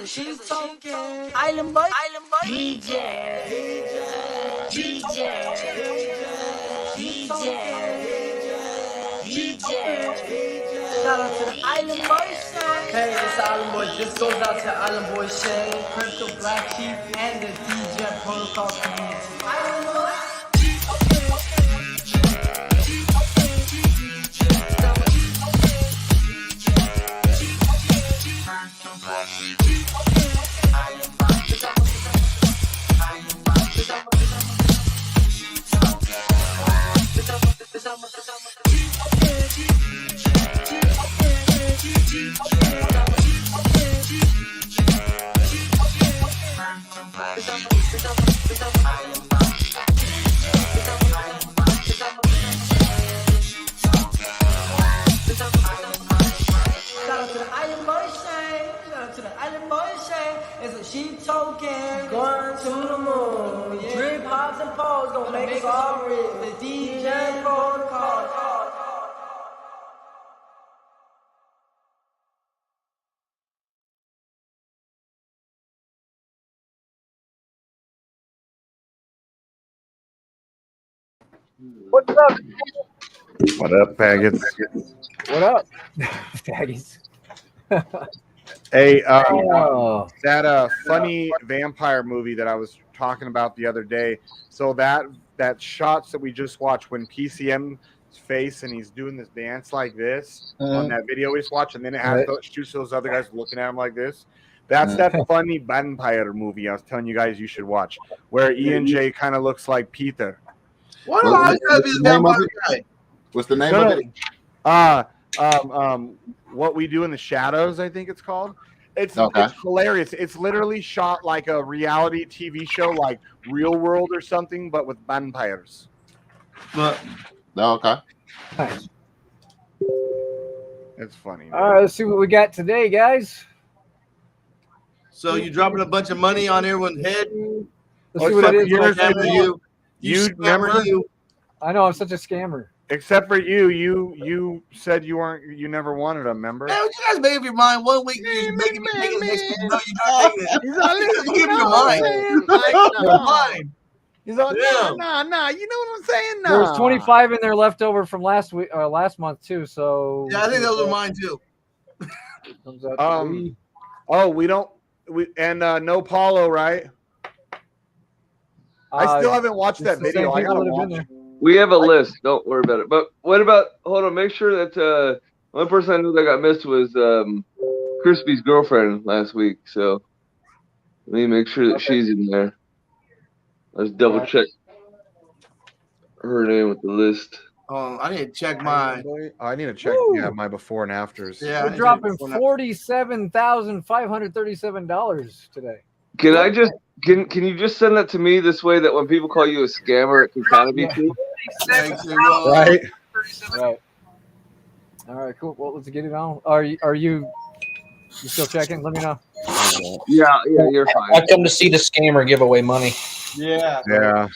She's talking Island Boy, DJ. Shout out to the Island Boy Shane. Hey, it's the Island Boy. This goes out to Island Boy Shane, Crypto BlackSheep, and the DJ Protocol community. Island Boy. Sheep token, going to the moon. Yeah. Drip hops and poles gonna make us all rich. The DJ protocol. What's up? What up, faggots? What up, faggots? Hey, that funny vampire movie that I was talking about the other day. So that shots that we just watched when PCM's face and he's doing this dance like this on that video we just watched, and then it has those other guys looking at him like this. That's that funny vampire movie I was telling you guys you should watch, where ENJ kind of looks like Peter. What's the name of it? What We Do in the Shadows, I think it's called. It's hilarious. It's literally shot like a reality TV show, like Real World or something, but with vampires. Okay. Nice. It's funny. All right, let's see what we got today, guys. So you dropping a bunch of money on everyone's head? Let's see what it is. You remember? I know, I'm such a scammer. Except for you said you never wanted them, remember? Man, you guys made up your mind. 1 week you just making me take it, next week no, you're not taking it. You your mind. He's all, nah, you know what I'm saying? Nah. There was 25 in there left over from last month too, so yeah, I think those are mine too. No Paulo, right? I still haven't watched that video. I gotta watch it. We have a list. Don't worry about it. But what about? Hold on. Make sure that one person I knew that got missed was Crispy's girlfriend last week. So let me make sure that she's in there. Let's double check her name with the list. I need to check mine. I need to check my before and afters. Yeah, we're dropping $47,537 today. Can I just can you just send that to me this way that when people call you a scammer, it can kind of be true? Right. All right, cool. Well, let's get it on. Are you still checking? Let me know. Yeah, you're fine. I come to see the scammer give away money. Yeah.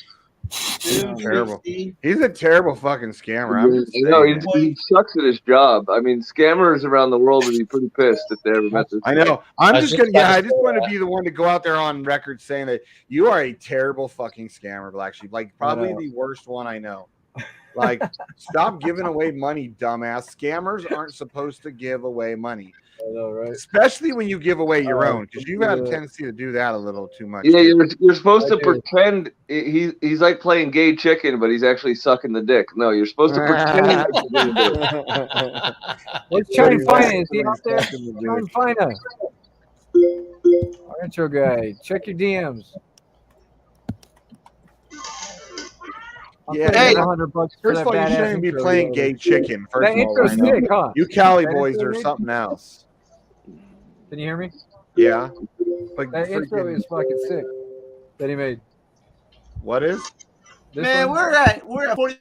He's terrible. He's a terrible fucking scammer. He sucks at his job. I mean, scammers around the world would be pretty pissed if they ever met this. I know. I just want to be the one to go out there on record saying that you are a terrible fucking scammer, BlackSheep. Like probably the worst one I know. Like, stop giving away money, dumbass. Scammers aren't supposed to give away money. I know, right? Especially when you give away your own, because you've got a tendency to do that a little too much. Yeah, you're supposed to pretend he's like playing gay chicken, but he's actually sucking the dick. No, you're supposed to pretend. Let's try and find it. Is he out there? Try and find us. Our intro guy. Check your DMs. Yeah, hey, $100 first of all, you shouldn't be playing gay chicken. First of all, sick, huh? You Cali boys are something else. Can you hear me? Yeah. But that intro is fucking sick that he made. What is? Man, we're at 40.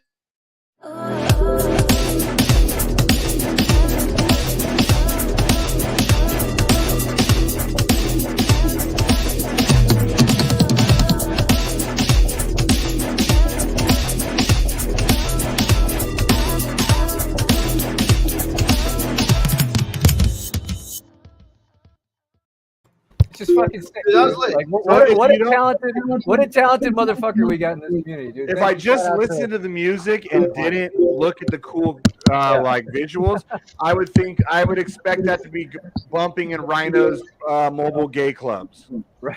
just fucking sick. Like, what a talented motherfucker we got in this community, dude. If I just listened to the music and didn't look at the cool like visuals, I would expect that to be bumping in Rhino's mobile gay clubs. Right.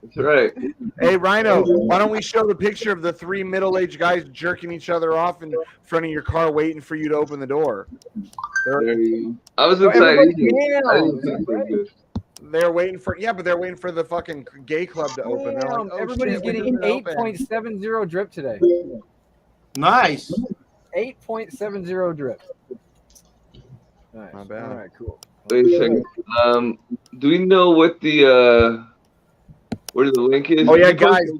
That's right. Hey, Rhino, why don't we show the picture of the 3 middle-aged guys jerking each other off in front of your car waiting for you to open the door? I was excited. They're waiting for but they're waiting for the fucking gay club to open. They're like, everybody's getting 8.70 drip today. Nice. 8.70 drip. Nice. Not bad. All right, cool. Wait a second. Do we know what the where the link is? Oh yeah, guys,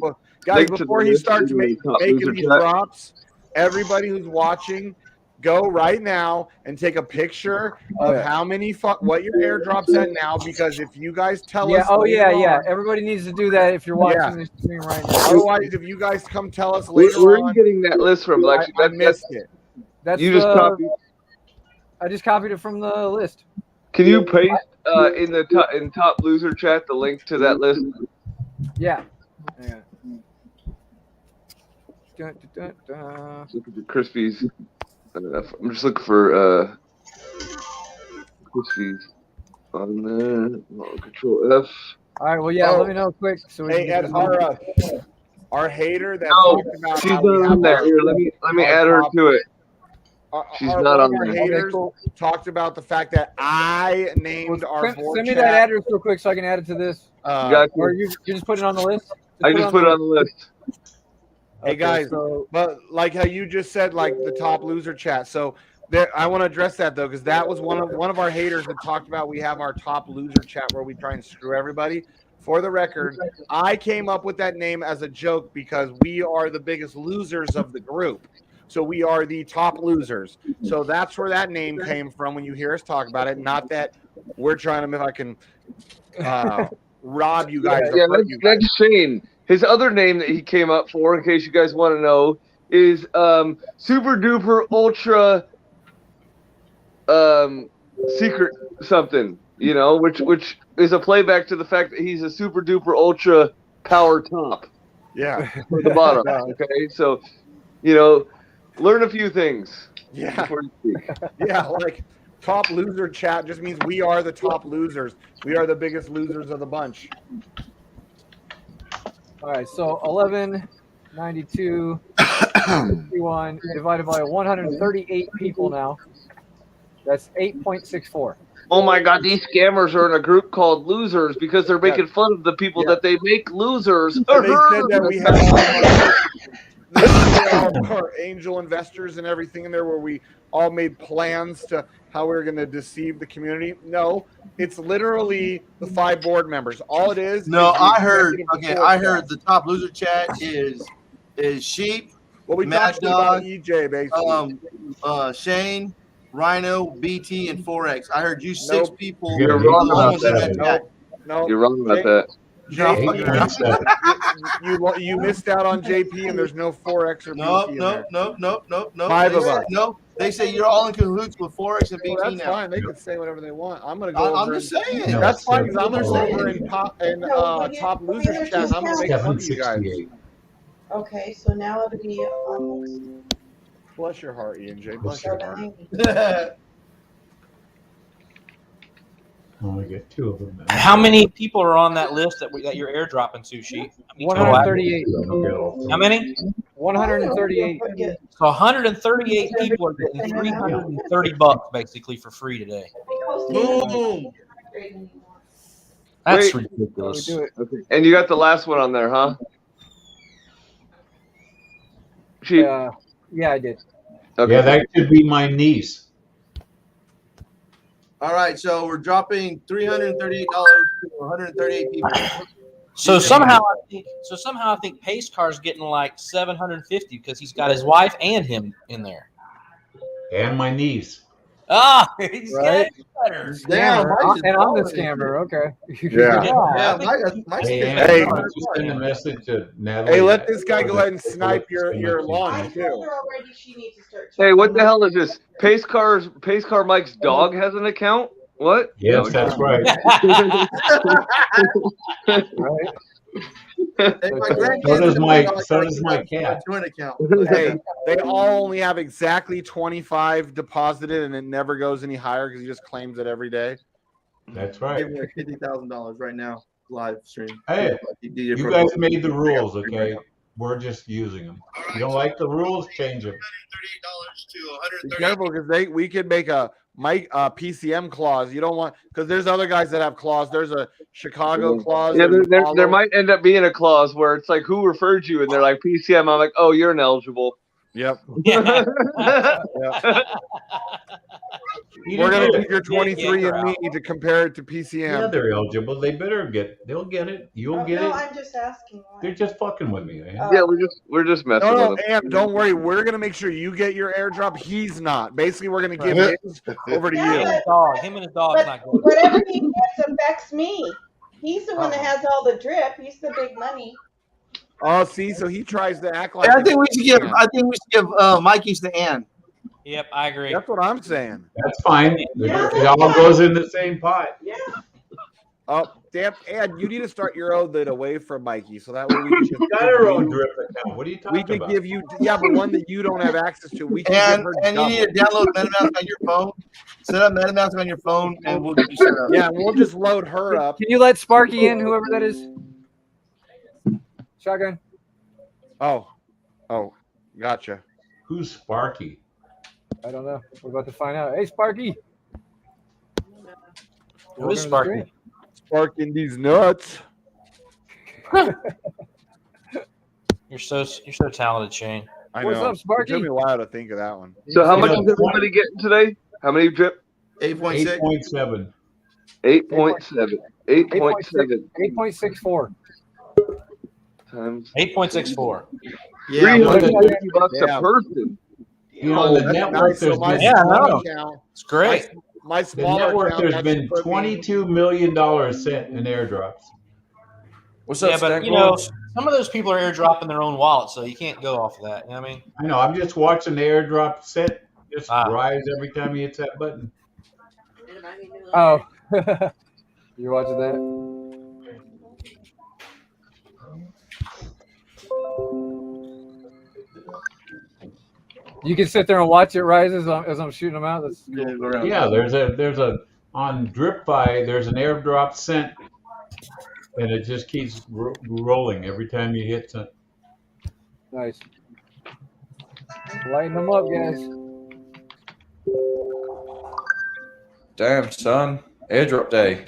before he starts making these chat. drops, everybody who's watching, go right now and take a picture of how many what your airdrop's at now, because if you guys tell us everybody needs to do that if you're watching this stream right now. Otherwise, if you guys come tell us later Where on, are you getting that list from, BlackSheep? I missed it. That's you just copied. I just copied it from the list. Can you paste in the in top loser chat the link to that list? Yeah. Looking for Crispies. I'm just looking for Crispies on there. Control F. All right. Well, yeah. Let me know quick. So we Hey, can our hater that No, talked about she's how not we on there. have Here, let me add her to it. She's not on our there. haters talked about the fact that I named our board send me chat. that address real quick so I can add it to this. Or you just put it on the list? I just put it on the list. Hey guys, but like how you just said, like the top loser chat. So there, I want to address that though, because that was one of our haters that talked about we have our top loser chat where we try and screw everybody. For the record, I came up with that name as a joke because we are the biggest losers of the group. So we are the top losers. So that's where that name came from when you hear us talk about it. Not that we're trying to, if I can rob you guys. Yeah, that's Shane. His other name that he came up for, in case you guys want to know, is Super Duper Ultra Secret something, you know, which is a playback to the fact that he's a Super Duper Ultra Power Top. Yeah. For the bottom. Okay, so, you know, learn a few things. Yeah. Before you speak. Yeah, like top loser chat just means we are the top losers. We are the biggest losers of the bunch. All right, so 1192 61 divided by 138 people now. That's 8.64. Oh my God, these scammers are in a group called Losers because they're making fun of the people that they make losers. And they said that we have our angel investors and everything in there where we all made plans to how we were going to deceive the community. No, it's literally the 5 board members. All it is. No, I heard the top loser chat is Sheep. Well, we Mad talked Dog, about EJ basically. Shane, Rhino, BT, and 4X. I heard you 6 people. You're wrong about that. No, you're wrong about that. You missed out on JP, and there's no 4X or BT. Nope. 5 of us. No, they say you're all in cahoots with 4X and BT well, that's now. fine. They can say whatever they want. I'm gonna go. I'm just saying. That's fine because I'm gonna go over in top losers chat. And I'm gonna make fun of you guys. Okay, so now it'll be almost. Bless your heart, Ian J. Bless your heart. Oh, I get 2 of them. How many people are on that list that you're airdropping to, Sheep? 138. How many? 138. So 138 people are getting $330 basically for free today. Boom. That's Wait. ridiculous. Okay. And you got the last one on there, huh? Sheep. Yeah, I did. Okay. Yeah, that could be my niece. All right, so we're dropping $338 to 138 people. So somehow I think Pace Car's getting like 750 because he's got his wife and him in there. And my niece. Ah, he's Right. getting better. Damn, And I'm the scammer. Okay. Yeah. My Hey. Just send a message to Natalie. Hey, let this guy go ahead and snipe your launch too. Hey, what the hell is this? Pace Car Mike's dog has an account? What? Yes, No, that's right. Right? Hey, my grandkids So does do my it, I so gotta does keep my a cat. joint account. Hey, they all only have exactly 25 deposited, and it never goes any higher because he just claims it every day. That's right. Give me $50,000 right now, live stream. Hey, you guys made the rules, okay? We're just using them. You don't like the rules, change them. Be careful because we could make a PCM clause. You don't want because there's other guys that have clause. There's a Chicago clause. Yeah, there's there might end up being a clause where it's like, who referred you? And they're like, PCM. I'm like, oh, you're ineligible. Yep. Yeah. We're gonna take your 23 and me to compare it to PCM. Yeah, they're eligible. They'll get it. You'll get No, it. I'm just asking why. They're just fucking with me, man. Yeah, we're just messing No, with them. and don't worry, we're gonna make sure you get your airdrop. He's not. Basically, we're gonna give his over to Yeah, you. Him and his dog's But not good. whatever he gets affects me. He's the one that has all the drip. He's the big money. Oh, see, so he tries to act like. I think we should give Mikey's to Ann. Yep, I agree. That's what I'm saying. That's fine. Yeah, It all goes in the same pot. Yeah. Oh, damn, and you need to start your own that away from Mikey, so that way we can just Got her own drip account. What are you we talking could about? give you but one that you don't have access to. We can And give her you double. need to download MetaMask on your phone. Set up MetaMask on your phone, and we'll get you set up. Yeah, we'll just load her up. Can you let Sparky in, whoever that is? Shotgun. Oh, gotcha. Who's Sparky? I don't know. We're about to find out. Hey, Sparky. Who is Sparky? Sparking these nuts. You're so talented, Shane. I What's know. up, Sparky? It took me a while to think of that one. So how much is everybody getting today? How many drip? 8.6. 8.7. 8.7. 8.7 8.64. times 8.64. Yeah. $350 Yeah. a person. You know, the That's network, nice. So there's my been, Yeah, I smaller know. account, It's great. my the smaller network, account, there's that been should put me- $22 million sent in airdrops. What's up, Yeah, but Stack you know, Lords? some of those people are airdropping their own wallet, so you can't go off of that. You know what I mean? I know. I'm just watching the airdrop set just Ah. rise every time he hits that button. Oh. You're watching that? You can sit there and watch it rise as I'm shooting them out. That's cool. Yeah, there's a on DripFi. There's an airdrop sent, and it just keeps rolling every time you hit something. Nice. Lighten them up, guys. Damn, son. Airdrop day.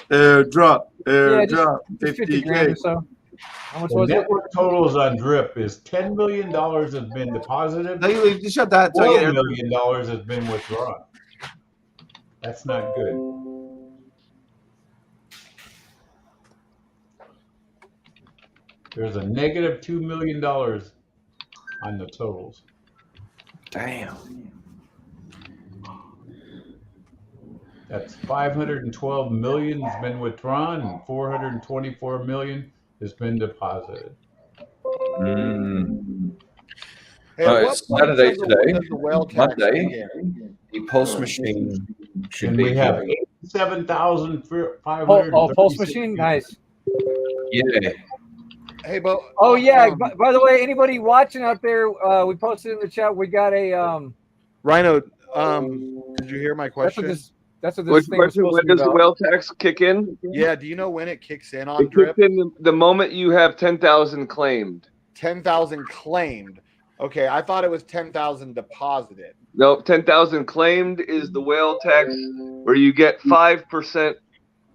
Airdrop. Yeah, just Airdrop. 50 grand 50K. or so. How much The was it? network totals on Drip is $10 million has been deposited. No, you shut that until you $12 get million has been withdrawn. That's not good. There's a negative $2 million on the totals. Damn. That's 512 million has been withdrawn and 424 million has been deposited. Hey, Oh, at what it's point Saturday does the- today, does the whale tax Monday. begin? The pulse machine should And be we have here. 87,500. Pulse machine? Nice. Yeah. Hey, but Oh, yeah. By the way, anybody watching out there, we posted in the chat, we got a Rhino, did you hear my that's question? what this Which thing was question? supposed When to be does the about. whale tax kick in? Yeah, do you know when it kicks in on It Drip? kicks in the moment you have 10,000 claimed. 10,000 claimed. Okay, I thought it was 10,000 deposited. No, 10,000 claimed is the whale tax where you get 5%.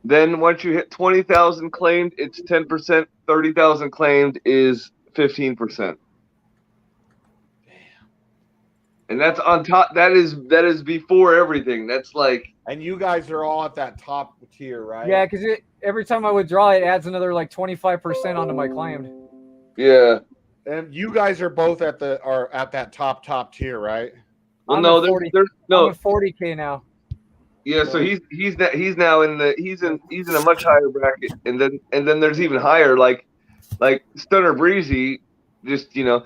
Then once you hit 20,000 claimed, it's 10%. 30,000 claimed is 15%. And that's on top. That is before everything. That's like, And you guys are all at that top tier, right? Yeah, because every time I withdraw, it adds another like 25% onto my claimed. yeah. And you guys are both at that top tier, right? Well, I'm no, at there's 40. there's I'm no. at 40K now. Yeah, so he's now in a much higher bracket, and then there's even higher like Stunner Breezy, just is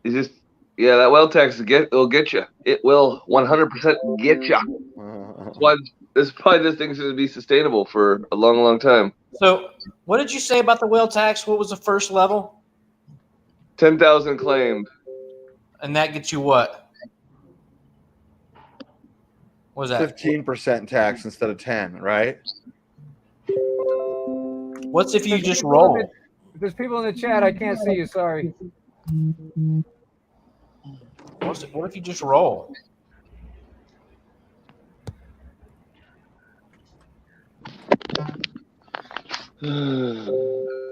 just Yeah, that whale tax will get you. It will 100% get you. That's why this thing's going to be sustainable for a long, long time. So, what did you say about the whale tax? What was the first level? 10,000 claimed. And that gets you what? What was that? 15% tax instead of 10, right? What's if you just roll? If there's people in the chat, I can't see you. Sorry. What if you just roll? I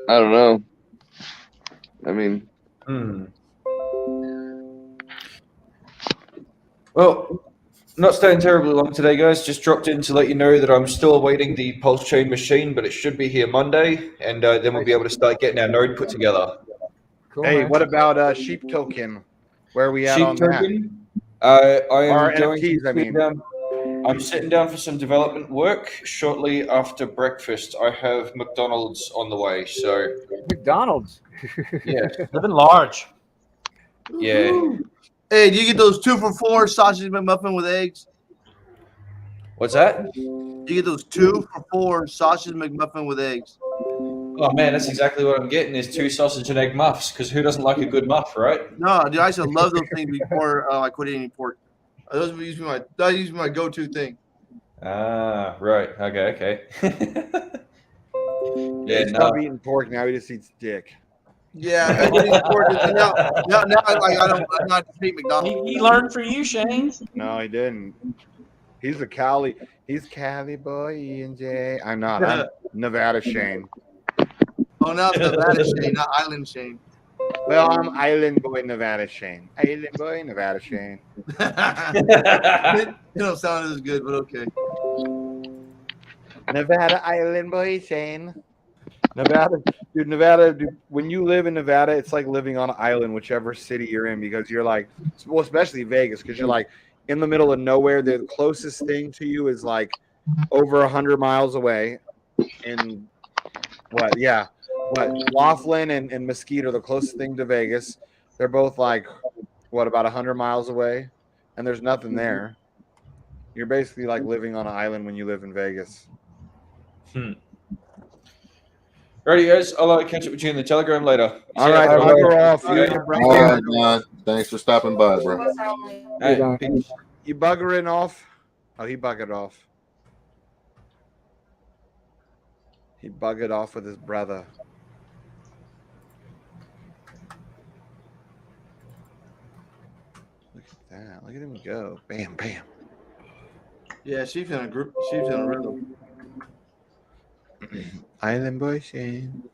don't know. I mean, Well, not staying terribly long today, guys. Just dropped in to let you know that I'm still awaiting the pulse chain machine, but it should be here Monday, and then we'll be able to start getting our node put together. Cool, hey, man. What about Sheep Token? Where are we at Sheep on token? that? I am Or going NFTs, to I mean. I'm sitting down for some development work shortly after breakfast. I have McDonald's on the way, so McDonald's. Yeah, living large. Yeah. Hey, do you get those 2 for $4 sausage McMuffin with eggs? What's that? You get those 2 for $4 sausage McMuffin with eggs. Oh man, that's exactly what I'm getting is 2 sausage and egg muffs, because who doesn't like a good muff, right? No, dude, I used to love those things before I quit eating pork. Those used to be my go-to thing. Ah, right. Okay. Yeah, stop eating pork. Now he just eats dick. Yeah, I did eat pork. Now I'm not hate McDonald's. He learned from you, Shane. No, he didn't. He's a Cali. He's Cali boy, E&J. I'm not. I'm Nevada Shane. Oh, now it's Nevada Shane, not Island Shane. Well, I'm Island boy, Nevada Shane. Island boy, Nevada Shane. It don't sound as good, but okay. Nevada Island boy, Shane. Nevada, dude, when you live in Nevada, it's like living on an island, whichever city you're in, because you're like, well, especially Vegas, because you're like in the middle of nowhere. The closest thing to you is like over 100 miles away. And Laughlin and Mesquite are the closest thing to Vegas. They're both like, about 100 miles away, and there's nothing there. You're basically like living on an island when you live in Vegas. Righty, guys. I'll catch up with you in the Telegram later. All right, bugger off. All right, man. Thanks for stopping by, bro. You buggering off? Oh, he buggered off. He buggered off with his brother. Look at that. Look at him go. Bam, bam. Yeah, she's in a group. She's in a rhythm. Island boy Shane.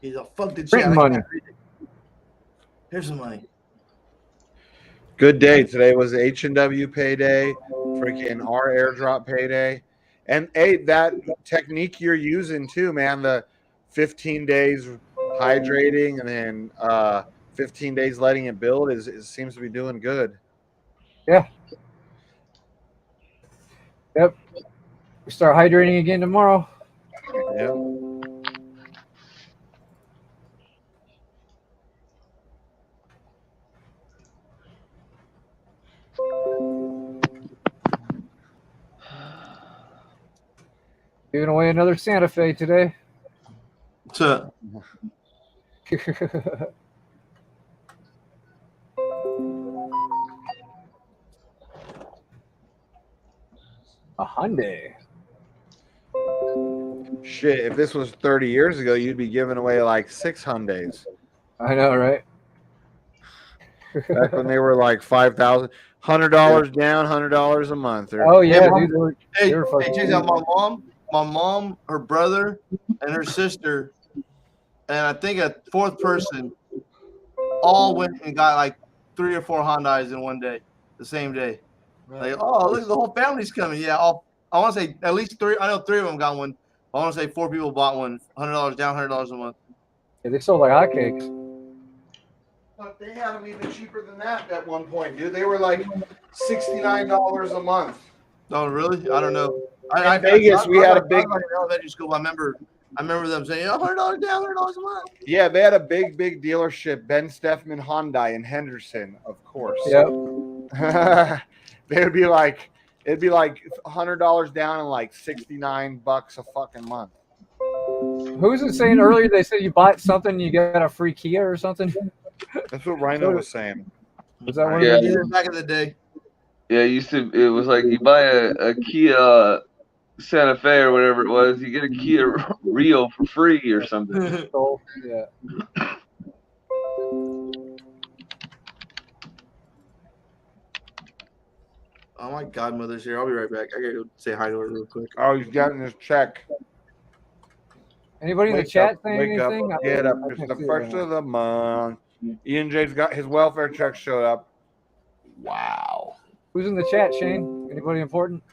He's a fuck the Print money. Here's some money. Good day. Today was H&W payday. Freaking our airdrop payday. And hey, that technique you're using too, man, the 15 days hydrating and then 15 days letting it build is seems to be doing good. Yeah. Yep. We start hydrating again tomorrow. Yep. Giving away another Santa Fe today. So, a Hyundai. Shit, if this was 30 years ago, you'd be giving away like 6 Hyundais. I know, right? Back when they were like $5,000, $100 down, $100 a month. Oh yeah, Mom, dude. hey, check out my mom, her brother, and her sister, and I think a 4th person, all went and got like 3 or 4 Hondas in one day, the same day. Like, oh, look, the whole family's coming. Yeah, I want to say at least 3. I know 3 of them got one. I want to say 4 people bought one. $100 down, $100 a month. Yeah, they sold like hotcakes. But they had them even cheaper than that at one point, dude. They were like $69 a month. Oh, really? I don't know. In Vegas, we had a big. elementary school. I remember I remember them saying, $100 down, $100 a month. Yeah, they had a big dealership, Ben Steffman Hyundai in Henderson, of course. Yep. They would be like, it'd be like $100 down and like $69 a fucking month. Who was it saying earlier? They said you bought something, you got a free Kia or something. That's what Rhino was saying. Was that one Yeah. of the Back in the day. Yeah, it was like you buy a Kia Santa Fe or whatever it was, you get a Kia Rio for free or something. Yeah. Oh, my godmother's here. I'll be right back. I gotta go say hi to her real quick. Oh, he's getting his check. Anybody in the Wake chat up, saying wake anything? up, get up. I It's can't the see it first right of the month. Ian J's got his welfare check showed up. Wow. Who's in the chat, Shane? Anybody important?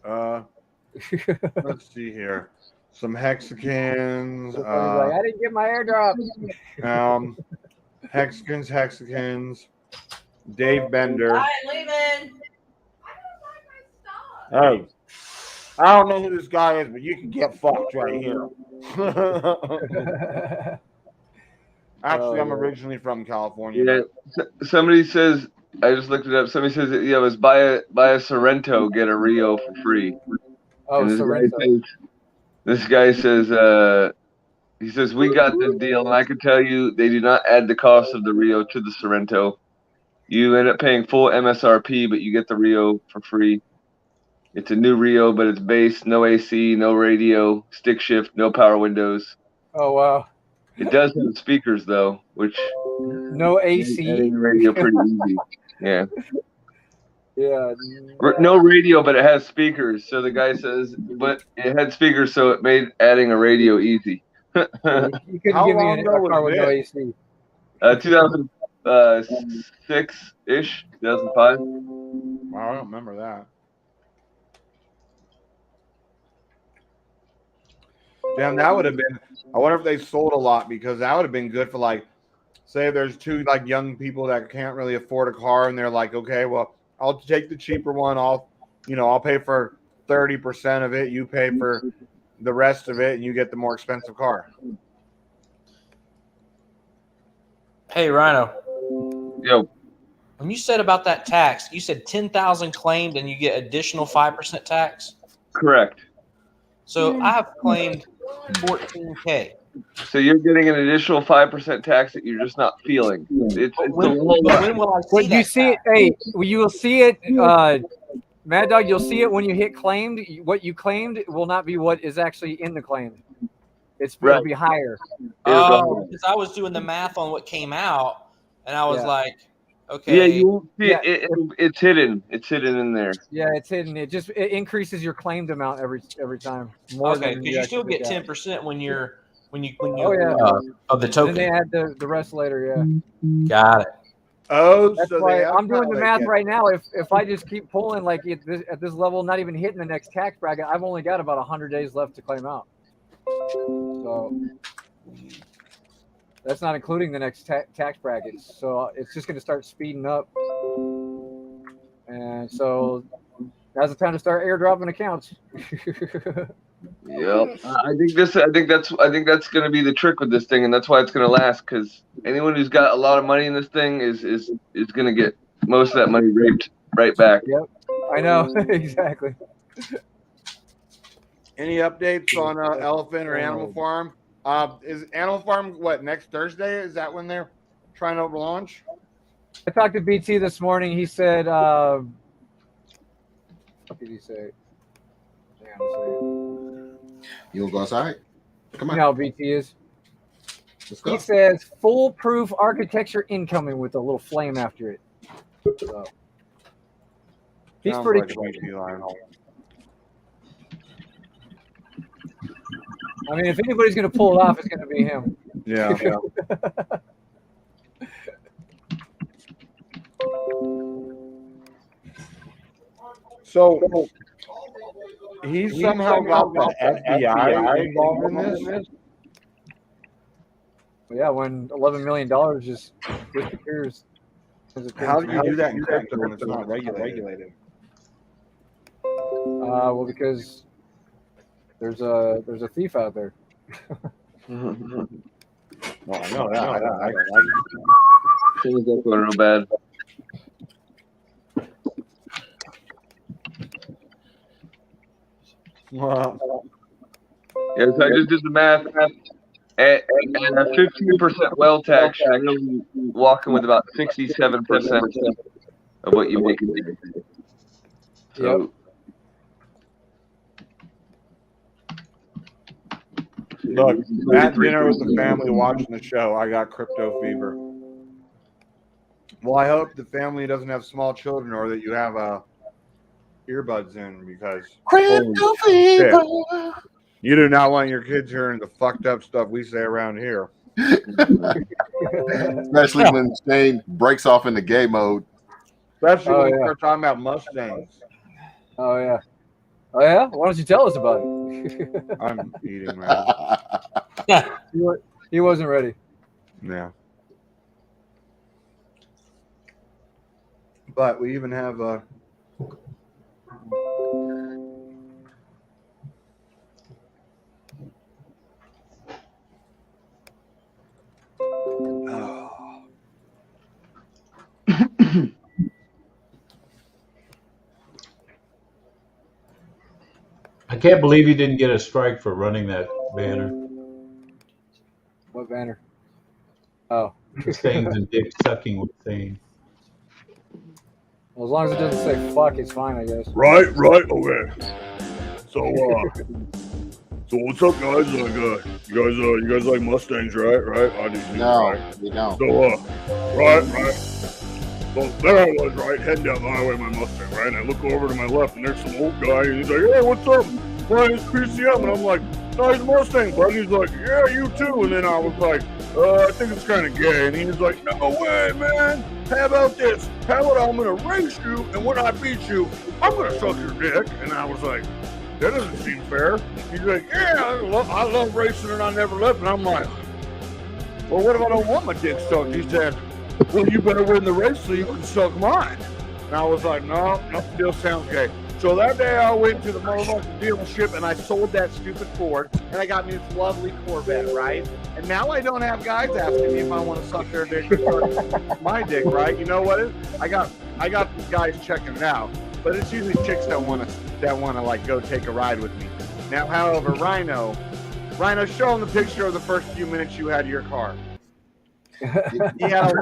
Let's see here. Some Hexicans. Like, I didn't get my airdrop. Hexicans. Dave Bender. I'm leaving. Hey, I don't know who this guy is, but you can get fucked right here. Actually, I'm originally from California. Yeah, somebody says, I just looked it up. Somebody says, it was buy a Sorrento, get a Rio for free. Oh, and Sorrento. This guy says, he says, we got this deal, and I can tell you they do not add the cost of the Rio to the Sorrento. You end up paying full MSRP, but you get the Rio for free. It's a new Rio, but it's base, no AC, no radio, stick shift, no power windows. Oh, wow. It does have speakers, though, which no AC. Adding radio pretty easy. Yeah. Yeah. No radio, but it has speakers. So the guy says, but it had speakers, so it made adding a radio easy. You couldn't give me a car with no AC. 2006-ish, 2005. Wow, I don't remember that. Damn, that would have been. I wonder if they sold a lot, because that would have been good for, like, say there's two like young people that can't really afford a car, and they're like, okay, well, I'll take the cheaper one. I'll pay for 30% of it. You pay for the rest of it, and you get the more expensive car. Hey, Rhino. Yo. When you said about that tax, you said 10,000 claimed and you get additional 5% tax? Correct. So I have claimed 14K. So you're getting an additional 5% tax that you're just not feeling. It's when will I see When you that see it, hey, you will see it, Mad Dog, you'll see it when you hit claimed. What you claimed will not be what is actually in the claim. It'll be higher. Oh, because I was doing the math on what came out, and I was like, okay. Yeah, you won't see it. It's hidden. It's hidden in there. Yeah, it's hidden. It increases your claimed amount every time. More Okay, than because you still get 10% when you of the token. Then they add the rest later. Yeah. Got it. Oh, that's so why I'm doing the math right now. If I just keep pulling like at this level, not even hitting the next tax bracket, I've only got about 100 days left to claim out. So that's not including the next tax brackets. So it's just going to start speeding up, and so now's the time to start airdropping accounts. Yep. I think that's going to be the trick with this thing, and that's why it's going to last. Because anyone who's got a lot of money in this thing is going to get most of that money raped right back. Yep, I know exactly. Any updates on Elephant or Animal Farm? Is Animal Farm next Thursday? Is that when they're trying to launch? I talked to BT this morning. He said, what did he say? Hang on a second. You gonna go outside? Come on. You know how BT is. Let's go. He says foolproof architecture incoming with a little flame after it. So he's Sounds pretty like cool. I mean, if anybody's going to pull it off, it's going to be him. Yeah. So he somehow got the FBI involved in this? Well, yeah, when $11 million just disappears. How do you do that in crypto when it's not regulated? Well, because there's a thief out there. Well, I know that. I don't like it. Things are going real bad. Well, Yes, I just did the math. At a 15% well tax, you're really walking with about 67% of what you make a day. So, look, at dinner with the family watching the show, I got crypto fever. Well, I hope the family doesn't have small children or that you have earbuds in because Crypto fever. you do not want your kids hearing the fucked up stuff we say around here. Especially when Shane breaks off into gay mode. Especially when we start talking about Mustangs. Oh yeah. Oh yeah. Why don't you tell us about it? I'm eating, man. He wasn't ready. Yeah. But we even have I can't believe you didn't get a strike for running that banner. What banner? Oh. Mustangs and dick sucking with Shane. Well, as long as it doesn't say fuck, it's fine, I guess. Right, okay. So what's up, guys? Like, you guys like Mustangs, right? I do too, No, right? we don't. So, right. So there I was, right, heading down the highway in my Mustang, right? And I look over to my left, and there's some old guy, and he's like, "Hey, what's up? Brian, it's PCM." And I'm like, "No, he's a Mustang, bud." And he's like, "Yeah, you too." And then I was like, "I think it's kind of gay." And he's like, "No way, man. How about this? How about I'm going to race you, and when I beat you, I'm going to suck your dick." And I was like, "That doesn't seem fair." He's like, "Yeah, I love racing, and I never left." And I'm like, "Well, what if I don't want my dick sucked?" He said, "Well, you better win the race so you can suck mine." And I was like, no, still sounds gay. So that day I went to the motherfucking dealership and I sold that stupid Ford and I got me this lovely Corvette, right? And now I don't have guys asking me if I want to suck their dick or suck my dick, right? You know what? I got these guys checking it out, but it's usually chicks that want to like go take a ride with me. Now, however, Rhino, show them the picture of the first few minutes you had your car. He had a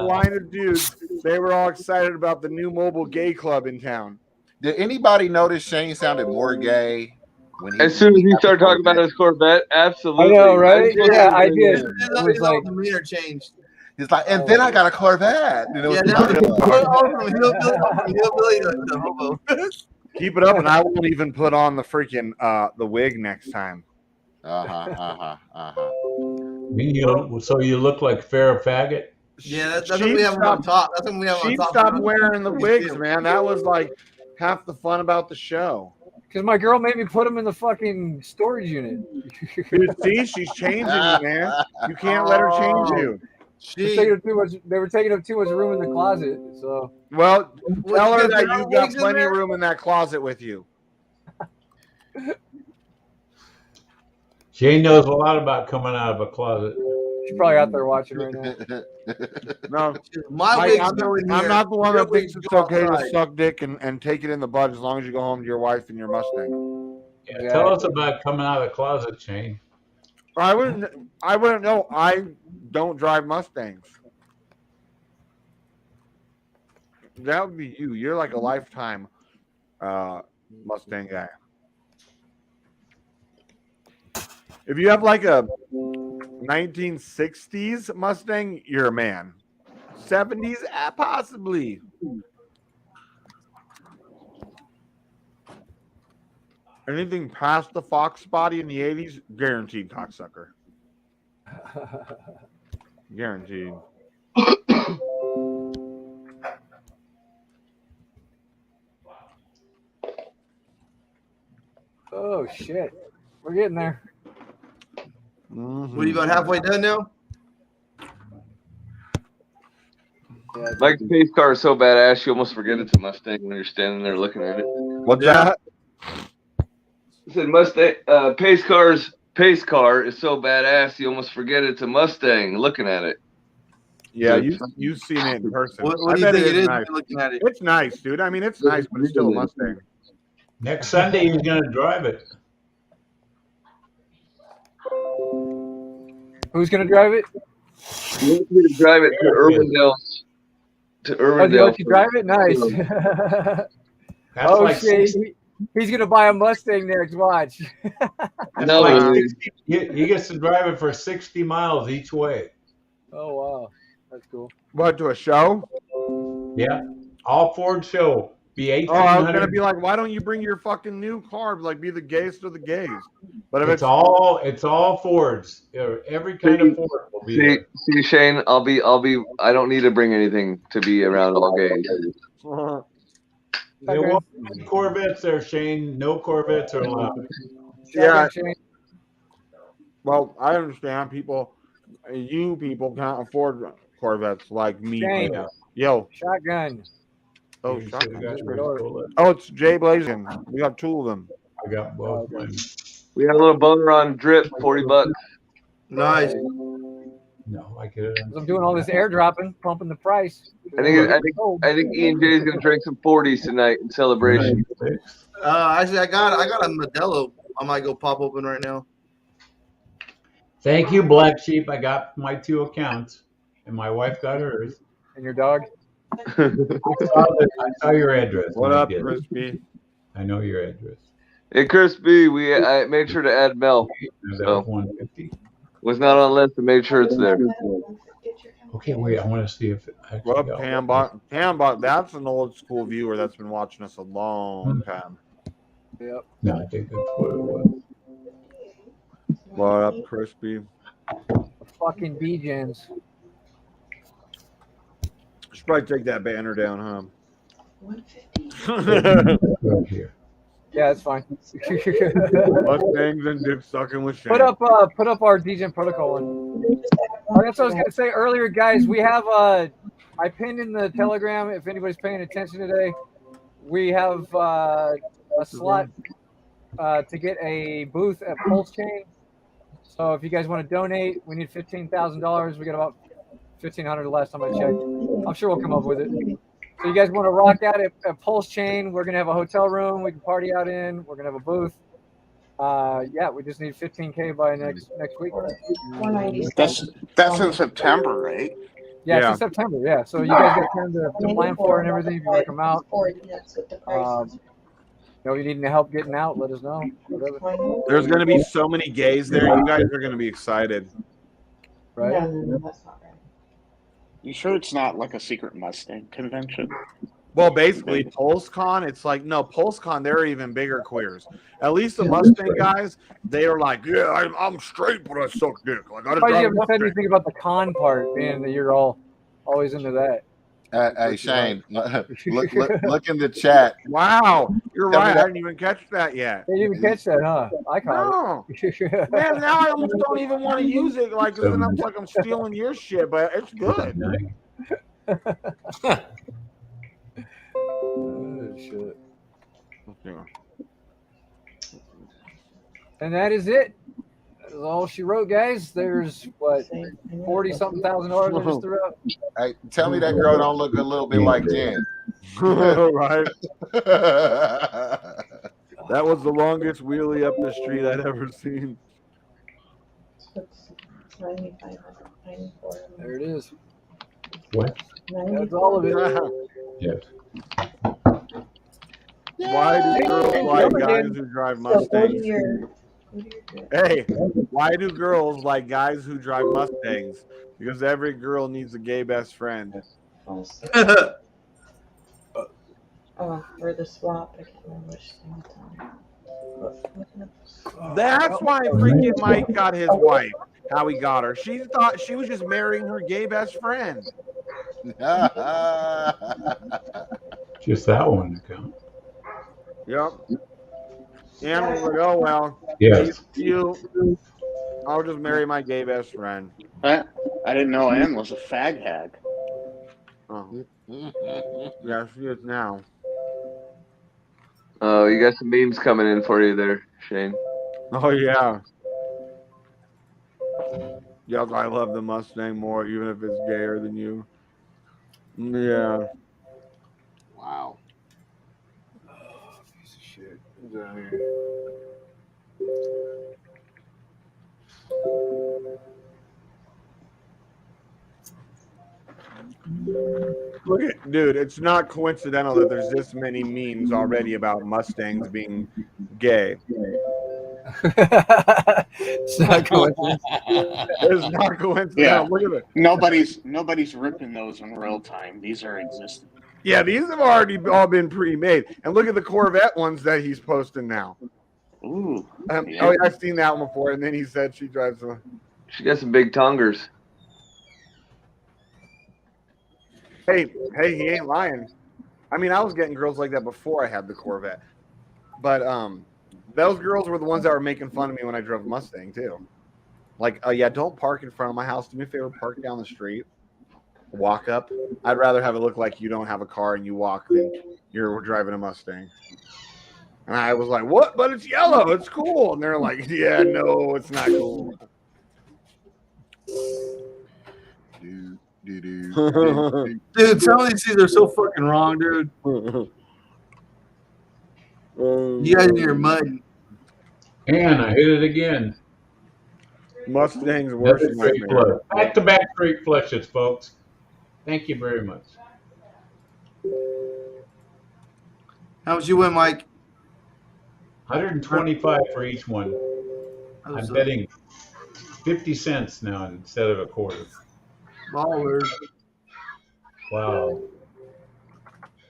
line of dudes. They were all excited about the new mobile gay club in town. Did anybody notice Shane sounded more gay when as soon as he started talking about his Corvette? Absolutely. I know, right? Yeah, I did. It was like the meter changed. He's like, and then I got a Corvette. You know, keep it up, and I won't even put on the freaking the wig next time. So you look like Farrah Faggot? Yeah, that's what we have on top. That's what we have on top. Stopped wearing the wigs, man. That was like half the fun about the show. Because my girl made me put them in the fucking storage unit. Dude, see, she's changing you, man. You can't let her change you. They were taking up too much room in the closet. So well, tell her that you've got plenty of room in that closet with you. Shane knows a lot about coming out of a closet. She's probably out there watching right now. No, I'm not the one that thinks it's okay to suck dick and take it in the butt as long as you go home to your wife and your Mustang. Yeah, tell us about coming out of the closet, Shane. I wouldn't know. I don't drive Mustangs. That would be you. You're like a lifetime Mustang guy. If you have like a 1960s Mustang, you're a man. 70s, possibly. Anything past the Fox body in the 80s, guaranteed cocksucker. Guaranteed. Oh shit, we're getting there. What are you about halfway done now? Mike's pace car is so badass, you almost forget it's a Mustang when you're standing there looking at it. What's that? said Mustang. Pace car is so badass you almost forget it's a Mustang looking at it. Yeah, So you've seen it in person. What I do you bet think it is nice. looking at it? It's nice, dude. I mean, it's nice, but it's still a Mustang. Next Sunday, he's going to drive it. Who's gonna drive it? He wants me to drive it to Urbandale. To Oh, do you Urbandale. let you drive it? Nice. That's Oh like shit! He's gonna buy a Mustang next. Watch. That's No, like really. 60, he gets to drive it for 60 miles each way. Oh wow, that's cool. What, to a show? Yeah. All Ford show. Be Oh, I was 1,800. gonna be like, why don't you bring your fucking new car? Like, be the gayest of the gays. But if It's all Fords. Every kind of Ford will be there. See, Shane, I don't need to bring anything to be around all gays. There won't be any Corvettes there, Shane. No Corvettes are allowed. Yeah. Shane. Well, I understand you people can't afford Corvettes like me. Shane. Yo. Shotgun. Oh, You shotgun. got your- Oh, it's Jay Blazing. We got two of them. I got both. We got a little boner on drip, $40. Nice. No, I get it. I'm doing all this airdropping, pumping the price. I think Ian J's gonna drink some 40s tonight in celebration. Actually, I got a Modelo. I might go pop open right now. Thank you, Black Sheep. I got my 2 accounts, and my wife got hers. And your dog? I saw your address. What and I up, did. Crispy? I know your address. Hey, Crispy, I made sure to add Mel. That was 150. Was not on the list, but made sure it's there. Okay, wait. I want to see if it actually What up, got Pambot? That's an old school viewer that's been watching us a long time. Yep. No, I think that's what it was. What up, Crispy? Fucking B-gens. Should probably take that banner down, huh? 150. Here. Yeah, that's fine. Mustangs and dick sucking with Shane. Put up our Degen protocol one. Oh, that's what I was gonna say earlier, guys. We have I pinned in the Telegram. If anybody's paying attention today, we have a slot to get a booth at Pulsecon. So if you guys want to donate, we need $15,000. We got about 1,500 the last time I checked. I'm sure we'll come up with it. So you guys want to rock out at Pulsecon? We're gonna have a hotel room we can party out in. We're gonna have a booth. Yeah, we just need 15K by next week. That's in September, right? Yeah, it's in September. Yeah, so you guys got time to plan for it and everything. If you want to come out, if you need any help getting out, let us know. Whatever. There's going to be so many gays there. You guys are going to be excited. Right? No, that's not right. You sure it's not like a secret Mustang convention? Well, basically, Pulsecon, it's like, no, Pulsecon, they're even bigger queers. At least the Mustang guys, they are like, yeah, I'm straight, but I suck dick. Like, I just Why you drive a haven't said Mustang. anything about the con part, being that you're always into that? Hey, Shane, look in the chat. Wow, you're Tell me right. I that- didn't even catch that yet. You didn't even catch that, huh? I caught it. Man, now I almost don't even want to use it. Like, 'cause then I'm like, I'm stealing your shit, but it's good. Oh, shit. Yeah. And that is it. That's all she wrote, guys. There's what, $40-something thousand I just threw out. Hey, tell me that girl don't look a little bit like Jen. Right. That was the longest wheelie up the street I'd ever seen. There it is. What? That's all of it. Yes. Why do girls like guys who drive Mustangs? Hey, why do girls like guys who drive Mustangs? Because every girl needs a gay best friend. Oh, for the swap, I can't remember which thing. That's why freaking Mike got his wife. How he got her. She thought she was just marrying her gay best friend. Just that one account. Yep. And we're like, oh well. Yes. I'll just marry my gay best friend. I didn't know Ann was a fag hag. Oh. Yeah, she is now. Oh, you got some memes coming in for you there, Shane. Oh yeah. Yes, I love the Mustang more, even if it's gayer than you. Yeah. Wow. Piece of shit. Who's down here? Look at, dude, it's not coincidental that there's this many memes already about Mustangs being gay. It's not coincidence. It's not coincidental. Yeah. Look at it. Nobody's ripping those in real time. These are existing. Yeah, these have already all been pre-made. And look at the Corvette ones that he's posting now. Ooh. Oh, yeah, I've seen that one before. And then he said she drives a... She got some big tongers. Hey, he ain't lying. I mean, I was getting girls like that before I had the Corvette. But those girls were the ones that were making fun of me when I drove a Mustang, too. Like, yeah, don't park in front of my house. Do me a favor, park down the street. Walk up. I'd rather have it look like you don't have a car and you walk than you're driving a Mustang. And I was like, what? But it's yellow. It's cool. And they're like, yeah, no, it's not cool. Dude, some of these things are so fucking wrong, dude. You guys in your mud. And I hit it again. Mustangs worse than straight flush. Back-to-back straight flushes, folks. Thank you very much. How much you win, Mike? 125 for each one. I'm betting 50 cents now instead of a quarter. Ballers. Wow.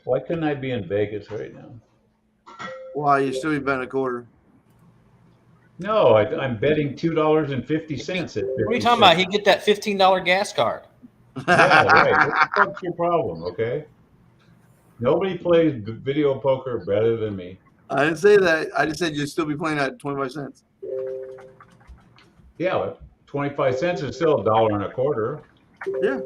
Why couldn't I be in Vegas right now? Why, you still be betting a quarter? No, I'm betting $2.50. What are you talking about? He get that $15 gas card. Yeah, right. What the fuck's your problem, okay? Nobody plays video poker better than me. I didn't say that. I just said you'd still be playing at 25 cents. Yeah, but 25 cents is still $1.25. Yeah.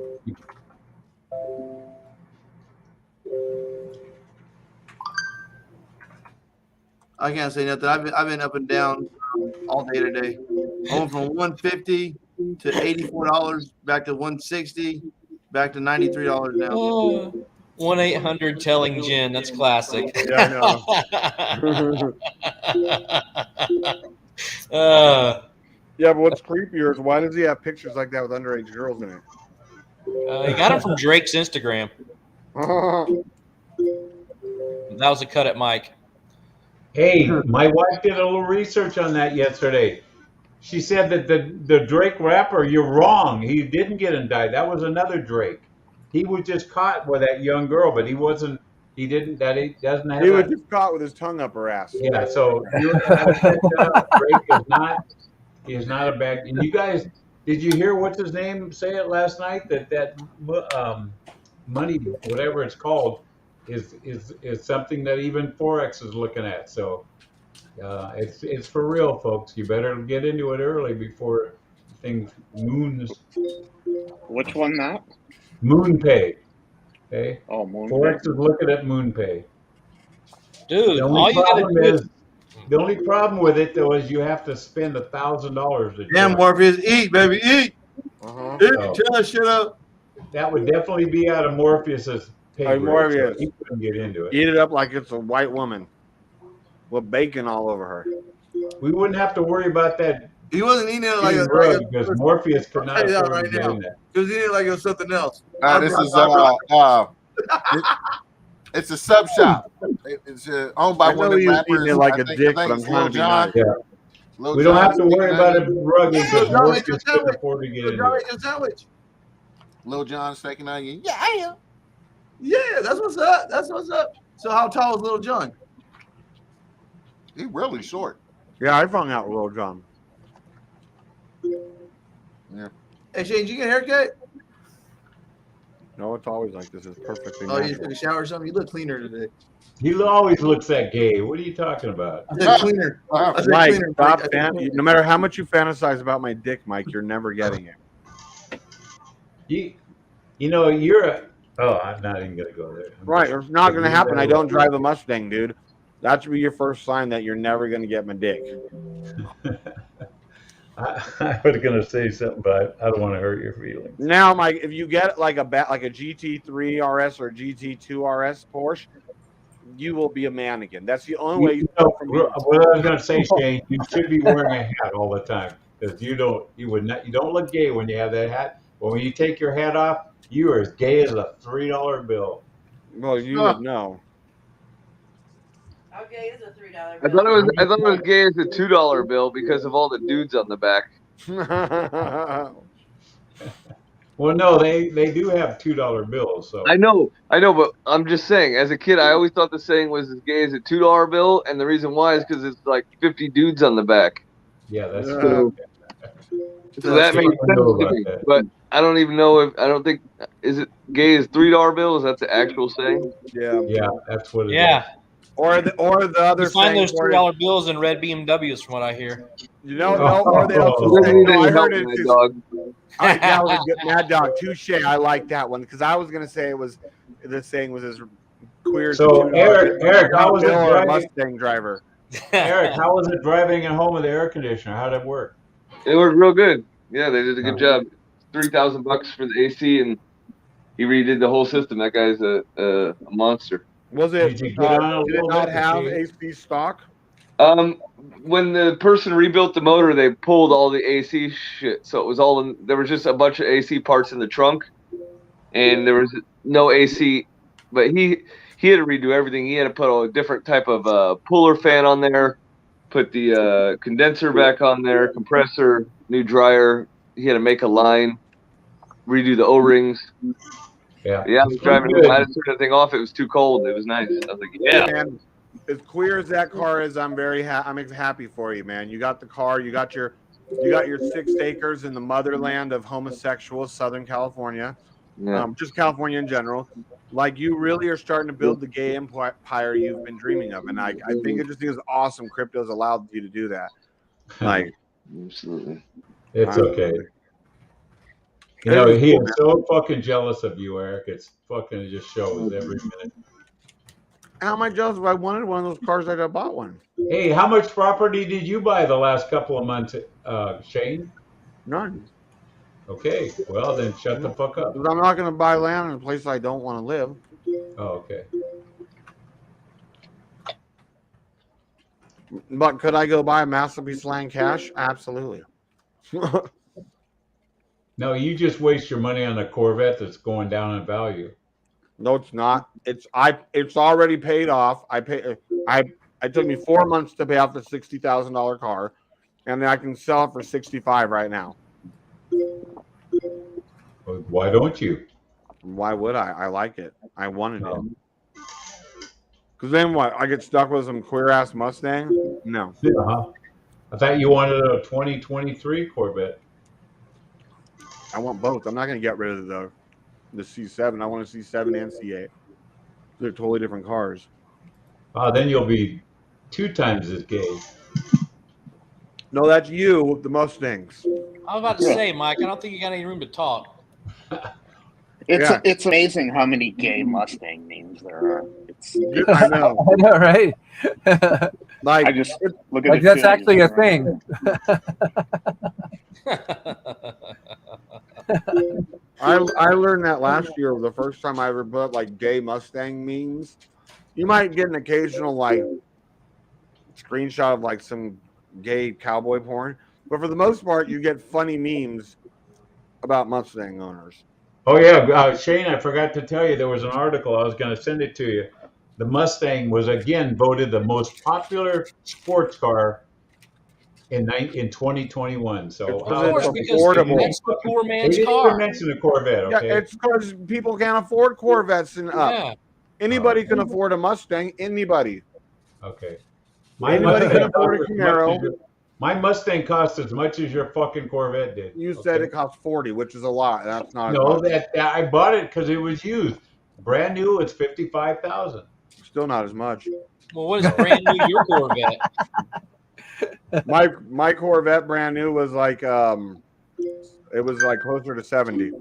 I can't say nothing. I've been up and down all day today. I went from $150 to $84, back to $160, back to $93 now. Oh, 1-800 telling Jen. That's classic. Yeah, I know. Yeah, but what's creepier is why does he have pictures like that with underage girls in it? He got them from Drake's Instagram. That was a cut at Mike. Hey, my wife did a little research on that yesterday. She said that the Drake rapper, you're wrong. He didn't get indicted. That was another Drake. He was just caught with that young girl, but he wasn't. He didn't. That he doesn't have. He was just caught with his tongue up her ass. Yeah. So Drake is not. He is not a bad. And you guys, did you hear what's his name say it last night? That money, whatever it's called, is something that even Forex is looking at. So it's for real, folks. You better get into it early before things moons. Which one now? MoonPay. Okay. Oh, MoonPay. Forex is looking at MoonPay. Dude, all you gotta do is. The only problem with it though is you have to spend $1,000. Damn, Morpheus, eat, baby, eat. Eat, chill that shit up. That would definitely be out of Morpheus's pay grade. Morpheus, he couldn't get into it. Eat it up like it's a white woman with bacon all over her. We wouldn't have to worry about that. He wasn't eating it like a because Morpheus could not afford right to now. that. He was eating it like it was something else. This is it's a sub shop. It's owned by one of the rappers. It like a dick, but I'm trying to be nice. Yeah. We don't have to worry about it rugged because Morpheus couldn't afford to get into it. Sandwich. Lil Jon steak and onion. Yeah. Yeah, that's what's up. That's what's up. So how tall is Lil Jon? He's really short. Yeah, I've hung out with Lil Jon. Yeah. Hey, Shane, did you get a haircut? No, it's always like this. Is perfectly. Oh, natural. you took a shower or something? You look cleaner today. He always looks that gay. What are you talking about? I said cleaner. I said Mike, cleaner. stop. No matter how much you fantasize about my dick, Mike, you're never getting it. You know, you're a. Oh, I'm not even gonna go there. Right, it's not gonna happen. I don't drive a Mustang, dude. That should be your first sign that you're never going to get my dick. I was going to say something, but I don't want to hurt your feelings. Now, Mike, if you get like a GT3 RS or GT2 RS Porsche, you will be a man again. That's the only way you know, go from being. what I was going to say, Shane, you should be wearing a hat all the time because you don't look gay when you have that hat. But when you take your hat off, you are as gay as a $3 bill. Well, you would know. How gay is a $3 bill? I thought it was gay as a $2 bill because of all the dudes on the back. Well, no, they do have $2 bills. So I know, but I'm just saying. As a kid, I always thought the saying was as gay as a $2 bill, and the reason why is because it's like 50 dudes on the back. Yeah, that's so that makes sense to me. But I don't even know if I don't think is it gay as $3 bills. That's the actual saying. Yeah, that's what it Yeah. is. Or the other You find saying those $3 bills in red BMWs, from what I hear. You know, or they also say, no, I heard it. Dog. All right, that was a good Mad Dog. Touche. I like that one because I was gonna say it was the saying was as queer as So Eric, how was it or a driving? Mustang driver. Eric, how was it driving at home with the air conditioner? How did it work? It worked real good. Yeah, they did a good job. $3,000 for the AC, and he redid the whole system. That guy's a monster. Was it? Did you get on a did it little not bit, have Shane? AC stock? When the person rebuilt the motor, they pulled all the AC shit. So it was all in. There was just a bunch of AC parts in the trunk, and there was no AC. But he had to redo everything. He had to put a different type of puller fan on there, put the condenser back on there, compressor, new dryer. He had to make a line, redo the O-rings. Yeah, I was driving. I had to turn that thing off. It was too cold. It was nice. I was like, yeah. Man, as queer as that car is, I'm I'm happy for you, man. You got the car. You got your 6 acres in the motherland of homosexuals, Southern California. Yeah. Just California in general. Like, you really are starting to build the gay empire you've been dreaming of, and I think it is awesome. Crypto's allowed you to do that. Like, absolutely, it's okay. You know, he is so fucking jealous of you, Eric. It's fucking, it just shows every minute. How am I jealous? If I wanted one of those cars, I'd have bought one. Hey, how much property did you buy the last couple of months, Shane? None. Okay, well then shut the fuck up. Because I'm not going to buy land in a place I don't want to live. Oh, okay. But could I go buy a massive piece of land cash? Absolutely. No, you just waste your money on a Corvette that's going down in value. No, it's not. It's already paid off. It took me 4 months to pay off the $60,000 car, and then I can sell it for $65,000 right now. Why don't you? Why would I? I like it. I wanted it. Because then what? I get stuck with some queer ass Mustang? No. Uh-huh. I thought you wanted a 2023 Corvette. I want both. I'm not going to get rid of the C7. I want a C7 and C8. They're totally different cars. Then you'll be 2 times as gay. No, that's you with the Mustangs. I was about to say, Mike, I don't think you got any room to talk. It's amazing how many gay Mustang names there are. I know. I know, right? Like, I just look at like that's actually a thing. I learned that last year. The first time I ever put like gay Mustang memes. You might get an occasional like screenshot of like some gay cowboy porn, but for the most part, you get funny memes about Mustang owners. Oh yeah, Shane, I forgot to tell you there was an article. I was going to send it to you. The Mustang was again voted the most popular sports car in 2021. So of course, because affordable. That's the poor man's they didn't car. even mention the Corvette. Okay, Yeah, it's because people can't afford Corvettes and up. Yeah. Anybody can afford a Mustang. Anybody. Okay. Anybody can afford a Camaro. My Mustang cost as much as your fucking Corvette did. You said it cost 40, which is a lot. That's not. No, that I bought it because it was used. Brand new, it's $55,000. Still not as much. Well, what is brand new your Corvette? My Corvette brand new was like it was like closer to 70.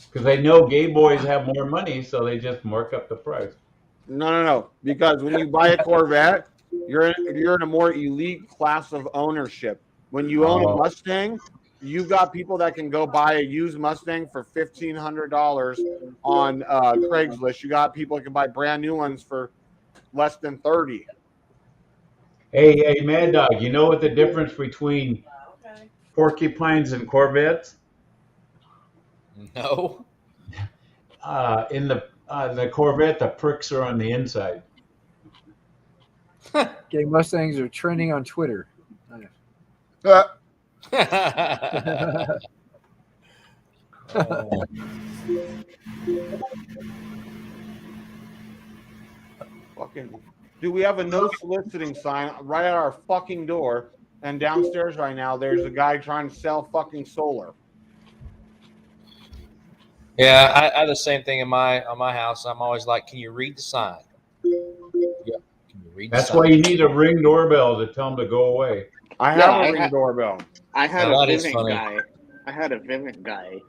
Because they know gay boys have more money, so they just mark up the price. No. Because when you buy a Corvette, you're in a more elite class of ownership. When you own a Mustang, you've got people that can go buy a used Mustang for $1,500 on Craigslist. You got people that can buy brand new ones for less than $30. Hey, Mad Dog, you know what the difference between porcupines and Corvettes? No. In the Corvette, the pricks are on the inside. Gay Mustangs are trending on Twitter. Fucking, do we have a no soliciting sign right at our fucking door? And downstairs right now, there's a guy trying to sell fucking solar. Yeah, I have the same thing on my house. I'm always like, can you read the sign? Yeah. Can you read the That's sign? why you need a Ring doorbell to tell them to go away. I have a Ring doorbell. I had Now a that is Vivint funny. guy. I had a Vivint guy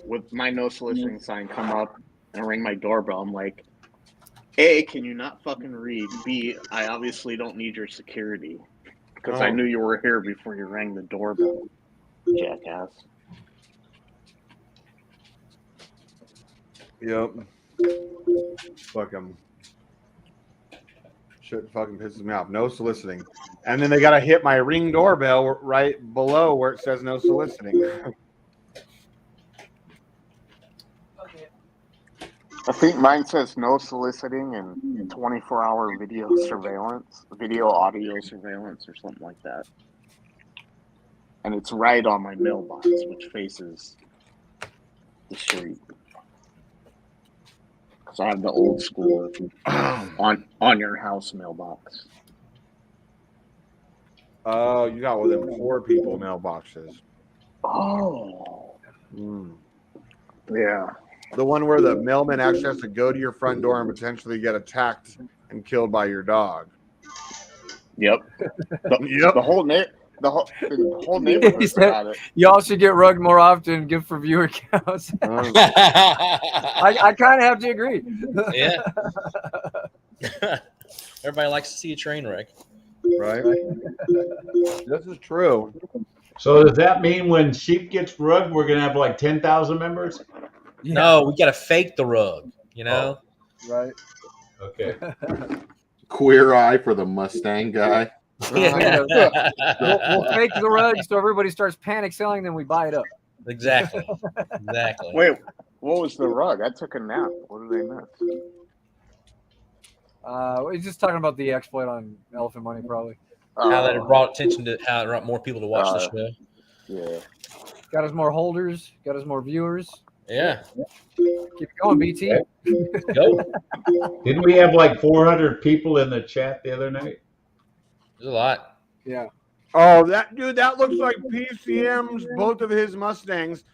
with my no soliciting sign come up and ring my doorbell. I'm like, A, can you not fucking read? B, I obviously don't need your security because I knew you were here before you rang the doorbell, jackass. Yep. Fucking shit fucking pisses me off. No soliciting. And then they gotta hit my Ring doorbell right below where it says no soliciting. I think mine says no soliciting and 24-hour video surveillance, video audio surveillance or something like that. And it's right on my mailbox, which faces the street. Because I have the old school on your house mailbox. Oh, you got one of them poor people mailboxes. Oh. Yeah. The one where the mailman actually has to go to your front door and potentially get attacked and killed by your dog. Yep. The whole neighborhood's got it. Y'all should get rugged more often. Good for viewer counts. I kind of have to agree. Yeah. Everybody likes to see a train wreck. Right. This is true. So does that mean when Sheep gets rugged, we're gonna have like 10,000 members? No, we got to fake the rug, you know? Right. Okay. Queer eye for the Mustang guy. We'll fake the rug so everybody starts panic selling, then we buy it up. Exactly. Wait, what was the rug? I took a nap. What did I miss? We're just talking about the exploit on Elephant Money, probably. How that brought attention to how it brought more people to watch the show. Yeah. Got us more holders. Got us more viewers. Yeah. Keep it going, BT. Go. Didn't we have like 400 people in the chat the other night? There's a lot. Yeah. Oh, that looks like PCM's, both of his Mustangs.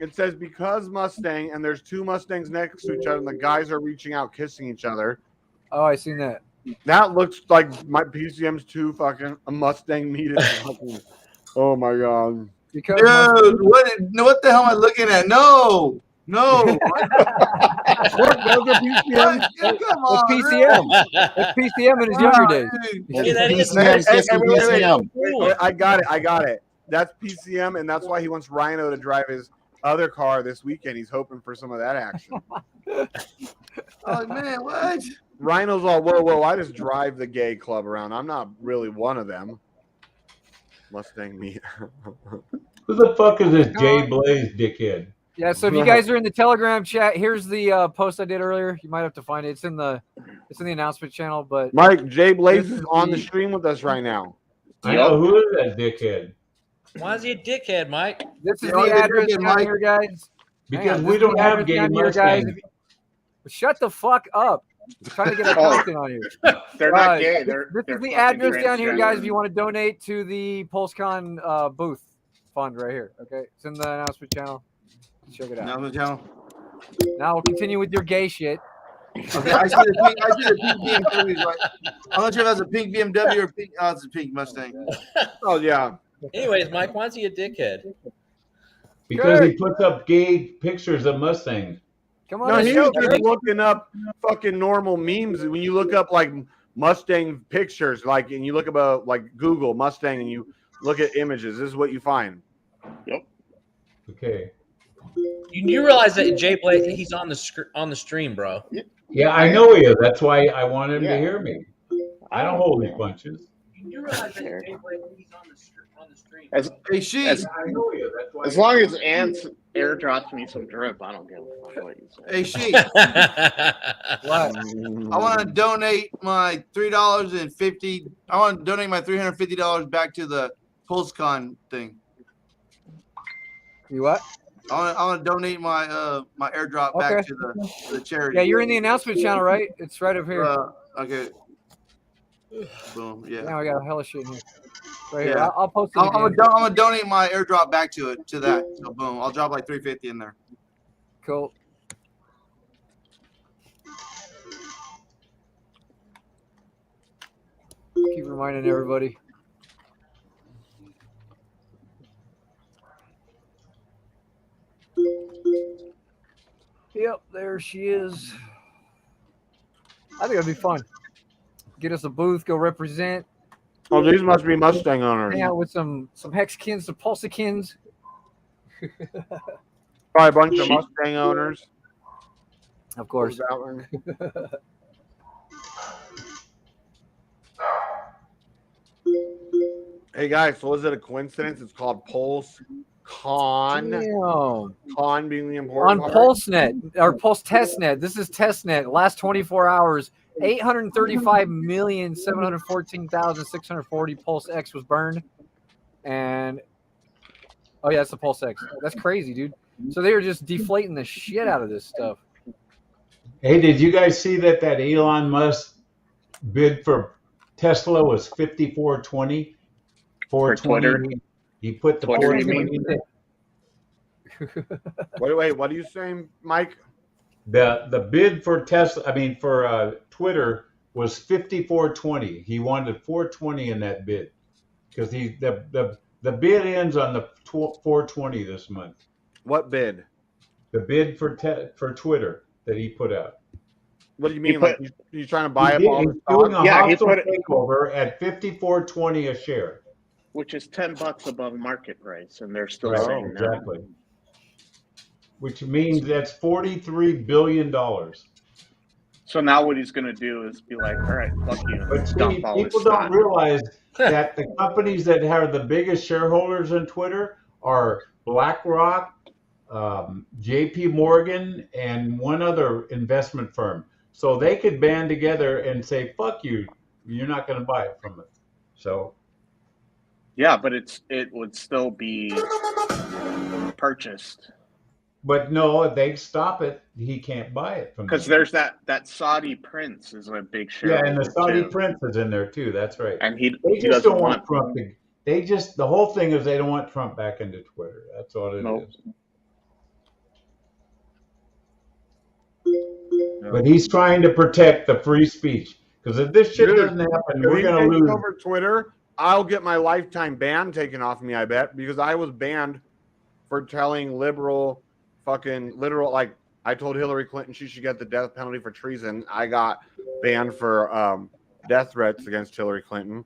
It says because Mustang, and there's two Mustangs next to each other, and the guys are reaching out, kissing each other. Oh, I seen that. That looks like my PCM's two fucking a Mustang meeting. Oh my god. Dude, what the hell am I looking at? No. Look, those are PCM. Come on, It's PCM. It's PCM in his younger days. Yeah, that is Wait, I got it. That's PCM, and that's why he wants Rhino to drive his other car this weekend. He's hoping for some of that action. Oh man, what? Rhino's all, whoa, I just drive the gay club around. I'm not really one of them. Mustang meet. Who the fuck is this Jay Blaze dickhead? Yeah, so if you guys are in the Telegram chat, here's the post I did earlier. You might have to find it. It's in the announcement channel. But Mike, Jay Blaze is on the stream with us right now. I know, who is that dickhead? Why is he a dickhead, Mike? this is the address down here, guys. Because we don't have gay Mustangs. Shut the fuck up. I'm trying to get a content on here. They're not gay. This They're is the fucking address down here, guys. transgender. If you want to donate to the Pulsecon booth fund right here. Okay, it's in the announcement channel. Check it out. Announcement channel. Now we'll continue with your gay shit. Okay, I see the pink BMW. Right. I'm not sure if that's a pink BMW or pink. Oh, it's a pink Mustang. Oh yeah. Anyways, Mike, why is he a dickhead? Because he puts up gay pictures of Mustangs. Come on, No, the he's show, just Greg. looking up fucking normal memes. When you look up like Mustang pictures, like, and you look up like Google Mustang, and you look at images, this is what you find. Yep. Okay. You realize that Jay Blake, he's on the stream, bro. Yeah, I know he is. That's why I want him to hear me. I don't hold any Yeah. punches. You realize that Jay Blake, he's on the stream. Hey, she. As long as Ants airdrops me some drip, I don't give a fuck what you say. Hey, she. What? I want to donate my $3.50. I want to donate my $350 back to the Pulsecon thing. You what? I want to donate my my airdrop back to the charity. Yeah, you're in the announcement channel, right? It's right up here. Okay. Boom. Yeah. Now I got a hell of shit in here. Right here. Yeah. I'll post it I'm again. gonna donate my airdrop back to that. So boom, I'll drop like $350 in there. Cool. Keep reminding everybody. Yep, there she is. I think it'll be fun. Get us a booth, go represent. Oh, these must be Mustang owners. Hang out with some Hexkins, some Pulsecons. Probably a bunch of Mustang owners. Of course. That one. Hey guys, so is it a coincidence? It's called Pulsecon. Damn. Con being the On important part. PulseNet or Pulse Testnet. This is Testnet. Last 24 hours, 835,714,640 Pulse X was burned. And oh yeah, it's the Pulse X. That's crazy, dude. So they were just deflating the shit out of this stuff. Hey, did you guys see that Elon Musk bid for Tesla was 5420? 420. He put the Twitter, you 420 in there. Wait, what are you saying, Mike? The bid for Tesla, for Twitter was 5420. He wanted 420 in that bid because the bid ends on the 420 this month. What bid? The bid for Twitter that he put out. What do you mean? Like he's trying to buy up all the He's doing stock? a Yeah, he hostile put it- takeover at 5420 a share. Which is $10 above market price, and they're still Right, saying no. exactly. Which means that's $43 billion. So now what he's going to do is be like, all right, fuck you. But see, Dump all his people don't stock. realize that the companies that have the biggest shareholders in Twitter are BlackRock, JP Morgan, and one other investment firm. So they could band together and say, fuck you, you're not going to buy it from us. So Yeah, but it would still be purchased. But no, if they stop it, he can't buy it from Because them. there's that Saudi prince is a big Yeah, shareholder. and the Saudi too. prince is in there too. That's right. And They he just doesn't don't want want Trump. The whole thing is they don't want Trump back into Twitter. That's all it Nope. is. But he's trying to protect the free speech because if this shit Dude, doesn't happen, If we're he gonna takes lose. over Twitter, I'll get my lifetime ban taken off me, I bet, because I was banned for telling literal, like I told Hillary Clinton she should get the death penalty for treason. I got banned for death threats against Hillary Clinton.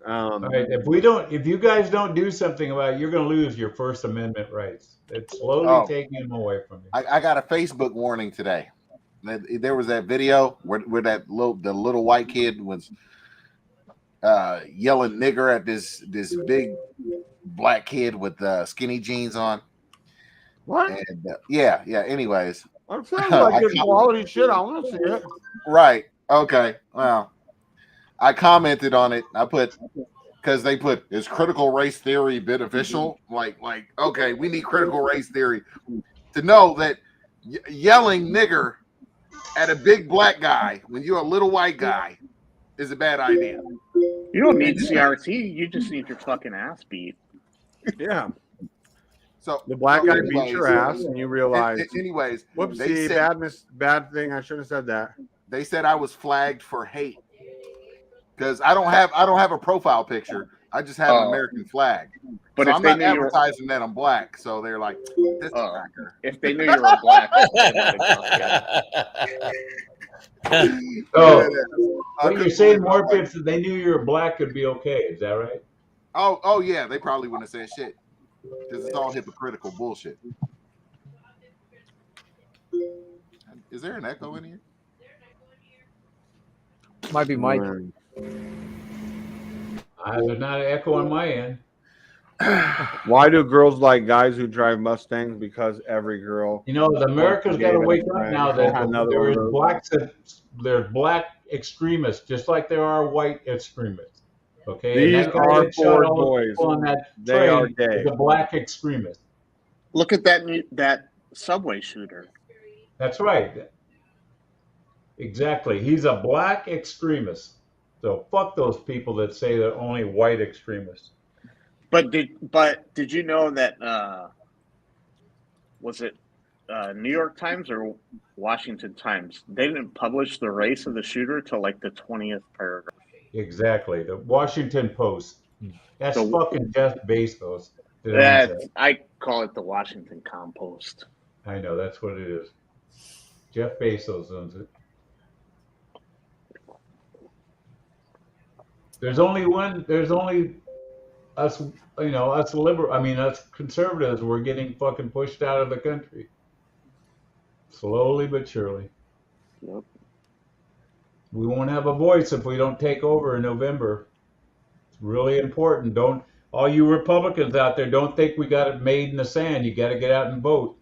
All right, if you guys don't do something about it, you're gonna lose your First Amendment rights. It's slowly taking them away from you. I got a Facebook warning today. There was that video where the little white kid was yelling nigger at this big black kid with skinny jeans on. What? And, yeah. Anyways, That sounds like good quality shit. I want to see it. Right. Okay. Well, I commented on it. I put because they put is critical race theory beneficial? Like okay, we need critical race theory to know that yelling nigger at a big black guy when you're a little white guy is a bad idea. You don't need CRT. You just need your fucking ass beat. Yeah. So the black guy beats your ass, and you realize. Anyways, whoopsie, bad thing. I shouldn't have said that. They said I was flagged for hate because I don't have a profile picture. I just have an American flag. But so if I'm they not knew you were, advertising that I'm black. So they're like, this cracker. if they knew you were black, they might have jumped you. Oh, I what you're couldn't saying, believe it. I'm like, Morpheus, if they knew you were black, it'd be okay. Is that right? oh yeah, they probably wouldn't have said shit because it's all hypocritical bullshit. Is there an echo in here? Might be Mike. There's not an echo on my end. Why do girls like guys who drive Mustangs? Because every girl. You know, the America's got to wake up now that Another there one is of those. there's black extremists, just like there are white extremists. Okay, and These that guy are that shot Ford all the boys. people on that They are train gay. is a black extremist. Look at that subway shooter. That's right. Exactly. He's a black extremist. So fuck those people that say they're only white extremists. But did you know that was it New York Times or Washington Times? They didn't publish the race of the shooter till like the 20th paragraph. Exactly. The Washington Post. That's fucking Jeff Bezos that owns that. I call it the Washington Compost. I know, that's what it is. Jeff Bezos owns it. There's only us, us conservatives, we're getting fucking pushed out of the country. Slowly but surely. Yep. We won't have a voice if we don't take over in November. It's really important. All you Republicans out there, don't think we got it made in the sand. You got to get out and vote.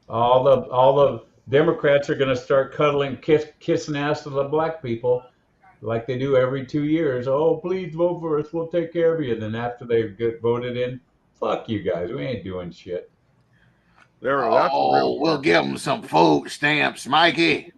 All the Democrats are going to start cuddling, kissing ass to the black people like they do every 2 years. Oh, please vote for us. We'll take care of you. And then after they get voted in, fuck you guys. We ain't doing shit. We'll give them some food stamps, Mikey.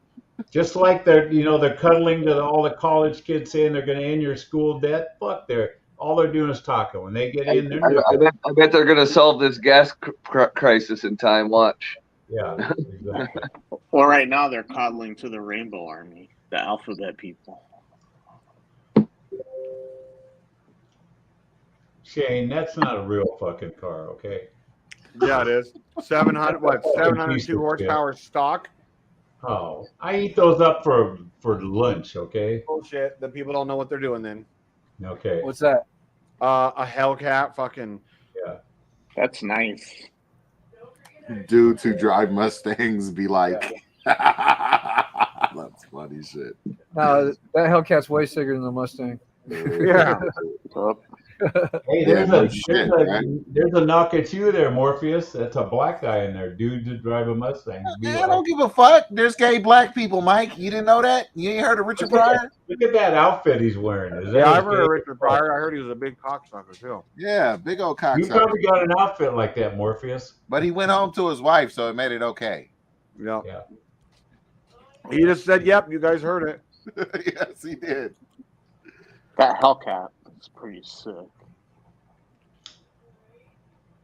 Just like they're cuddling to all the college kids saying they're going to end your school debt. Fuck, all they're doing is talking. When they get in, they're I bet they're going to solve this gas crisis in time. Watch. Yeah, exactly. Well, right now they're coddling to the Rainbow Army, the alphabet people. Shane, that's not a real fucking car, okay? Yeah, it is. 702 horsepower stock. Oh, I eat those up for lunch, okay? Bullshit. The people don't know what they're doing then. Okay. What's that? A Hellcat fucking. Yeah. That's nice. Dudes who drive Mustangs be like, that's funny shit. No, that Hellcat's way sicker than the Mustang. Yeah. Hey, there's a knock at you there, Morpheus. That's a black guy in there, dude, to drive a Mustang. I don't give a fuck. There's gay black people, Mike. You didn't know that? You ain't heard of Richard Pryor? Look at that outfit he's wearing. I've heard of Richard Pryor. I heard he was a big cocksucker too. Yeah, big old cocksucker. You probably got an outfit like that, Morpheus. But he went home to his wife, so it made it okay. Yeah. He just said, "Yep, you guys heard it." Yes, he did. That Hellcat is pretty sick.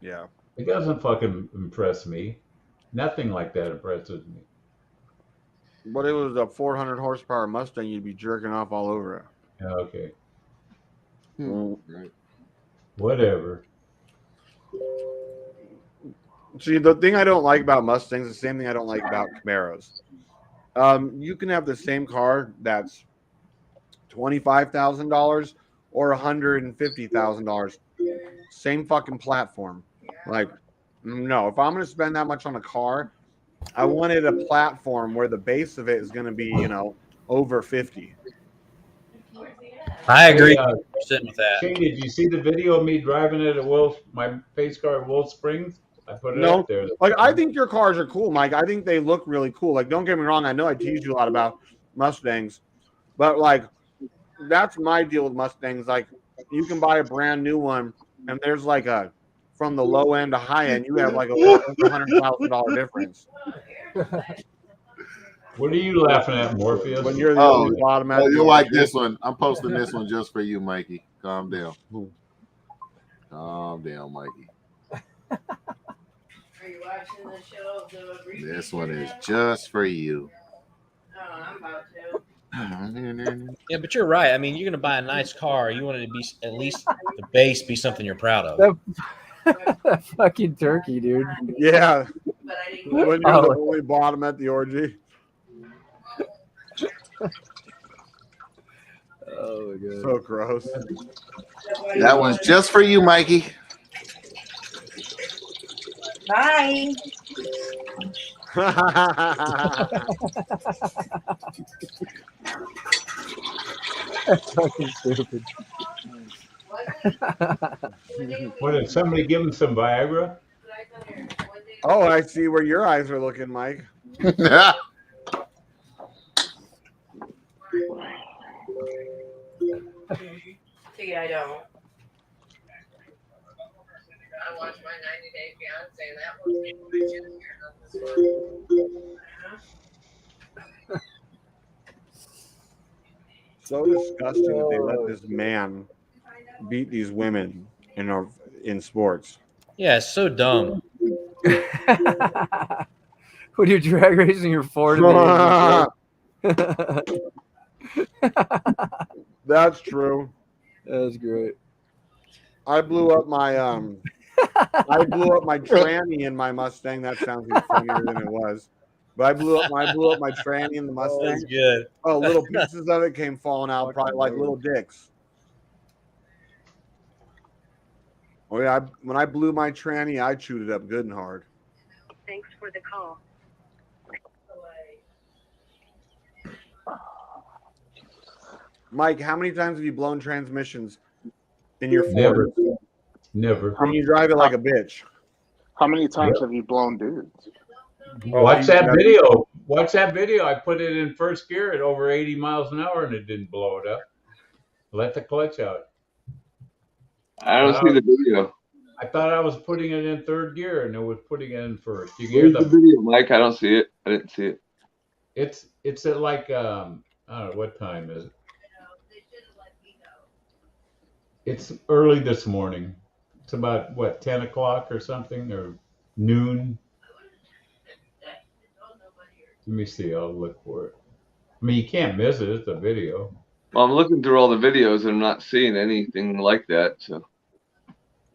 Yeah. It doesn't fucking impress me. Nothing like that impresses me. But it was a 400 horsepower Mustang. You'd be jerking off all over it. Okay. Right. Whatever. See, the thing I don't like about Mustangs is the same thing I don't like about Camaros. You can have the same car that's $25,000 or $150,000. Same fucking platform. Like, no, if I'm going to spend that much on a car, I wanted a platform where the base of it is going to be, over 50. I agree Hey, 100% with that. Shane, did you see the video of me driving it at my pace car at Wolf Springs? I put it No, up there. like I think your cars are cool, Mike. I think they look really cool. Like, don't get me wrong. I know I tease you a lot about Mustangs, but like, that's my deal with Mustangs. Like, you can buy a brand new one, and there's like from the low end to high end, you have like a $100,000 difference. What are you laughing at, Morpheus? When you're the bottom end. You like this one. I'm posting this one just for you, Mikey. Calm down. Calm down, Mikey. Are you watching the show? This one is just for you. Oh, I'm about to. Yeah, but you're right. I mean, you're going to buy a nice car. You want it to be at least the base be something you're proud of. That fucking turkey, dude. Yeah. When you're the Oh. only bottom at the orgy. Oh my god. So gross. That one's just for you, Mikey. Bye. That's fucking stupid. What, did somebody give him some Viagra? Oh, I see where your eyes are looking, Mike. See, I don't. I watched my 90 Day Fiance, and that was So disgusting that they let this man beat these women in sports. Yeah, it's so dumb. When you're drag racing your Ford. That's true. That's great. I blew up my tranny in my Mustang. That sounds even funnier than it was. But I blew up my tranny in the Mustang. That's good. Oh, little pieces of it came falling out, probably like little dicks. Oh yeah, when I blew my tranny, I chewed it up good and hard. Thanks for the call. Mike, how many times have you blown transmissions in your Never. Ford? Never. When you drive it like a bitch. How many times have you blown dudes? Watch that video. Watch that video. I put it in first gear at over 80 miles an hour and it didn't blow it up. Let the clutch out. I don't see the video. I thought I was putting it in third gear and it was putting it in first. You can Where's hear the video, Mike? I don't see it. I didn't see it. It's at like I don't know what time is it. It's early this morning. It's about what 10 o'clock or something or noon. Let me see. I'll look for it. I mean, you can't miss it. It's a video. Well, I'm looking through all the videos and I'm not seeing anything like that. So.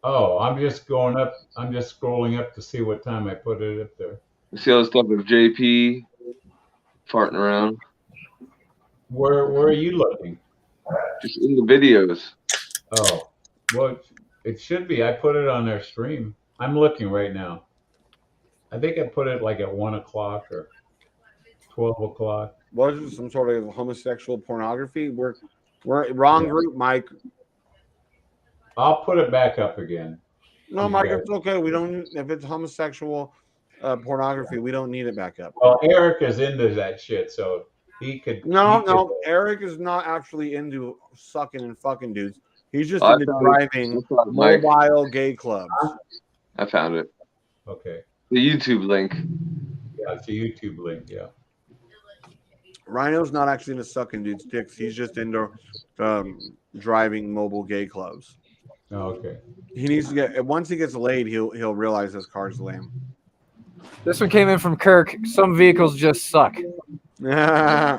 Oh, I'm just going up. I'm just scrolling up to see what time I put it up there. You see all the stuff with JP farting around. Where are you looking? Just in the videos. Oh, well, it should be. I put it on their stream. I'm looking right now. I think I put it like at 1 o'clock or 12 o'clock. Was it some sort of homosexual pornography? We're wrong group, Mike. I'll put it back up again. No, Mike, it's okay. We don't. If it's homosexual pornography, we don't need it back up. Well, Eric is into that shit, so he could. No. Eric is not actually into sucking and fucking dudes. He's just Oh, into driving mobile gay clubs. I found it. Okay. The YouTube link. Yeah, it's a YouTube link. Yeah. Rhino's not actually into sucking dudes' dicks. He's just into driving mobile gay clubs. Oh, okay. He needs to get. Once he gets laid, he'll realize his car's lame. This one came in from Kirk. Some vehicles just suck. Huh.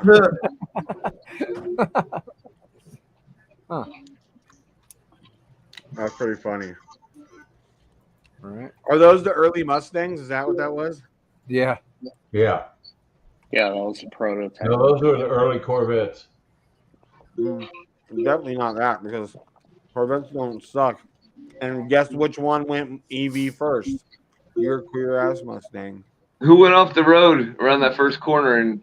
That's pretty funny. All right. Are those the early Mustangs? Is that what that was? Yeah. Yeah. Yeah, that was a prototype. No, those were the early Corvettes. Definitely not that because Corvettes don't suck. And guess which one went EV first? Your queer ass Mustang. Who went off the road around that first corner? And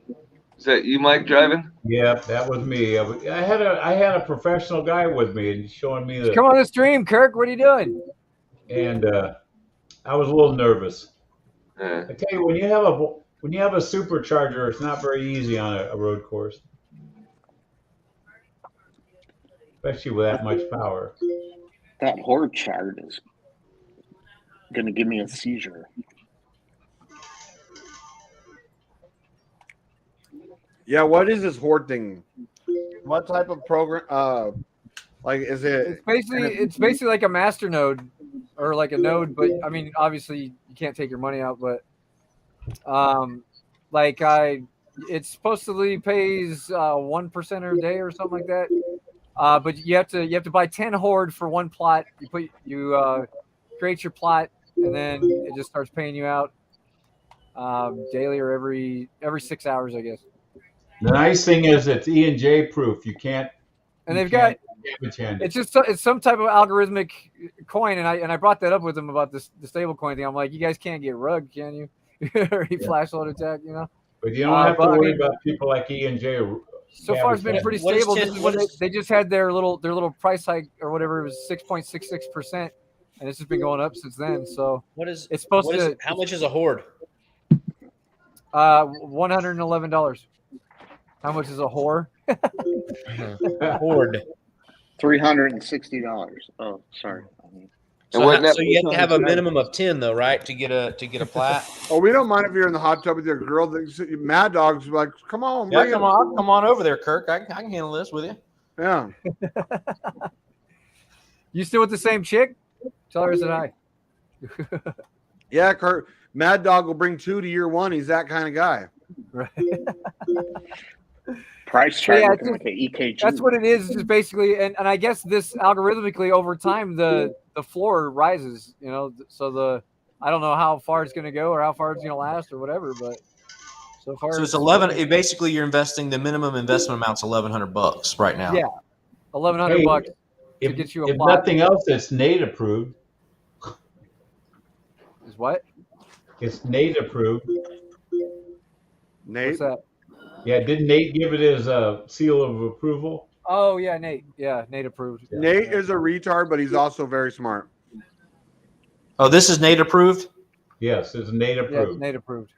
is that you, Mike, driving? Yeah, that was me. I had a professional guy with me and showing me the. Come on the stream, Kirk. What are you doing? And I was a little nervous. Yeah. I tell you, when you have a supercharger, it's not very easy on a road course, especially with that much power. That horde chart is gonna give me a seizure. Yeah, what is this horde thing? What type of program? Like, is it? It's basically like a master node or like a node, but I mean, obviously you can't take your money out, but it supposedly pays 1% a day or something like that. But you have to buy 10 horde for one plot. You create your plot, and then it just starts paying you out daily or every 6 hours, I guess. The nice thing is it's E&J proof. You can't. And they've got damage hand it. it's some type of algorithmic coin, and I brought that up with them about the stable coin thing. I'm like, you guys can't get rugged, can you? Or flash load attack, you know. But you don't have to worry about people like E&J. So far, it's been pretty stable. They just had their little price hike or whatever. It was 6.66%, and it's just been going up since then. So it's supposed to. How much is a horde? $111. How much is a whore? Horde. $360. Oh, sorry. So you have to have a minimum of 10 though, right, to get a plat? Oh, we don't mind if you're in the hot tub with your girl. Mad Dog's like, come on, Yeah, come on over there, Kirk. I can handle this with you. Yeah. You still with the same chick? Tell her I said hi. Yeah, Kirk. Mad Dog will bring 2 to year 1. He's that kind of guy. Right. Price chart Yeah, looking like an EKG. That's what it is, just basically, and I guess this algorithmically over time the floor rises, you know. So I don't know how far it's going to go or how far it's going to last or whatever, but so far. So it's 11. Basically, you're investing the minimum investment amount's $1,100 right now. Yeah, $1,100 to get you a If plot. nothing else, it's Nate approved. Is what? It's Nate approved. Nate? What's that? Yeah, didn't Nate give it his seal of approval? Oh yeah, Nate. Yeah, Nate approved. Nate is a retard, but he's also very smart. Oh, this is Nate approved? Yes, it's Nate approved. Yeah, Nate approved.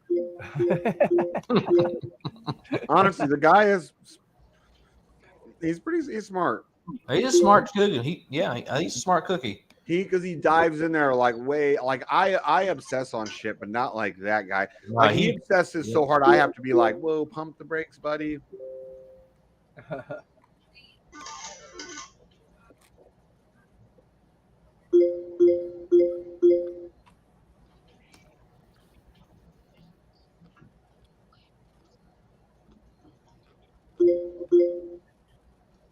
Honestly, the guy he's smart. He's a smart cookie. He's a smart cookie. Because he dives in there like I obsess on shit, but not like that guy. Like he obsesses so hard, I have to be like, whoa, pump the brakes, buddy.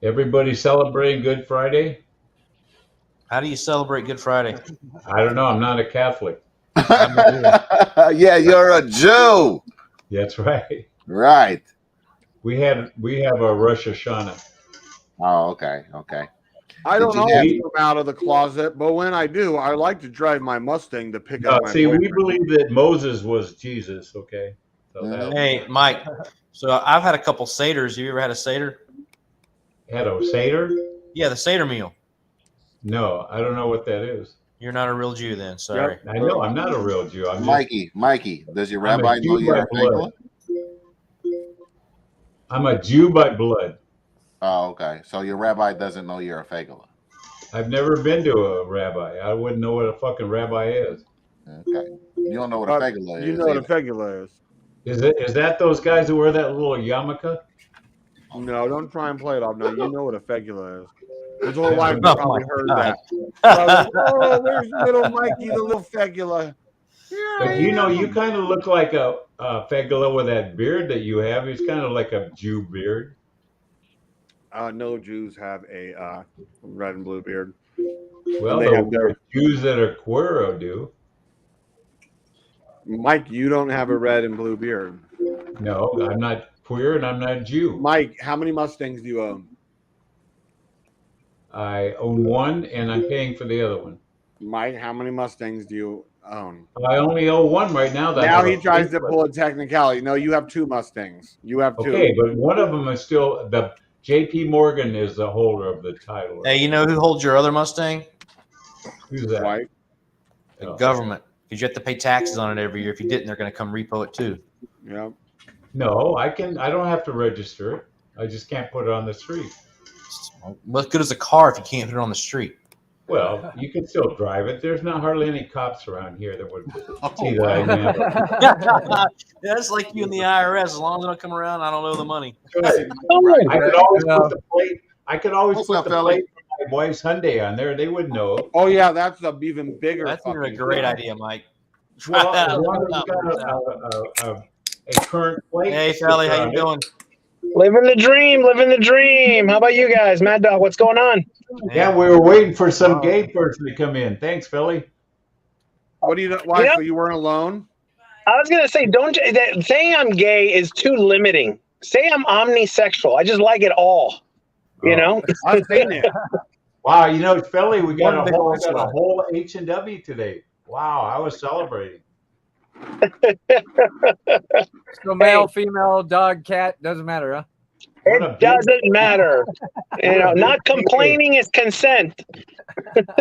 Everybody celebrating Good Friday? How do you celebrate Good Friday? I don't know. I'm not a Catholic. Yeah, you're a Jew. That's right. Right. We have a Rosh Hashanah. Oh, okay. I don't Did you always come out of the closet, but when I do, I like to drive my Mustang to pick up my See, we boyfriend. believe that Moses was Jesus, okay? So Hey, Mike. So I've had a couple Seders. You ever had a Seder? Had a Seder? Yeah, the Seder meal. No, I don't know what that is. You're not a real Jew then. Sorry. I know I'm not a real Jew. I'm Mikey, does your I'm a rabbi know Jew you're by a Fagala? I'm a Jew by blood. Oh, okay. So your rabbi doesn't know you're a Fagala. I've never been to a rabbi. I wouldn't know what a fucking rabbi is. Okay. You don't know what a Fagala is. You know what a Fegula is. Is that those guys who wear that little yarmulke? No, don't try and play it off. No, you know what a Fegula is. His whole life Oh, probably my heard God. that. Oh, there's little Mikey, the little Fegula. But you know, you kind of look like a Fegala with that beard that you have. It's kind of like a Jew beard. No Jews have a red and blue beard. Well, And they have the Jews that are queer do. Mike, you don't have a red and blue beard. No, I'm not queer and I'm not Jew. Mike, how many Mustangs do you own? I own one and I'm paying for the other one. Mike, how many Mustangs do you own? I only own one right now. Now he tries to pull a technicality. No, you have 2 Mustangs. You have 2. Okay, but one of them is still the J.P. Morgan is the holder of the title. Hey, you know who holds your other Mustang? Who's that? White. The government. Because you have to pay taxes on it every year. If you didn't, they're going to come repo it too. Yeah. No, I don't have to register it. I just can't put it on the street. What good is a car if you can't put it on the street? Well, you can still drive it. There's not hardly any cops around here that would see that I have it. That's like you and the IRS. As long as they don't come around, I don't owe the money. I could always put the plate. I could always What's put up, the fella? plate for my wife's Hyundai on there. They would know. Oh yeah, that's a even bigger. That's a fucking great thing. idea, Mike. Well, as long as it's got a current plate. Hey, Sally, how you doing? Living the dream, living the dream. How about you guys? Mad Dog, what's going on? Yeah, we were waiting for some gay person to come in. Thanks, Philly. What do you? Why? So you weren't alone? I was gonna say, saying I'm gay is too limiting. Say I'm omnisexual. I just like it all. You know. I've seen it. Wow, you know, Philly, we got One big old a slut. whole H&W today. Wow, I was celebrating. So male, female, dog, cat, doesn't matter, huh? It doesn't matter. You know, not complaining is consent.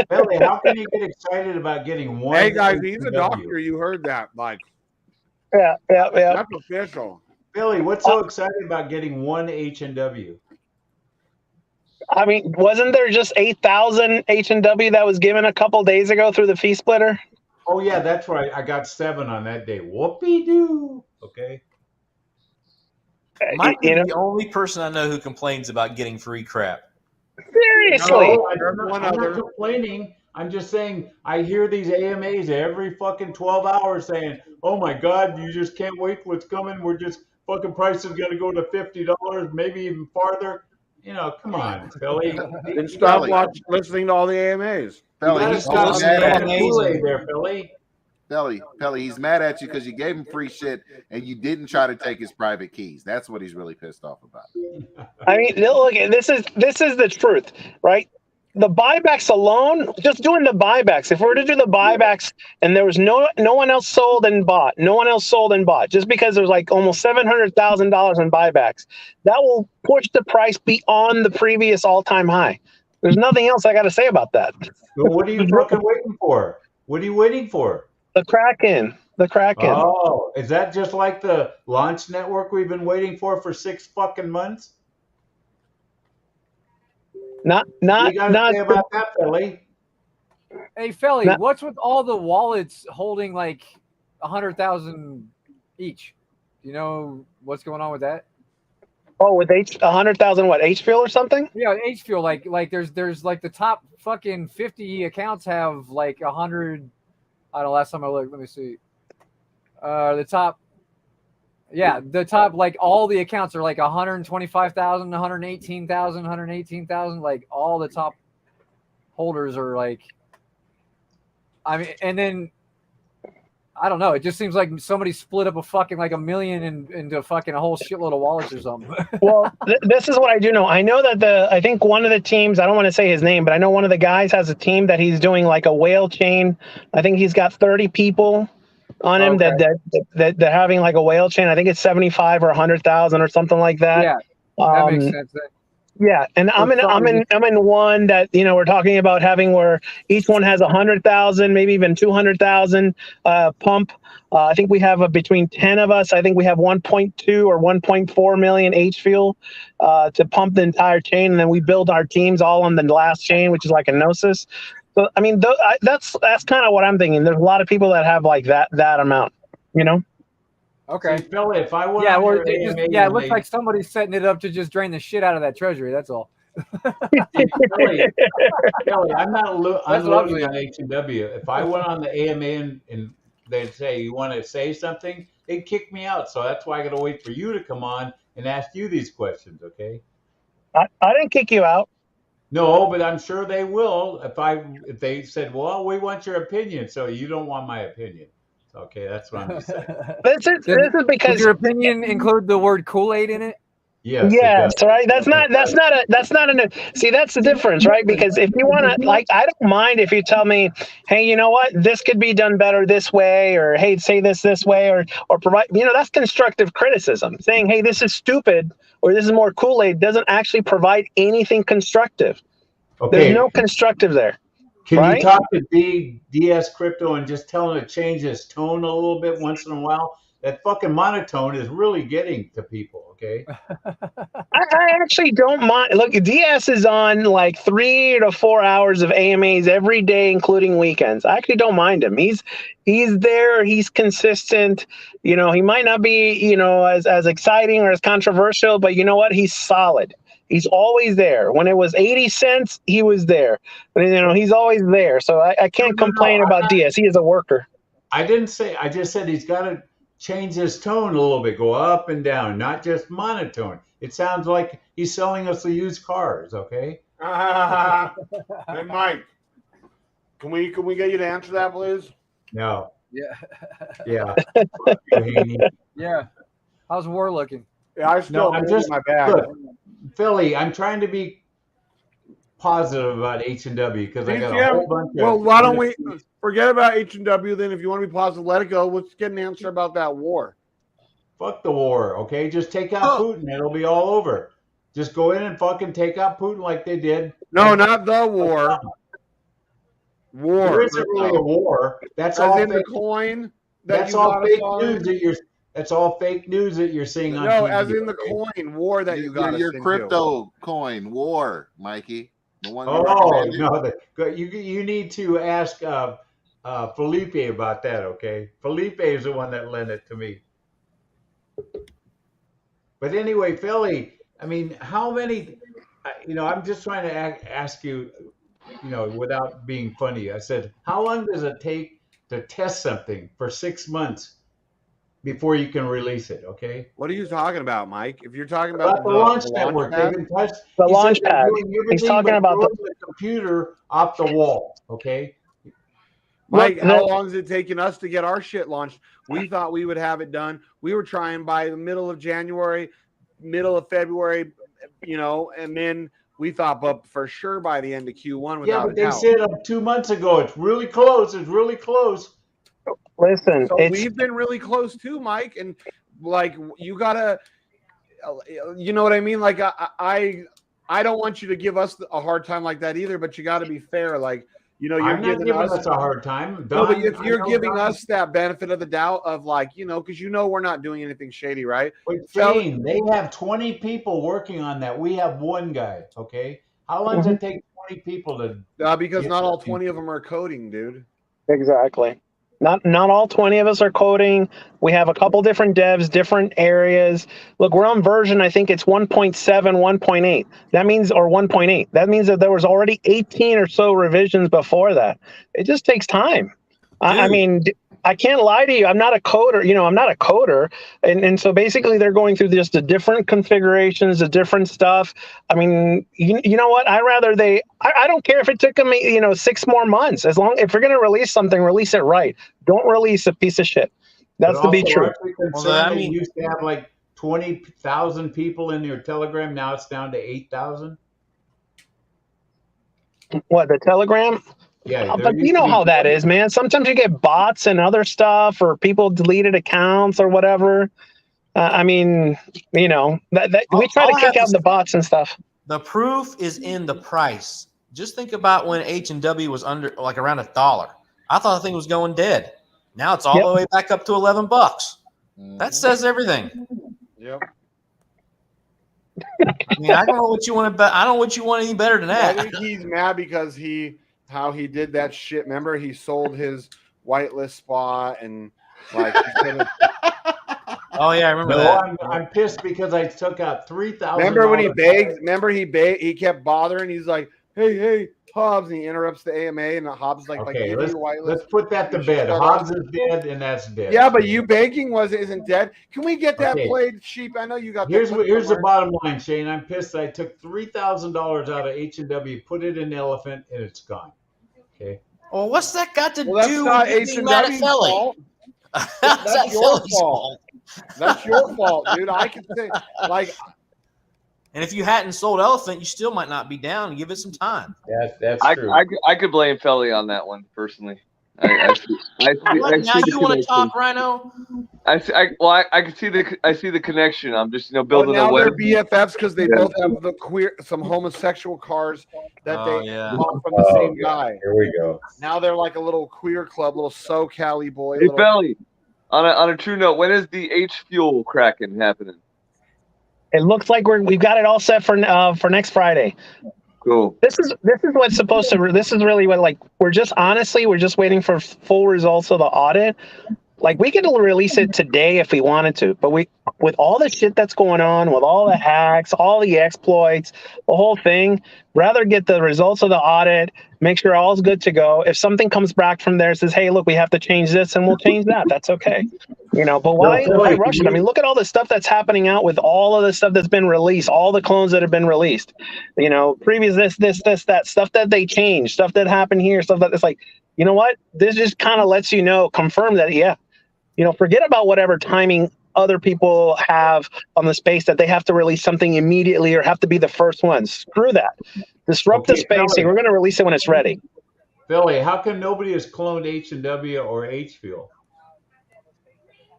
Philly, how can you get excited about getting one? Hey guys, he's a H&W? doctor. You heard that? Like, yeah. That's official. Billy, what's so exciting about getting one H&W? I mean, wasn't there just 8,000 H&W that was given a couple days ago through the fee splitter? Oh yeah, that's right. I got 7 on that day. Whoopie doo. Okay. Mike is the only person I know who complains about getting free crap. Seriously. No, I'm not complaining. I'm just saying I hear these AMAs every fucking 12 hours saying, "Oh my God, you just can't wait for what's coming. We're just fucking price is gonna go to $50, maybe even farther." You know, come on, Philly. Then stop listening to all the AMAs. Felly, he's still mad at you. Kool-Aid there, Philly. Felly, he's mad at you because you gave him free shit and you didn't try to take his private keys. That's what he's really pissed off about. I mean, look, this is the truth, right? The buybacks alone, just doing the buybacks. If we were to do the buybacks and there was no one else sold and bought, just because there's like almost $700,000 in buybacks, that will push the price beyond the previous all-time high. There's nothing else I got to say about that. But what are you fucking waiting for? What are you waiting for? The Kraken. Oh, is that just like the launch network we've been waiting for 6 fucking months? Not what you gotta say about that, Philly? Hey, Felly, what's with all the wallets holding like 100,000 each? Do you know what's going on with that? Oh, with 100,000 what, H-Fuel or something? Yeah, H-Fuel. Like there's like the top fucking 50 accounts have like 100. I don't know. Last time I looked, let me see. The top like all the accounts are like 125,000, 118,000, 118,000. Like all the top holders are like. I mean, and then I don't know. It just seems like somebody split up a fucking like $1 million into fucking a whole shitload of wallets or something. Well, this is what I do know. I know that I think one of the teams, I don't want to say his name, but I know one of the guys has a team that he's doing like a whale chain. I think he's got 30 people on him that having like a whale chain. I think it's 75 or 100,000 or something like that. Yeah, that makes sense. Yeah, and I'm in one that we're talking about having where each one has 100,000, maybe even 200,000 pump. I think we have between 10 of us. I think we have 1.2 or 1.4 million H-Fuel to pump the entire chain, and then we build our teams all on the last chain, which is like a Gnosis. So I mean, that's kind of what I'm thinking. There's a lot of people that have like that amount, Okay. See, Philly, if I went it looks like somebody's setting it up to just drain the shit out of that treasury. That's all. Philly, I'm not unloading on H&W. If I went on the AMA and they'd say, "You want to say something?" they'd kick me out. So that's why I got to wait for you to come on and ask you these questions. Okay. I didn't kick you out. No, but I'm sure they will if they said, "Well, we want your opinion," so you don't want my opinion. Okay, that's what I'm just saying. This is because does your opinion include the word Kool-Aid in it? Yes, right. That's not see, that's the difference, right? Because if you want to, like, I don't mind if you tell me, hey, you know what, this could be done better this way, or hey, say this way, or provide, that's constructive criticism. Saying, hey, this is stupid, or this is more Kool-Aid doesn't actually provide anything constructive. Okay. There's no constructive there. Can you talk to DS Crypto and just tell him to change his tone a little bit once in a while? That fucking monotone is really getting to people, okay? I actually don't mind. Look, DS is on like 3 to 4 hours of AMAs every day, including weekends. I actually don't mind him. He's there. He's consistent. He might not be, as exciting or as controversial, but you know what? He's solid. He's always there. When it was 80 cents, he was there. But, he's always there. So I can't complain about DS. He is a worker. I didn't say. I just said he's got to change his tone a little bit, go up and down, not just monotone. It sounds like he's selling us the used cars. Okay. Hey, Mike, can we get you to answer that, please? No. Yeah. Yeah. Yeah. How's war looking? Yeah, I still I'm hold just my bag. look, Philly. I'm trying to be positive about H&W because I got a whole bunch of. Well, why don't we forget about H&W then? If you want to be positive, let it go. Let's get an answer about that war. Fuck the war, okay? Just take out Putin. It'll be all over. Just go in and fucking take out Putin like they did. No, not the war. War. There isn't really a war. That's As all in fake. the coin. That's all fake news that you're. That's all fake news that you're seeing on No, TV. as in the coin war that you got. Your crypto coin war, Mikey. The one. Oh no! You need to ask Felipe about that. Okay, Felipe is the one that lent it to me. But anyway, Philly. I mean, how many? I'm just trying to ask you. Without being funny, I said, how long does it take to test something for 6 months before you can release it? Okay. What are you talking about, Mike? If you're talking about the launch network, they've been touched. The He launch said they're pad. doing He's everything talking but about throwing the computer off the wall. Okay. Mike, how long is it taking us to get our shit launched? We thought we would have it done. We were trying by the middle of January, middle of February, and then we thought, but for sure by the end of Q1. Yeah, but they said 2 months ago, it's really close. It's really close. Listen, so we've been really close too, Mike, and like you gotta, you know what I mean? Like I don't want you to give us a hard time like that either, but you got to be fair. Like you're I'm not giving giving us a hard time. No, but if Don, you're giving Don. us that benefit of the doubt of like, because we're not doing anything shady, right? But Shane, they have 20 people working on that. We have one guy. Okay. How long does it take 20 people to? Because not all 20 of them are coding, dude. Exactly. Not all 20 of us are coding. We have a couple different devs, different areas. Look, we're on version, I think it's 1.7, 1.8. That means, or 1.8. That means that there was already 18 or so revisions before that. It just takes time. I mean, I can't lie to you. I'm not a coder. I'm not a coder. And so basically they're going through just the different configurations, the different stuff. I mean, you know what? I don't care if it took them, 6 more months. If you're going to release something, release it right. Don't release a piece of shit. That's the be true. You used to have like 20,000 people in your Telegram. Now it's down to 8,000. What, the Telegram? Yeah, but you know how that is, man. Sometimes you get bots and other stuff, or people deleted accounts or whatever. I mean, we try to kick out the bots and stuff. The proof is in the price. Just think about when H&W was under like around $1. I thought the thing was going dead. Now it's all the way back up to $11. That says everything. Yep. I mean, I don't know what you want to bet. I don't know what you want any better than that. I think he's mad because how he did that shit. Remember, he sold his whitelist spot and like. Oh yeah, I remember that. I'm pissed because I took out 3,000. Remember when he begged? Remember he kept bothering. He's like, "Hey, Hobbs," and he interrupts the AMA, and Hobbs like, okay, let's put that to bed. Hobbs is dead, and that's dead. Yeah, but you begging isn't dead. Can we get that played, Sheep? I know you got. Here's the bottom line, Shane. I'm pissed. I took $3,000 out of H&W, put it in Elephant, and it's gone. Okay. Well, what's that got to do that's not with being mad at Philly? fault. That's your fault. That's your fault, dude. I can say like. And if you hadn't sold Elephant, you still might not be down. Give it some time. That's true. I could blame Felly on that one personally. I see now you want to connection. talk, Rhino? I see the connection. I'm just building now a web. they're BFFs because they both have some homosexual cars that they bought from the same guy. Here we go. Now they're like a little queer club, little SoCali boy. Hey, Felly, on a true note, when is the H Fuel Kraken happening? It looks like we've got it all set for next Friday. Cool. This is what's supposed to. This is really what we're just waiting for full results of the audit. Like we could release it today if we wanted to, but with all the shit that's going on, with all the hacks, all the exploits, the whole thing, rather get the results of the audit, make sure all's good to go. If something comes back from there, says, hey, look, we have to change this, and we'll change that. That's okay. But why rush it? I mean, look at all the stuff that's happening out with all of the stuff that's been released, all the clones that have been released. Previous this, that stuff that they changed, stuff that happened here, stuff that it's like, you know what? This just kind of lets confirm that, yeah, forget about whatever timing other people have on the space that they have to release something immediately or have to be the first ones. Screw that. Disrupt the space, and we're going to release it when it's ready. Philly, how come nobody has cloned H&W or H-Fuel?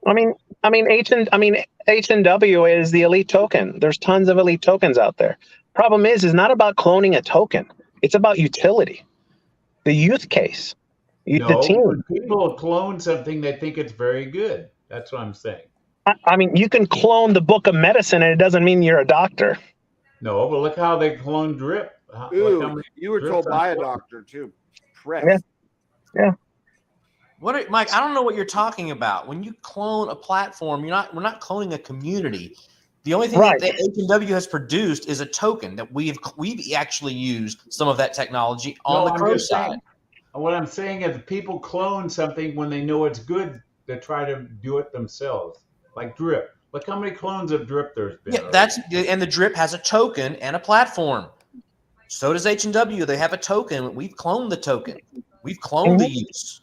H and W is the elite token. There's tons of elite tokens out there. Problem is not about cloning a token. It's about utility, the use case, the team. When people clone something, they think it's very good. That's what I'm saying. I mean, you can clone the book of medicine, and it doesn't mean you're a doctor. No, but look how they clone Drip. Ooh, you were told by a doctor too. Yeah. Mike? I don't know what you're talking about. When you clone a platform, we're not cloning a community. The only thing that H&W has produced is a token that we've actually used some of that technology on the Crow side. What I'm saying is people clone something when they know it's good to try to do it themselves, like Drip. Look how many clones of Drip there's been. Yeah, and the Drip has a token and a platform. So does H&W. They have a token. We've cloned the token. We've cloned the use.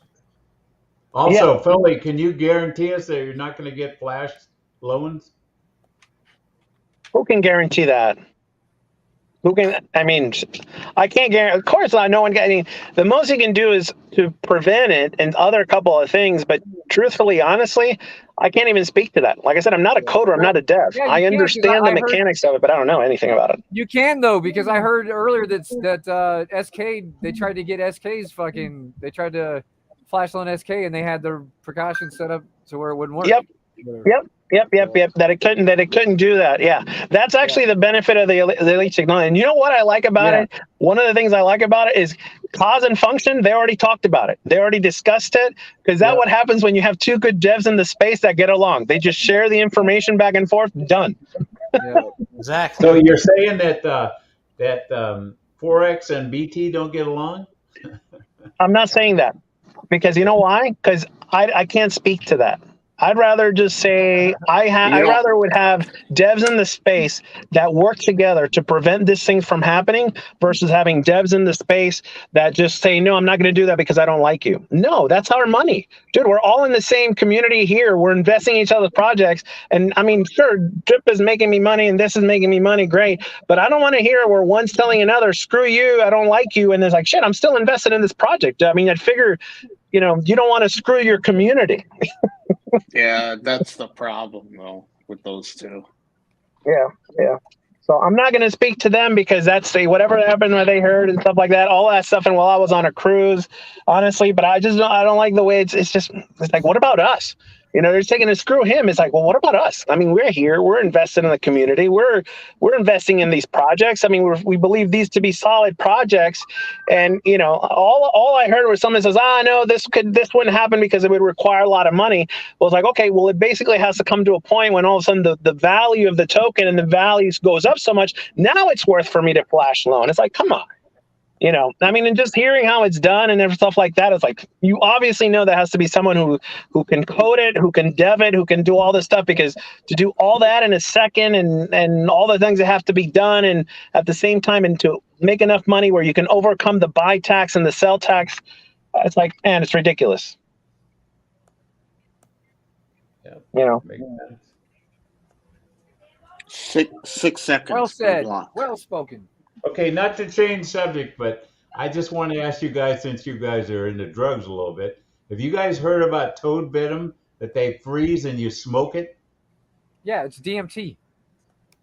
Also, Philly, can you guarantee us that you're not going to get flash loans? Who can guarantee that? Who can? I mean, I can't guarantee. Of course, no one. The most you can do is to prevent it and other couple of things. But truthfully, honestly, I can't even speak to that. Like I said, I'm not a coder. I'm not a dev. Yeah, I understand the mechanics of it, but I don't know anything about it. You can though, because I heard earlier that SK, they tried to get SK's fucking. They tried to flash loan SK, and they had their precautions set up to where it wouldn't work. Yep. That it couldn't do that. Yeah, that's actually the benefit of the elite technology. And you know what I like about it? One of the things I like about it is cause and function. They already talked about it. They already discussed it, because that's what happens when you have two good devs in the space that get along. They just share the information back and forth. Done. Exactly. So you're saying that Forex and BT don't get along? I'm not saying that, because you know why? Because I can't speak to that. I'd rather just say I rather would have devs in the space that work together to prevent this thing from happening versus having devs in the space that just say, no, I'm not going to do that because I don't like you. No, that's our money. Dude, we're all in the same community here. We're investing in each other's projects. And I mean, sure, Drip is making me money and this is making me money. Great. But I don't want to hear where one's telling another, screw you, I don't like you. And there's like, shit, I'm still invested in this project. I mean, I'd figure, you don't want to screw your community. Yeah, that's the problem though with those two. Yeah. So I'm not going to speak to them because that's whatever happened where they heard and stuff like that, all that stuff. And while I was on a cruise, honestly, but I don't like the way it's like, what about us? They're taking to screw him. It's like, well, what about us? I mean, we're here. We're invested in the community. We're investing in these projects. I mean, we believe these to be solid projects. And, all I heard was someone says, no, this wouldn't happen because it would require a lot of money. Well, it's like, okay, well, it basically has to come to a point when all of a sudden the value of the token and the values goes up so much. Now it's worth for me to flash loan. It's like, come on. I mean, and just hearing how it's done and stuff like that, it's like, you obviously know there has to be someone who can code it, who can dev it, who can do all this stuff, because to do all that in a second and all the things that have to be done and at the same time and to make enough money where you can overcome the buy tax and the sell tax, it's like, man, it's ridiculous. Yeah. Makes sense. Six seconds. Well said. Well spoken. Okay, not to change subject, but I just want to ask you guys, since you guys are into drugs a little bit, have you guys heard about toad venom that they freeze and you smoke it? Yeah, it's DMT.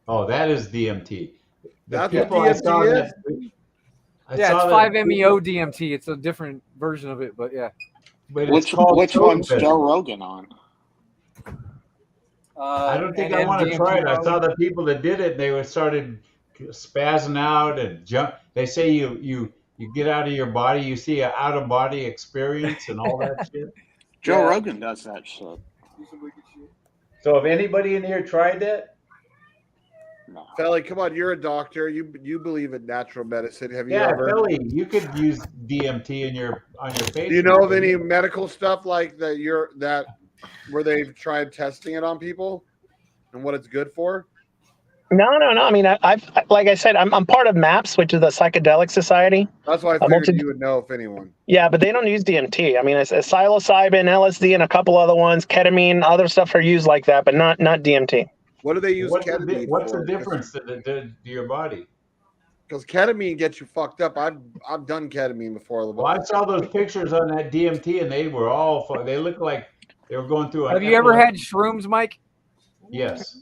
Oh, that is DMT. That's what DMT is? It's 5-MeO DMT. It's a different version of it, but yeah. But which one's Joe Rogan on? I don't think I want to try it. I saw the people that did it. They started spazzing out and jump. They say you get out of your body. You see an out of body experience and all that shit. Joe Yeah. Rogan does that shit. So, have anybody in here tried that? No. Felly, come on, you're a doctor. You believe in natural medicine. Have you Yeah, ever? Billy, you could use DMT on your patient. Do you know of any medical stuff like that where they've tried testing it on people and what it's good for? No. I mean, I've like I said, I'm part of MAPS, which is the Psychedelic Society. That's why I figured you would know if anyone. Yeah, but they don't use DMT. I mean, it's psilocybin, LSD, and a couple other ones, ketamine, other stuff are used like that, but not DMT. What do they use What's ketamine what's for? the difference to your body? Because ketamine gets you fucked up. I've done ketamine before. Well, I saw those pictures on that DMT, and they were all fun. They looked like they were going through. Have you ever had shrooms, Mike? Yes.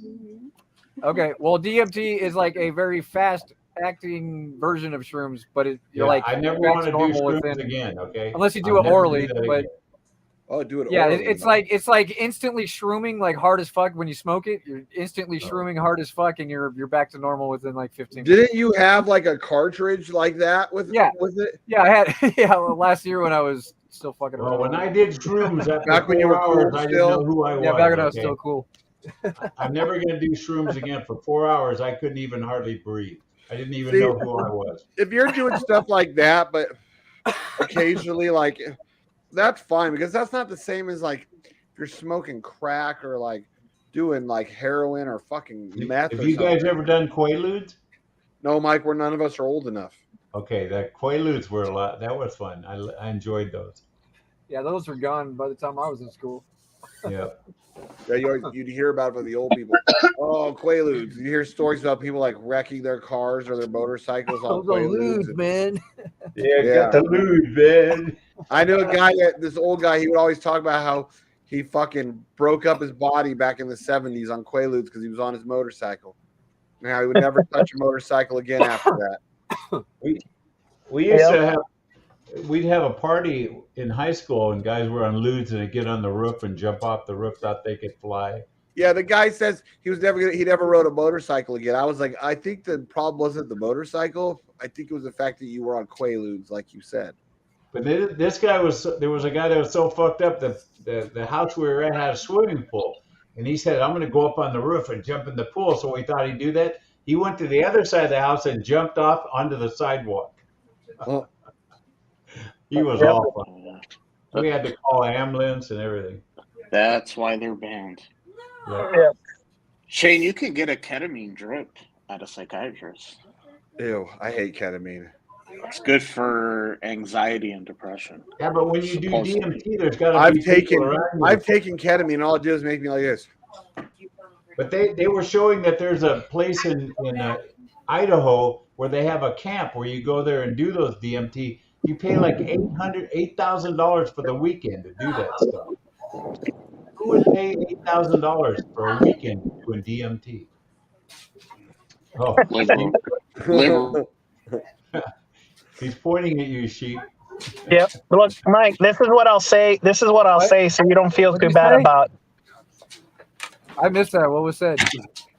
Okay. Well, DMT is like a very fast-acting version of shrooms, but you're like I never back want to do normal shrooms within- again. Okay. Unless you do I'll it never orally, do that but again. Oh, do it. yeah, orally, it's like instantly shrooming, like hard as fuck. When you smoke it, you're instantly shrooming hard as fuck, and you're back to normal within like 15 minutes. Didn't you have like a cartridge like that with it? Yeah, I had last year when I was still fucking around. Well, when I did shrooms after Back when you 4 were cool hours, I didn't still? know who I was. Yeah, back when I was okay? still cool. I'm never going to do shrooms again. For 4 hours, I couldn't even hardly breathe. I didn't even See, know who I was. If you're doing stuff like that, but occasionally, like, that's fine because that's not the same as like if you're smoking crack or like doing like heroin or fucking meth. Have or you guys something. ever done Quaaludes? No, Mike. None of us are old enough. Okay, the Quaaludes were a lot. That was fun. I enjoyed those. Yeah, those were gone by the time I was in school. Yeah. Yeah, you'd hear about it with the old people. Oh, Quaaludes. You hear stories about people like wrecking their cars or their motorcycles on Quaaludes. man. Yeah, got the lewd, man. I knew a guy this old guy, he would always talk about how he fucking broke up his body back in the 70s on Quaaludes because he was on his motorcycle. Now he would never touch a motorcycle again after that. We used to have. We'd have a party in high school, and guys were on lewds, and they'd get on the roof and jump off the roof, thought they could fly. Yeah, the guy says he never rode a motorcycle again. I was like, I think the problem wasn't the motorcycle. I think it was the fact that you were on Quaaludes, like you said. But this guy there was a guy that was so fucked up that the house we were at had a swimming pool. And he said, I'm going to go up on the roof and jump in the pool. So we thought he'd do that. He went to the other side of the house and jumped off onto the sidewalk. Oh. He was awful. We had to call an ambulance and everything. That's why they're banned. Yeah. Shane, you could get a ketamine drip at a psychiatrist. Ew, I hate ketamine. It's good for anxiety and depression. Yeah, but when you do Supposedly. DMT, there's got to be people around you. I've taken ketamine, and all it does is make me like this. But they were showing that there's a place in Idaho where they have a camp where you go there and do those DMT. You pay like $8,000 for the weekend to do that stuff. Who would pay $8,000 for a weekend doing DMT? Oh, Liberal. He's pointing at you, sheep. Yep. Look, Mike, this is what I'll say. This is what I'll say so you don't feel What'd too you bad say? about. I missed that. What was said?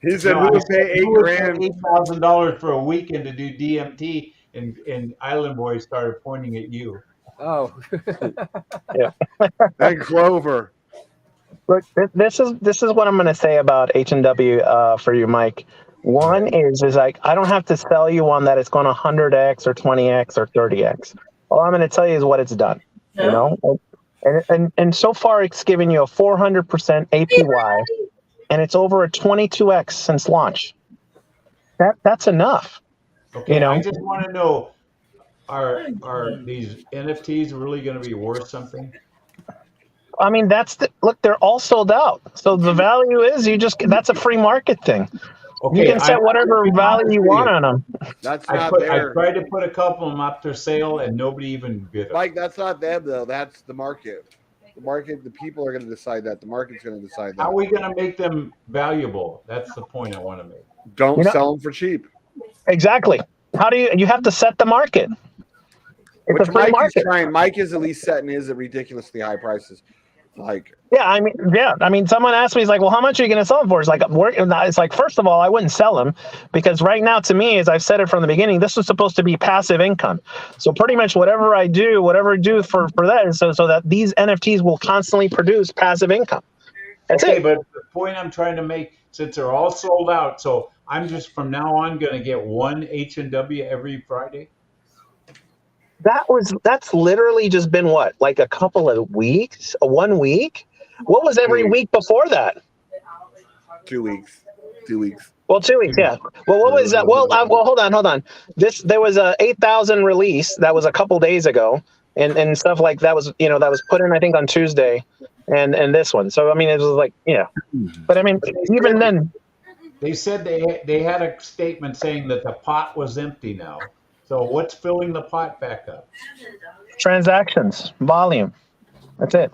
He said, No, "Who I would said, pay who would pay $8,000?" $8,000 for a weekend to do DMT? And Island Boy started pointing at you. Oh. Yeah. And Clover. Look, this is what I'm going to say about H&W for you, Mike. One is like I don't have to sell you one that it's going to 100x or 20x or 30x. All I'm going to tell you is what it's done. You know, and so far it's given you a 400% APY, and it's over a 22x since launch. That's enough. Okay, You know? I just want to know, are these NFTs really going to be worth something? I mean, look, they're all sold out. So the value is that's a free market thing. Okay, You can set whatever value you want on them. That's I not tried there. to put a couple of them up for sale, and nobody even bid them. Mike, that's not them, though. That's the market. The market, the people are going to decide that. The market's going to decide that. How are we going to make them valuable? That's the point I want to make. Don't You know- sell them for cheap. Exactly. How do you have to set the market? It's Which a free Mike is market. trying. Mike is at least setting his at ridiculously high prices. Like, I mean, someone asked me, he's like, well, how much are you going to sell them for? It's like, it's like, first of all, I wouldn't sell them because right now, to me, as I've said it from the beginning, this is supposed to be passive income. So pretty much whatever I do for that is so that these NFTs will constantly produce passive income. That's okay, it. but the point I'm trying to make, since they're all sold out, so I'm just from now on going to get one H&W every Friday. That's literally just been what, like a couple of weeks, 1 week. What was every week before that? 2 weeks. 2 weeks. Well, 2 weeks, yeah. Well, what was that? Well, hold on. There was a 8,000 release that was a couple days ago, and stuff like that was that was put in, I think, on Tuesday, and this one. So I mean, it was like but I mean, even then, they said they had a statement saying that the pot was empty now. So what's filling the pot back up? transactions volume. That's it.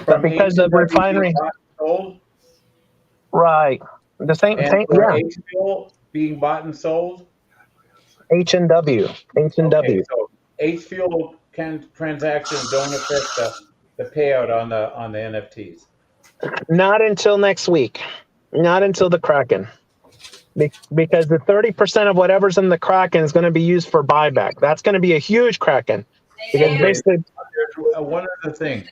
From Because the refinery. Sold? Right. The same. H-Fuel being bought and sold? H&W. Okay, so H-Fuel transactions don't affect the payout on the NFTs. Not until next week. Not until the Kraken. Because the 30% of whatever's in the Kraken is going to be used for buyback. That's going to be a huge Kraken. Because basically, one other thing.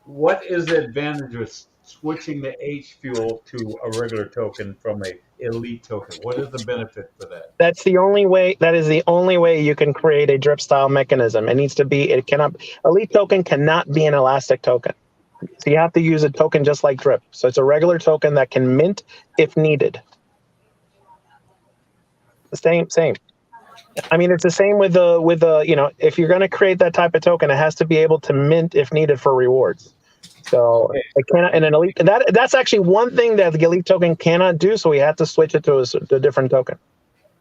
What is the advantage of switching the H-Fuel to a regular token from a elite token? What is the benefit for that? that's the only way. That is the only way you can create a drip style mechanism. It needs to be. It cannot. Elite token cannot be an elastic token. So you have to use a token just like drip. So it's a regular token that can mint if needed. Same. I mean, it's the same with the if you're going to create that type of token, it has to be able to mint if needed for rewards. So it cannot, and an elite that's actually one thing that the elite token cannot do. So we have to switch it to a different token.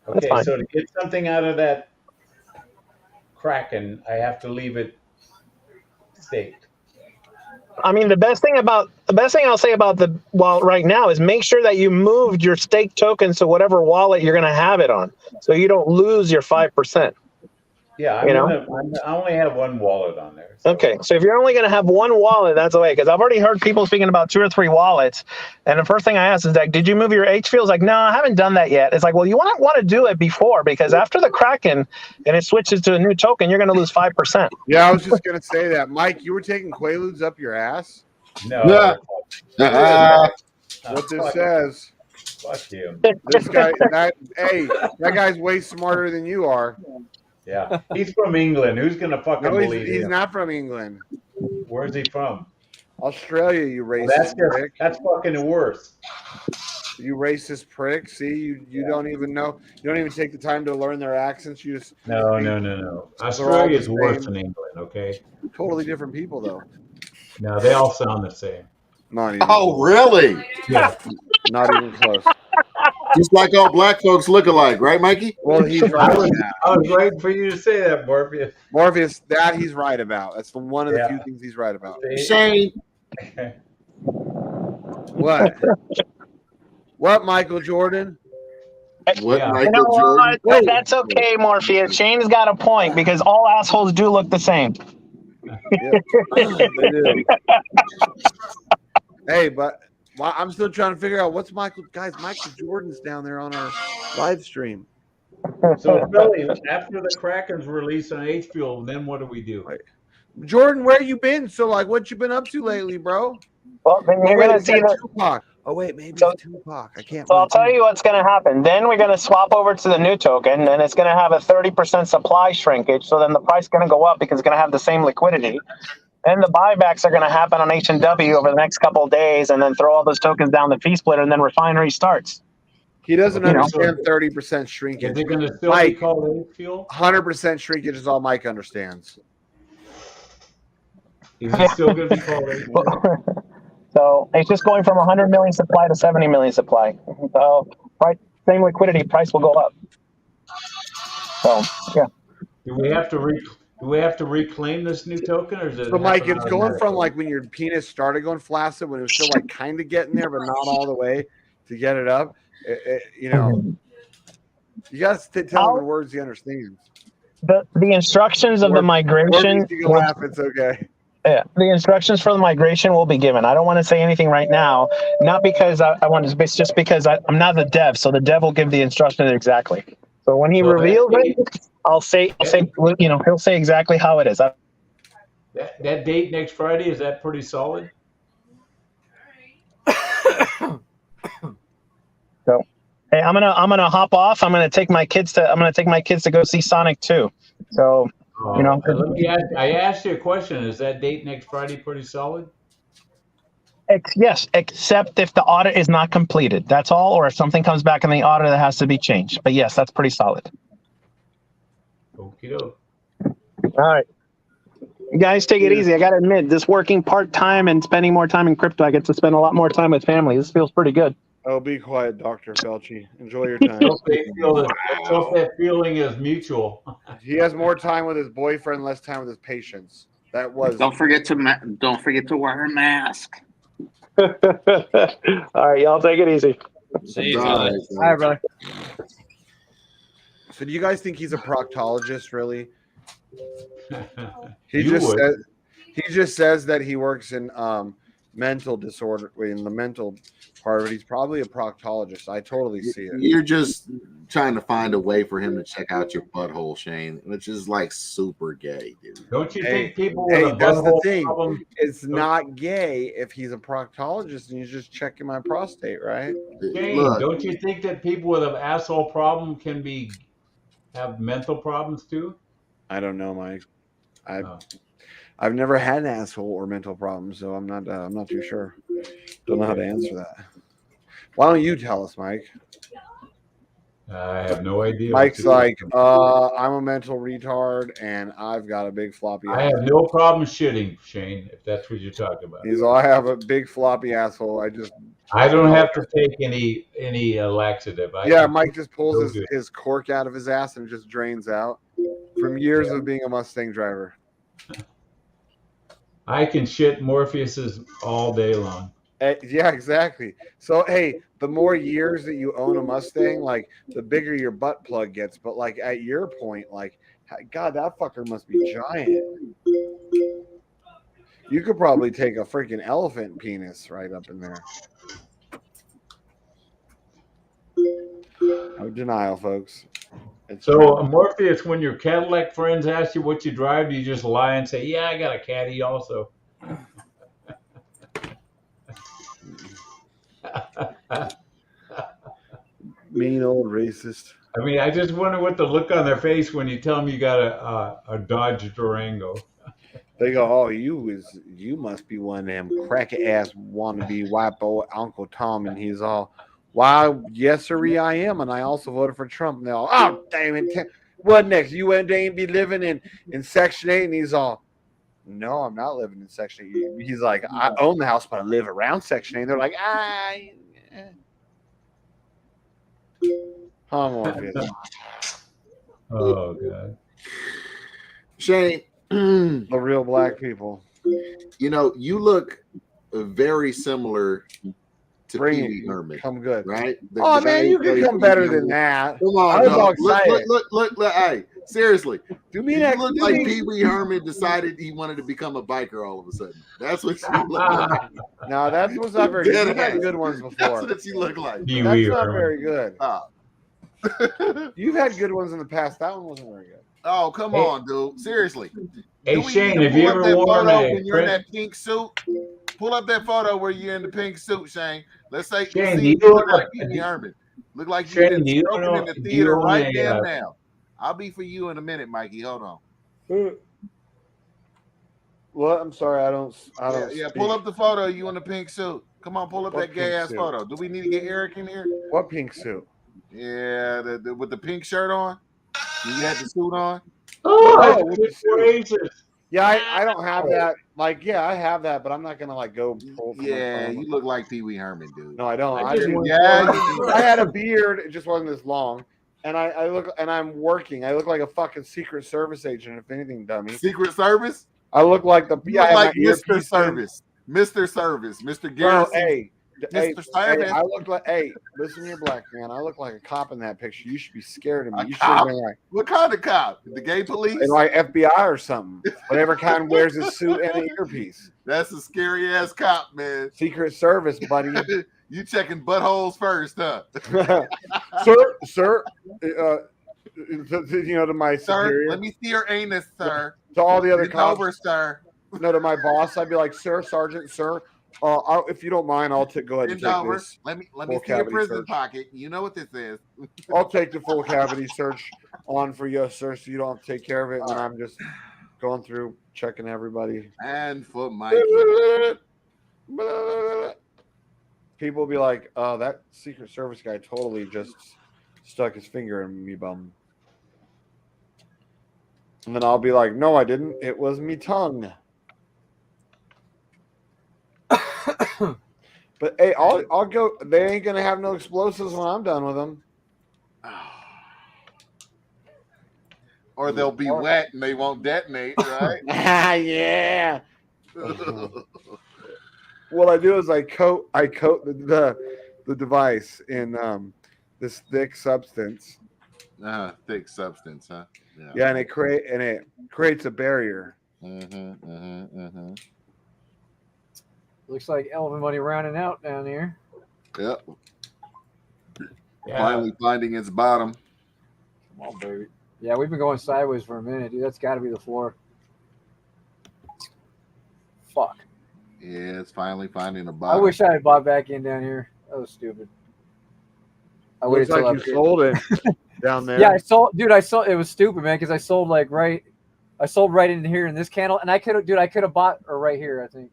Okay, so to get something out of that Kraken, I have to leave it staked. I mean, the best thing I'll say about the wallet right now is make sure that you moved your stake tokens to whatever wallet you're going to have it on, so you don't lose your 5%. Yeah, I only have one wallet on there. So. Okay, so if you're only going to have one wallet, that's the way. Because I've already heard people speaking about 2 or 3 wallets, and the first thing I asked is like, "Did you move your H-Fuel?" Like, no, I haven't done that yet. It's like, well, you want to do it before, because after the Kraken and it switches to a new token, you're going to lose 5%. Yeah, I was just going to say that, Mike. You were taking Quaaludes up your ass. No. What this says. Fuck him. This guy, that guy's way smarter than you are. Yeah, he's from England. Who's gonna fucking believe him? He's not from England. Where's he from? Australia, you racist prick. That's fucking worse. You racist prick. See, you don't even know. You don't even take the time to learn their accents. You just No. Australia is worse than England. Okay. Totally different people, though. No, they all sound the same. Not even. Oh, really? Yeah. Not even close. Just like all black folks look alike, right, Mikey? Well, he's right. I was waiting for you to say that, Morpheus. Morpheus, that he's right about. That's one of the few things he's right about. Shane. What? What, Michael Jordan? Michael Jordan? What? That's okay, Morpheus. Shane's got a point, because all assholes do look the same. Yeah, they do. Hey, but I'm still trying to figure out what's Michael Jordan's down there on our live stream. So, Billy, after the Kraken's release on H-Fuel, then what do we do? Jordan, where you been? So, like, what you been up to lately, bro? Well, then you're going to see Tupac. Oh, wait, maybe it's Tupac. I can't. So I'll tell you what's going to happen. Then we're going to swap over to the new token, and it's going to have a 30% supply shrinkage. So then the price is going to go up because it's going to have the same liquidity. And the buybacks are going to happen on H&W over the next couple of days, and then throw all those tokens down the fee splitter, and then refinery starts. He doesn't understand 30% shrinkage. Is it going to still be called H-Fuel? 100% shrinkage is all Mike understands. Is it still going to be called H-Fuel? So it's just going from 100 million supply to 70 million supply. So same liquidity, price will go up. So yeah. Do we have to reclaim this new token, or is it? So, Mike, it's going from like when your penis started going flaccid, when it was still like kind of getting there, but not all the way to get it up. You got to tell him the words he understands. The instructions of the migration. You can laugh. It's okay. Yeah, the instructions for the migration will be given. I don't want to say anything right now, not because I want to, it's just because I'm not the dev, so the dev will give the instructions exactly. So when he So reveals it, I'll say, you know, he'll say exactly how it is. That date next Friday, is that pretty solid? So, hey, I'm gonna hop off. I'm gonna take my kids to go see Sonic 2. So, you know, Let me ask. I asked you a question. Is that date next Friday pretty solid? yes, except if the audit is not completed. That's all, or if something comes back in the audit that has to be changed. But yes, that's pretty solid. Okie doke. All right. You guys take it easy. I got to admit, this working part-time and spending more time in crypto, I get to spend a lot more time with family. This feels pretty good. Oh, be quiet, Dr. Fauci. Enjoy your time. Let's hope that feeling is mutual. He has more time with his boyfriend, less time with his patients. That was. Don't forget to wear a mask. All right, y'all take it easy. See you, All right, brother. So do you guys think he's a proctologist, really? He You just says that he works in mental disorder, in the mental part of it. He's probably a proctologist. I totally see it. You're just trying to find a way for him to check out your butthole, Shane, which is like super gay, dude. Don't you Hey, think people with a that's the butthole thing. problem? It's not gay if he's a proctologist and he's just checking my prostate, right? Shane, don't you think that people with an asshole problem can have mental problems too? I don't know, Mike. I've never had an asshole or mental problems, so I'm not too sure. Don't know how to answer that. Why don't you tell us, Mike? I have no idea. Mike's like, I'm a mental retard and I've got a big floppy I asshole. have no problem shitting, Shane, if that's what you're talking about. He's all, I have a big floppy asshole. I don't have to take any laxative. Mike just pulls his cork out of his ass and it just drains out from years of being a Mustang driver. I can shit Morpheus's all day long. Yeah, exactly. So, hey, the more years that you own a Mustang, like the bigger your butt plug gets. But like at your point, like, God, that fucker must be giant. You could probably take a freaking elephant penis right up in there. No denial, folks. So, Morpheus, when your Cadillac friends ask you what you drive, do you just lie and say, "Yeah, I got a Caddy also"? Mean old racist. I mean, I just wonder what the look on their face when you tell them you got a Dodge Durango. They go, "Oh, you must be one of them cracky ass wannabe white boy Uncle Tom," and he's all, "Why, yes, sir, I am, and I also voted for Trump." And they're all, "Oh, damn it! What next? You ain't be living in Section 8?" And he's all, "No, I'm not living in Section 8." He's like, "I own the house, but I live around Section 8." And they're like, Morpheus. Oh God, Shane, the real black people. You know, you look very similar to Pee Wee Herman. Come good, right? Man, you can come better than that. Come on, I was all excited. Look, hey, seriously. Do me you that. look like Pee Wee Herman decided he wanted to become a biker all of a sudden. That's what you look like. No, that was not very good. You've had good ones before. That's what you look like. That's not very good. You've had good ones in the past. That one wasn't very good. Oh, come on, dude. Seriously. Hey, Shane, have you ever worn when you're in that pink suit? Pull up that photo where you're in the pink suit, Shane. Let's say Shane, you look like Pee Wee Herman. Look like you've been stroking in the theater right there now. I'll be for you in a minute, Mikey. Hold on. What? I'm sorry, I don't. Yeah, pull up the photo. You in the pink suit? Come on, pull up that gay ass photo. Do we need to get Eric in here? What pink suit? Yeah, with the pink shirt on. You had the suit on. With the suit. Yeah, I don't have that. Like, yeah, I have that, but I'm not gonna like go. Yeah, you look like Pee Wee Herman, dude. No, I don't. I I had a beard. It just wasn't as long. And I look, and I'm working. I look like a fucking Secret Service agent, if anything, dummy. Secret Service? I look like the like Mr. Service. Mr. Service. Mr. Garrison. Hey, Hey, Mr. Service. I look like. Hey, listen here, black man. I look like a cop in that picture. You should be scared of me. A You should have cop? been like, What kind of cop? The gay police? and like FBI or something. Whatever kind wears a suit and an earpiece. That's a scary ass cop, man. Secret Service, buddy. You checking buttholes first, huh? sir. You know, to my Sir, superior. let me see your anus, sir. To all the other It's cops. over, sir. No, to my boss, I'd be like, sir, sergeant, sir. If you don't mind, I'll go ahead and It's take over. this. Let me full see your cavity prison search. pocket. You know what this is. I'll take the full cavity search on for you, sir, so you don't have to take care of it. And then I'm just going through checking everybody. And for Mikey. People will be like, "Oh, that Secret Service guy totally just stuck his finger in me bum." And then I'll be like, "No, I didn't. It was me tongue." But hey, I'll go. They ain't gonna have no explosives when I'm done with them. Or they'll be wet and they won't detonate, right? Yeah. What I do is I coat the device in this thick substance. Thick substance, huh? Yeah, and it creates a barrier. Looks like elephant money rounding out down here. Yep. Yeah. Finally finding its bottom. Come on, baby. Yeah, we've been going sideways for a minute, dude. That's got to be the floor. Fuck. Yeah, it's finally finding a I bottom. wish I had bought back in down here. That was stupid. I Looks waited till like up you here. sold it down there. Yeah, I sold. It was stupid, man, because I sold right in here in this candle, and I could have bought right here. I think.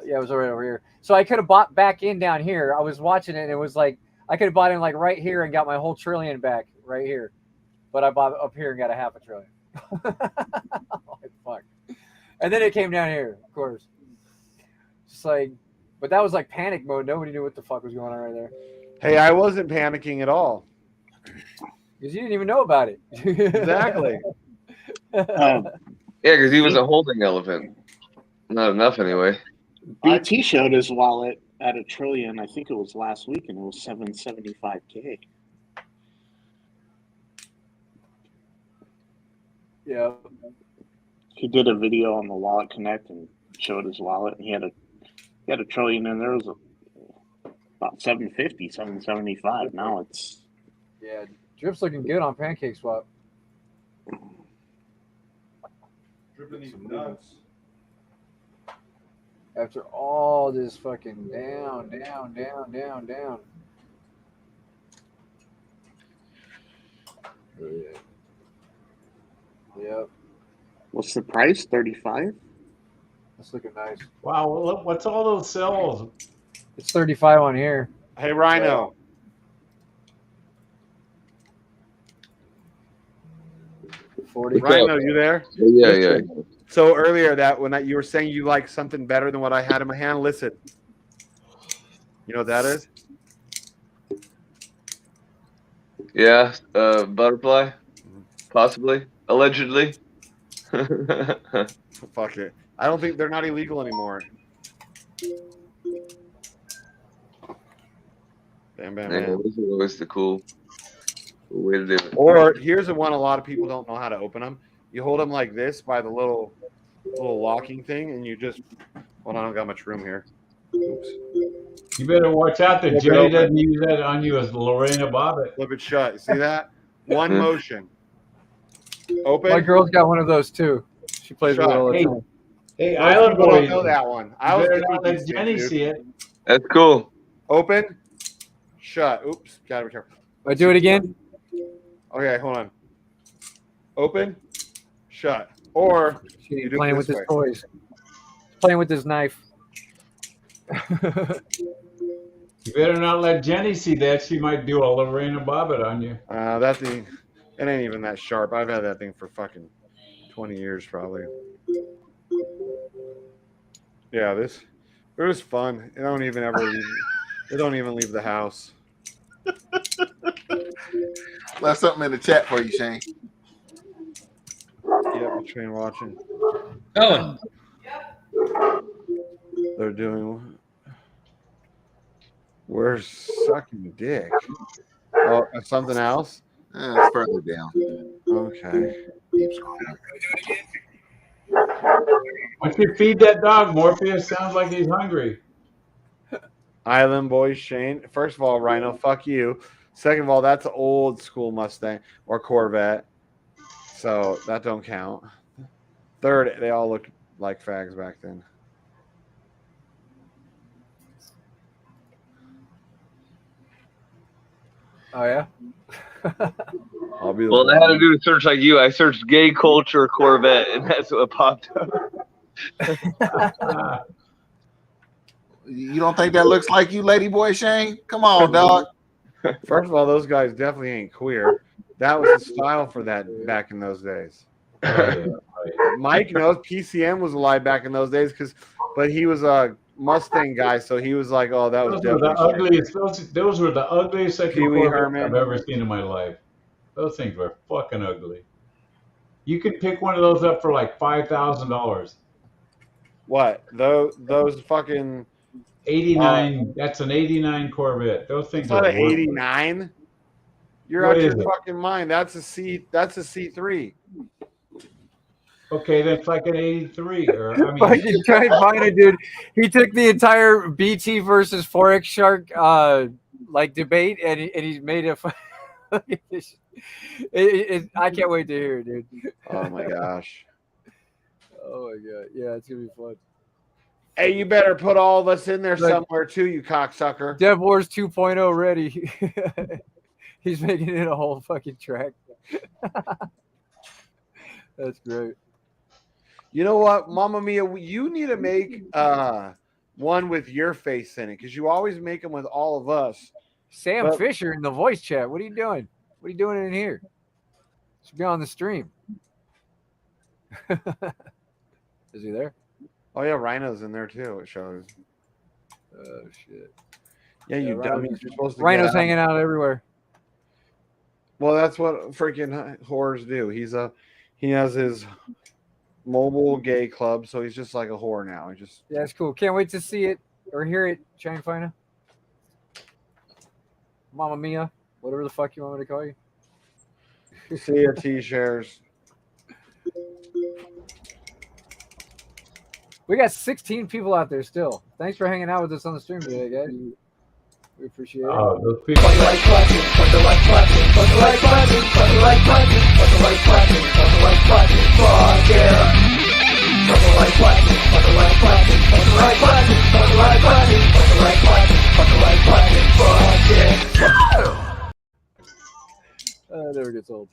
Yeah, it was right over here. So I could have bought back in down here. I was watching it, and it was like I could have bought in like right here and got my whole trillion back right here, but I bought up here and got a half a trillion. Like, fuck. And then it came down here, of course. Just like, but that was like panic mode. Nobody knew what the fuck was going on right there. Hey, I wasn't panicking at all. Because you didn't even know about it. Exactly. Yeah, because he was a holding elephant. Not enough, anyway. BT showed his wallet at $1 trillion. I think it was last week, and it was $775K. Yeah. He did a video on the Wallet Connect and showed his wallet, and he had $1 trillion in there. It was about 750, 775. Now it's Yeah, Drip's looking good on Pancake Swap. Dripping these nuts. After all this fucking down. Yep. what's the price? 35. That's looking nice. Wow, look, what's all those cells? It's 35 on here. Hey, Rhino. Rhino, you there? Yeah. So earlier when you were saying you like something better than what I had in my hand, listen. You know what that is? Yeah, butterfly, possibly, allegedly. Fuck it. I don't think they're not illegal anymore. Bam, bam, Yeah, bam. those are always the cool way to do it. Or here's the one a lot of people don't know how to open them. You hold them like this by the little locking thing, and you just. Hold on, I don't got much room here. Oops. You better watch out that Jenny doesn't use that on you as Lorena Bobbitt. Flip it shut. See that? One motion. Open. My girl's got one of those too. She plays with it all the Hey, time. hey, Most Island people don't Boys. know that one. I You was better good not with let these Jenny things, see dude. it. That's cool. Open. Shut. Oops. Gotta be careful. I do it again. Okay, hold on. Open. Shut. Or She you ain't do it playing with this his way. toys. Playing with his knife. You better not let Jenny see that. She might do a Lorena Bobbitt on you. That thing, it ain't even that sharp. I've had that thing for fucking 20 years probably. Yeah, it was fun. It don't even leave the house. Left something in the chat for you, Shane. Yep, between watching. Oh, They're doing We're sucking dick. Oh, something else? It's further down. Okay. Keep scrolling. Once you feed that dog, Morpheus sounds like he's hungry. Island Boy Shane. First of all, Rhino, fuck you. Second of all, that's an old school Mustang or Corvette. So that don't count. Third, they all looked like fags back then. Oh yeah. I'll be the Well, I had to blind. do a search like you. I searched gay culture Corvette, and that's what popped up. You don't think that looks like you, Lady Boy Shane? Come on, dog. First of all, those guys definitely ain't queer. That was the style for that back in those days. Mike knows PCM was alive back in those days but he was a Mustang guy, so he was like, "Oh, that was Those were the definitely ugliest. Those were the ugliest second Pee Wee Corvettes Herman. I've ever seen in my life. Those things were fucking ugly. You could pick one of those up for like $5,000. What? Those fucking 89. That's an 89 Corvette. Those things It's are not an worthless. 89. You're What out is your it? fucking mind. That's a C3. Okay, that's like an 83. Or I mean, Fucking trying to find it, dude. He took the entire BT versus Forex Shark like debate, and he made a. I can't wait to hear it, dude. Oh my gosh. Oh my god. Yeah, it's gonna be fun. Hey, you better put all of us in there Like- somewhere too, you cocksucker. Dev Wars 2.0 ready. He's making it a whole fucking track. That's great. You know what, Mamma Mia, you need to make one with your face in it because you always make them with all of us. Sam But- Fisher in the voice chat. What are you doing? What are you doing in here? Should be on the stream. Is he there? Oh yeah, Rhino's in there too. It shows. Oh shit. Yeah, you Rhino- dummies. You're supposed to. Rhino's get out. hanging out everywhere. Well, that's what freaking whores do. He has his mobile gay club, so he's just like a whore now. He just Yeah, it's cool. Can't wait to see it or hear it, Shane Fina. Mama Mia, whatever the fuck you want me to call you. see ya, T-shares. We got 16 people out there still. Thanks for hanging out with us on the stream today, guys. We appreciate it. oh, those people. Never gets old.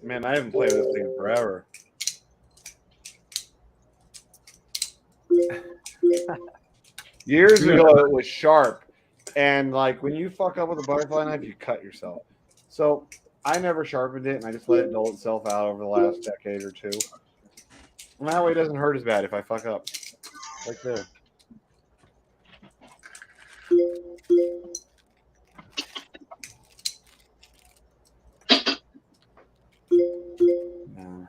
Man, I haven't played this thing in forever. Years ago, it was sharp, and like when you fuck up with a butterfly knife, you cut yourself. So I never sharpened it, and I just let it dull itself out over the last decade or two. And that way, it doesn't hurt as bad if I fuck up. Like there. No.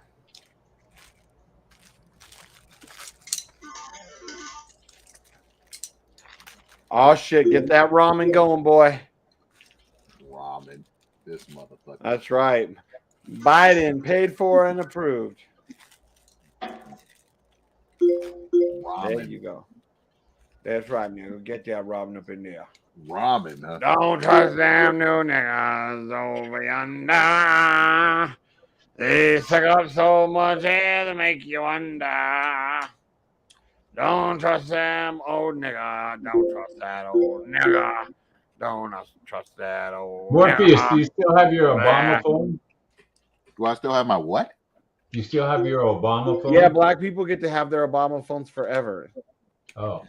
Oh shit, get that ramen going, boy. Ramen. This motherfucker. That's right. Biden paid for and approved. There you go. That's right, nigga. Get that ramen up in there. Ramen, huh? Don't trust them new niggas over yonder. They suck up so much air to make you wonder. Don't trust them old nigga. Don't trust that old nigga. Don't trust that old Morpheus, nigga. do you still have your Obama phone? Do I still have my what? Do you still have your Obama phone? Yeah, black people get to have their Obama phones forever. Oh.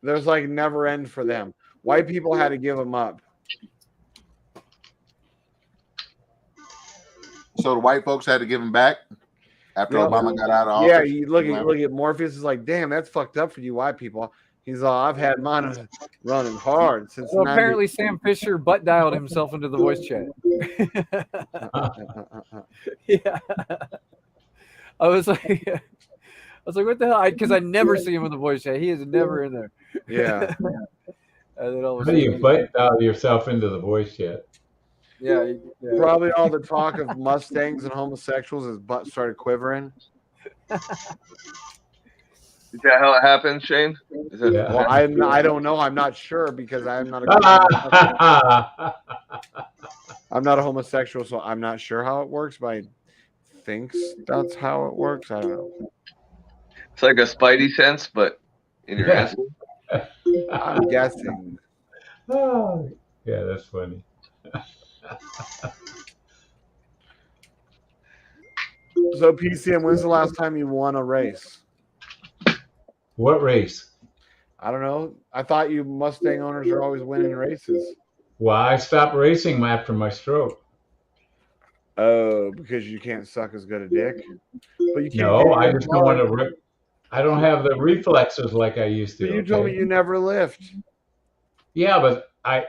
There's like never end for them. White people had to give them up. So the white folks had to give him back after Yeah. Obama got out of office. Yeah, you look at Morpheus is like, damn, that's fucked up for you white people. He's all, I've had mine running hard since. So apparently Sam Fisher butt dialed himself into the voice chat. Yeah. I was like, was like, what the hell? Because I never see him with a voice chat. He is never in there. Yeah. And then all of a How do you sudden, fight yourself into the voice chat? yeah. Probably all the talk of Mustangs and homosexuals, his butt started quivering. Is that how it happens, Shane? Is that, Yeah. Well, I don't know. I'm not sure because I'm not a I'm not a homosexual, so I'm not sure how it works. But I think that's how it works. I don't know. it's like a spidey sense, but in your ass. I'm guessing. Oh, yeah, that's funny. So PCM, when's the last time you won a race? What race? I don't know. I thought you Mustang owners are always winning races. Well, I stopped racing after my stroke. Oh, because you can't suck as good a dick. But you can't. No, I just don't want to. I don't have the reflexes like I used to. But you told me you never lift. Yeah, but I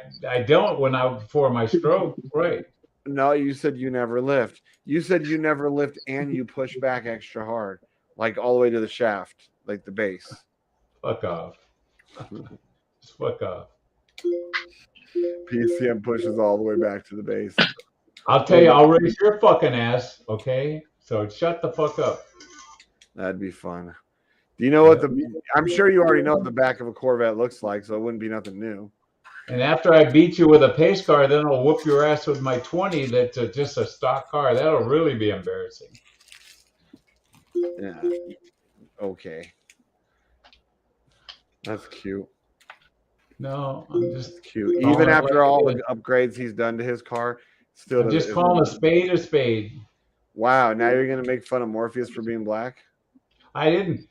don't before my stroke, right? No, you said you never lift. You said you never lift and you push back extra hard, like all the way to the shaft, like the base. Fuck off. Just fuck off. PCM pushes all the way back to the base. I'll tell you, I'll raise your fucking ass, okay? So shut the fuck up. That'd be fun. Do you know what I'm sure you already know what the back of a Corvette looks like, so it wouldn't be nothing new. And after I beat you with a pace car, then I'll whoop your ass with my 20 that's just a stock car. That'll really be embarrassing. Yeah. Okay. That's cute. No, I'm just cute. Even after all the upgrades he's done to his car, still I'm just calling a spade a spade. Wow, now you're gonna make fun of Morpheus for being black? I didn't.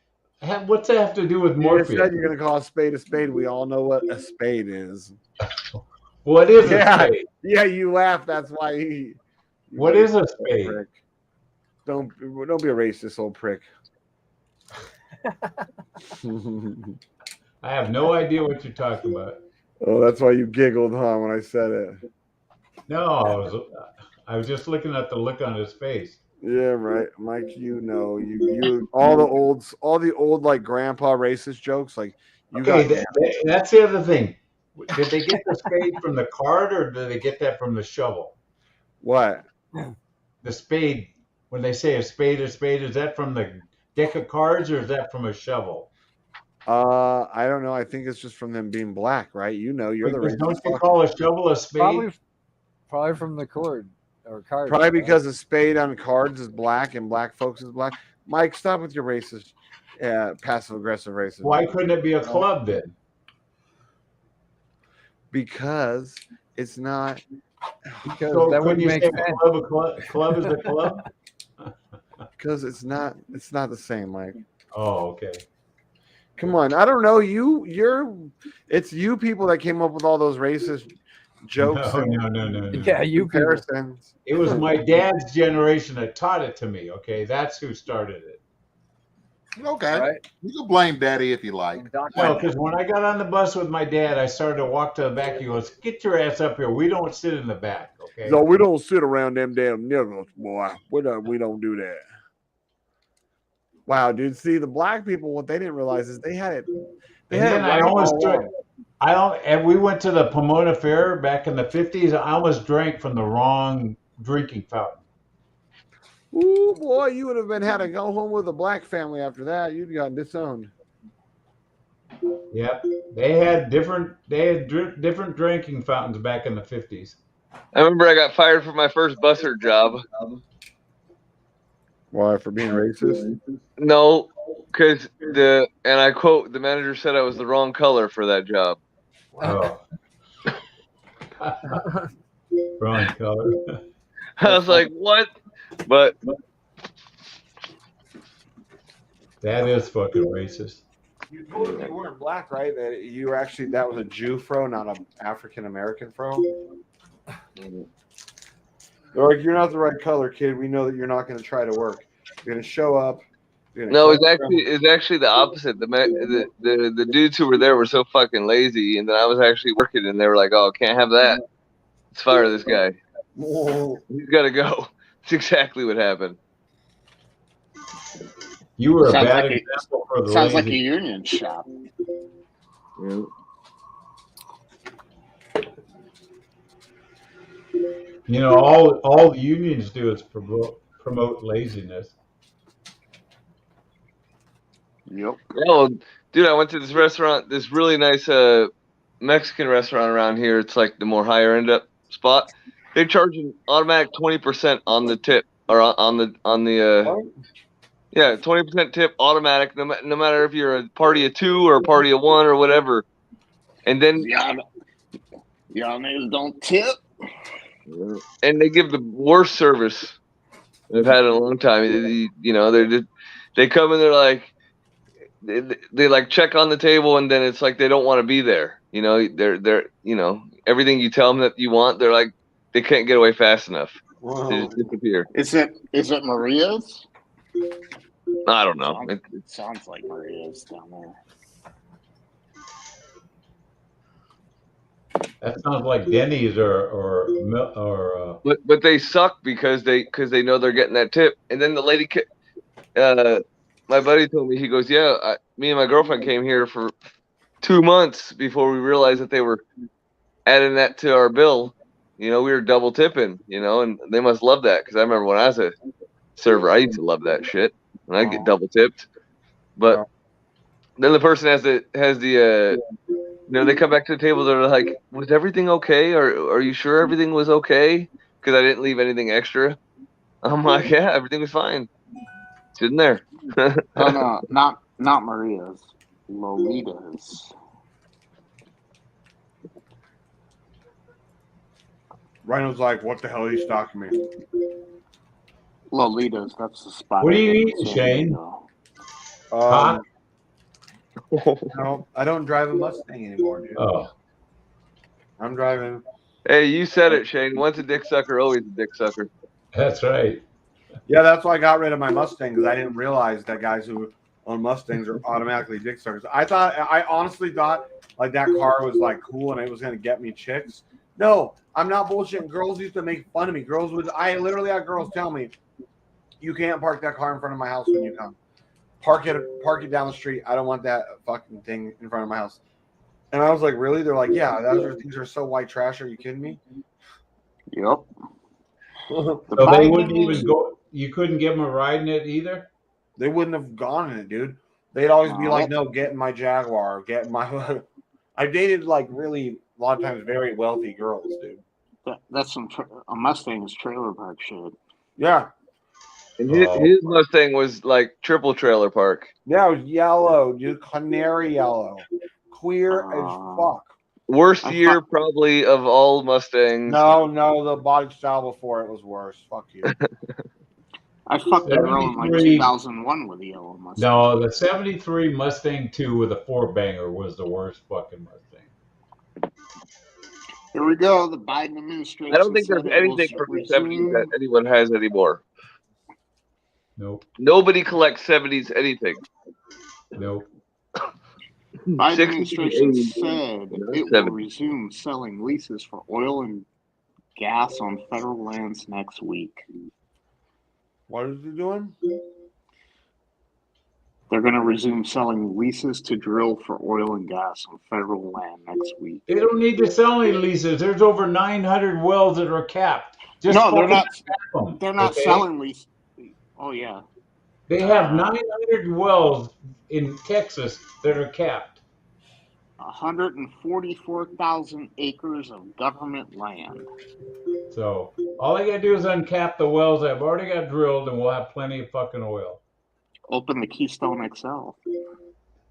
What's that have to do with Morpheus? You said you're gonna call a spade a spade. We all know what a spade is. What is a spade? Yeah, you laugh. That's why he. What is a spade? Prick. Don't be a racist, old prick. I have no idea what you're talking about. Oh, that's why you giggled, huh, when I said it. No, I was just looking at the look on his face. Yeah, right, Mike. You know, you all the old like grandpa racist jokes, like you Okay, got. that's the other thing. Did they get the spade from the card or did they get that from the shovel? What? The spade. When they say a spade, is that from the deck of cards or is that from a shovel? I don't know. I think it's just from them being black, right? You know, you're the racist. Don't you call a shovel a spade? Probably from the cord or card. Probably because a spade on cards is black and black folks is black. Mike, stop with your racist, passive aggressive racism. Why couldn't it be a club then? Because it's not. Because so that wouldn't you make say sense. Club is a club? Because it's not the same, Mike. Oh, okay. Come on, I don't know. It's you people that came up with all those racist jokes. No. Yeah, you comparisons. It was my dad's generation that taught it to me. Okay, that's who started it. Okay, right. You can blame Daddy if you like. No, because when I got on the bus with my dad, I started to walk to the back. He goes, "Get your ass up here. We don't sit in the back." Okay. No, we don't sit around them damn niggles, boy. We don't do that. Wow, dude. See, the black people, what they didn't realize is they had it. And we went to the Pomona Fair back in the 50s. I almost drank from the wrong drinking fountain. Ooh, boy, you would have had to go home with a black family after that. You'd gotten disowned. Yep, they had different drinking fountains back in the 50s. I remember I got fired from my first busser job. Why? For being racist? No, because and I quote, the manager said I was the wrong color for that job. Oh. Wrong color. I was like, what? But that is fucking racist. You told us you weren't black, right? That you were actually, that was a Jew fro, not an African American fro. They're like, you're not the right color, kid. We know that you're not going to try to work. You're going to show up. No, it's actually the opposite. The dudes who were there were so fucking lazy, and then I was actually working, and they were like, "Oh, can't have that. Let's fire this guy. He's got to go." That's exactly what happened. You were a Sounds bad like example for the sounds like a lazy. union shop. Yeah. You know, all the unions do is promote laziness. Yep. Yeah, well, dude, I went to this restaurant, this really nice Mexican restaurant around here. It's like the more higher end up spot. They're charging automatic 20% on the tip or on the yeah, 20% tip automatic, no matter if you're a party of 2 or a party of 1 or whatever. And then y'all niggas don't tip. And they give the worst service I've had in a long time. You know, they come and they're like they like check on the table and then it's like they don't want to be there. You know, they're you know, everything you tell them that you want, they're like they can't get away fast enough. They just disappear. Is it Maria's? I don't know. It sounds like Maria's down there. That sounds like Denny's or But they suck because they know they're getting that tip. And then the lady, my buddy told me, he goes, yeah, me and my girlfriend came here for 2 months before we realized that they were adding that to our bill. You know, we were double tipping, you know, and they must love that because I remember when I was a server, I used to love that shit and I get double tipped. But then the person has the you know, they come back to the table. They're like, "Was everything okay? Or are you sure everything was okay? Because I didn't leave anything extra." I'm like, "Yeah, everything was fine. It's in there." Oh no, not Maria's. Lolita's. Rhino's like, "What the hell are you stalking me?" Lolita's. That's the spot. What are you in eating, San Shane? Diego. No, I don't drive a Mustang anymore, dude. Oh. I'm driving. Hey, you said it, Shane. Once a dick sucker, always a dick sucker. That's right. Yeah, that's why I got rid of my Mustang because I didn't realize that guys who own Mustangs are automatically dick suckers. I honestly thought like that car was like cool and it was gonna get me chicks. No, I'm not bullshitting. Girls used to make fun of me. I literally had girls tell me, "You can't park that car in front of my house when you come. Park it down the street. I don't want that fucking thing in front of my house." And I was like, "Really?" They're like, "Yeah, these are so white trash. Are you kidding me?" Yep. So they wouldn't even go. You couldn't give them a ride in it either. They wouldn't have gone in it, dude. They'd always be like, "No, get in my Jaguar. Get in my." I dated like really a lot of times very wealthy girls, dude. That's a Mustang's trailer park shit. Yeah. And his Mustang was like triple trailer park. Yeah, it was yellow, dude, canary yellow, queer as fuck. Worst year probably of all Mustangs. No, the body style before it was worse. Fuck you. I fucked a girl in like 2001 with a yellow Mustang. No, the '73 Mustang 2 with a 4-banger was the worst fucking Mustang. Here we go. The Biden administration. I don't think there's anything from the 70s that anyone has anymore. Nope. Nobody collects 70s anything. Nope. Biden administration said it will resume selling leases for oil and gas on federal lands next week. What is he doing? They're going to resume selling leases to drill for oil and gas on federal land next week. They don't need to sell any leases. There's over 900 wells that are capped. No, they're not. They're not selling leases. Oh yeah. They have 900 wells in Texas that are capped. 144,000 acres of government land. So all they gotta do is uncap the wells that have already got drilled, and we'll have plenty of fucking oil. Open the Keystone XL.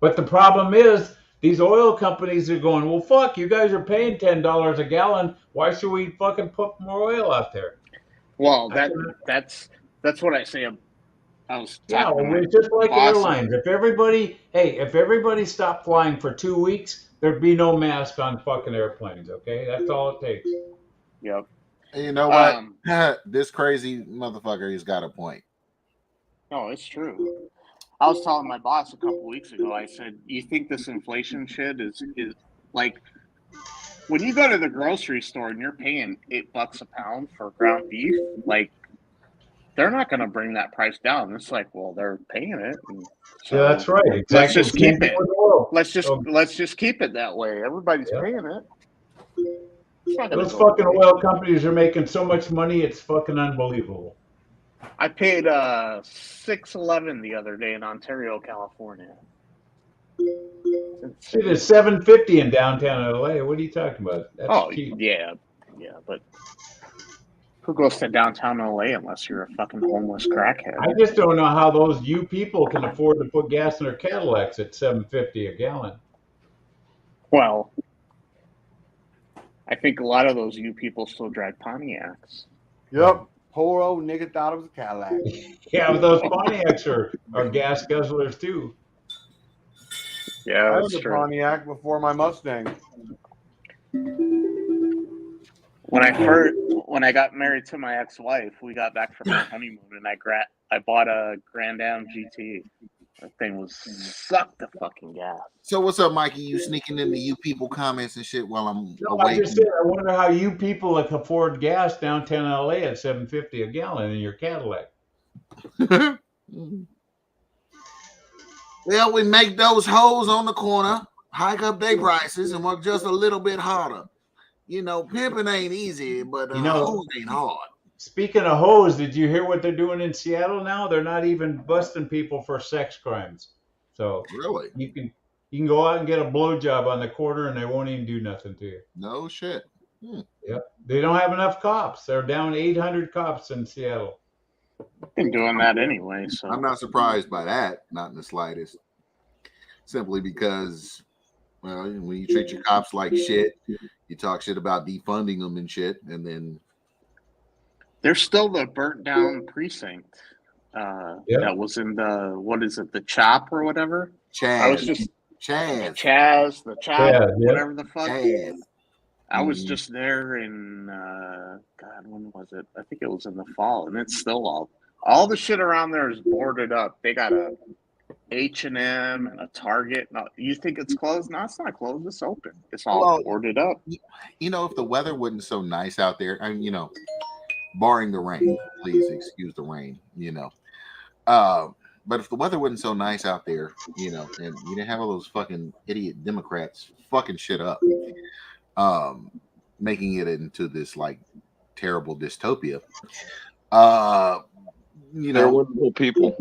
But the problem is, these oil companies are going, well, fuck, you guys are paying $10 a gallon. Why should we fucking put more oil out there? Well, that's what I say. I was talking it's just like airlines. If everybody stopped flying for 2 weeks, there'd be no mask on fucking airplanes. Okay, that's all it takes. Yep. You know what? This crazy motherfucker, he's got a point. No, it's true. I was telling my boss a couple weeks ago. I said, "You think this inflation shit is like when you go to the grocery store and you're paying $8 a pound for ground beef? Like, they're not going to bring that price down. It's like, well, they're paying it. And so Yeah, that's right. Exactly. let's just keep it. Oil. Let's just keep it that way. Everybody's paying it. Those fucking oil companies are making so much money, it's fucking unbelievable. I paid $6.11 the other day in Ontario, California. Shit is $7.50 in downtown LA. What are you talking about? That's cheap. Yeah, but who goes to downtown LA unless you're a fucking homeless crackhead? I just don't know how those you people can afford to put gas in their Cadillacs at $7.50 a gallon. Well, I think a lot of those you people still drive Pontiacs. Yep. Poor old nigga thought it was a Cadillac. Yeah, but those Pontiacs are gas guzzlers too. Yeah, I that's was a true. Pontiac before my Mustang. When I got married to my ex-wife, we got back from our honeymoon, and I bought a Grand Am GT. That thing was sucked the fucking gas. So what's up, Mikey? You sneaking into you people comments and shit while I'm No, away? I just said I wonder how you people can afford gas downtown LA at $7.50 a gallon in your Cadillac. Well, we make those hoes on the corner hike up their prices and work just a little bit harder. You know, pimping ain't easy, but hoes ain't hard. Speaking of hoes, did you hear what they're doing in Seattle now? They're not even busting people for sex crimes. So really, you can go out and get a blowjob on the corner and they won't even do nothing to you. No shit. Yep. They don't have enough cops. They're down 800 cops in Seattle. Been doing that anyway, so I'm not surprised by that, not in the slightest. Simply because, well, when you treat your cops like shit, you talk shit about defunding them and shit, and then there's still the burnt down precinct that was in the CHOP or whatever. Chaz, whatever the fuck. Chaz. I was just there in God, when was it? I think it was in the fall, and it's still all the shit around there is boarded up. They got a H&M and a Target. No, you think it's closed? No, it's not closed. It's open. It's all boarded up. You know, if the weather wasn't so nice out there, I mean, you know, barring the rain, please excuse the rain, you know. But if the weather wasn't so nice out there, you know, and you didn't have all those fucking idiot Democrats fucking shit up, making it into this like terrible dystopia, you know, they're wonderful people.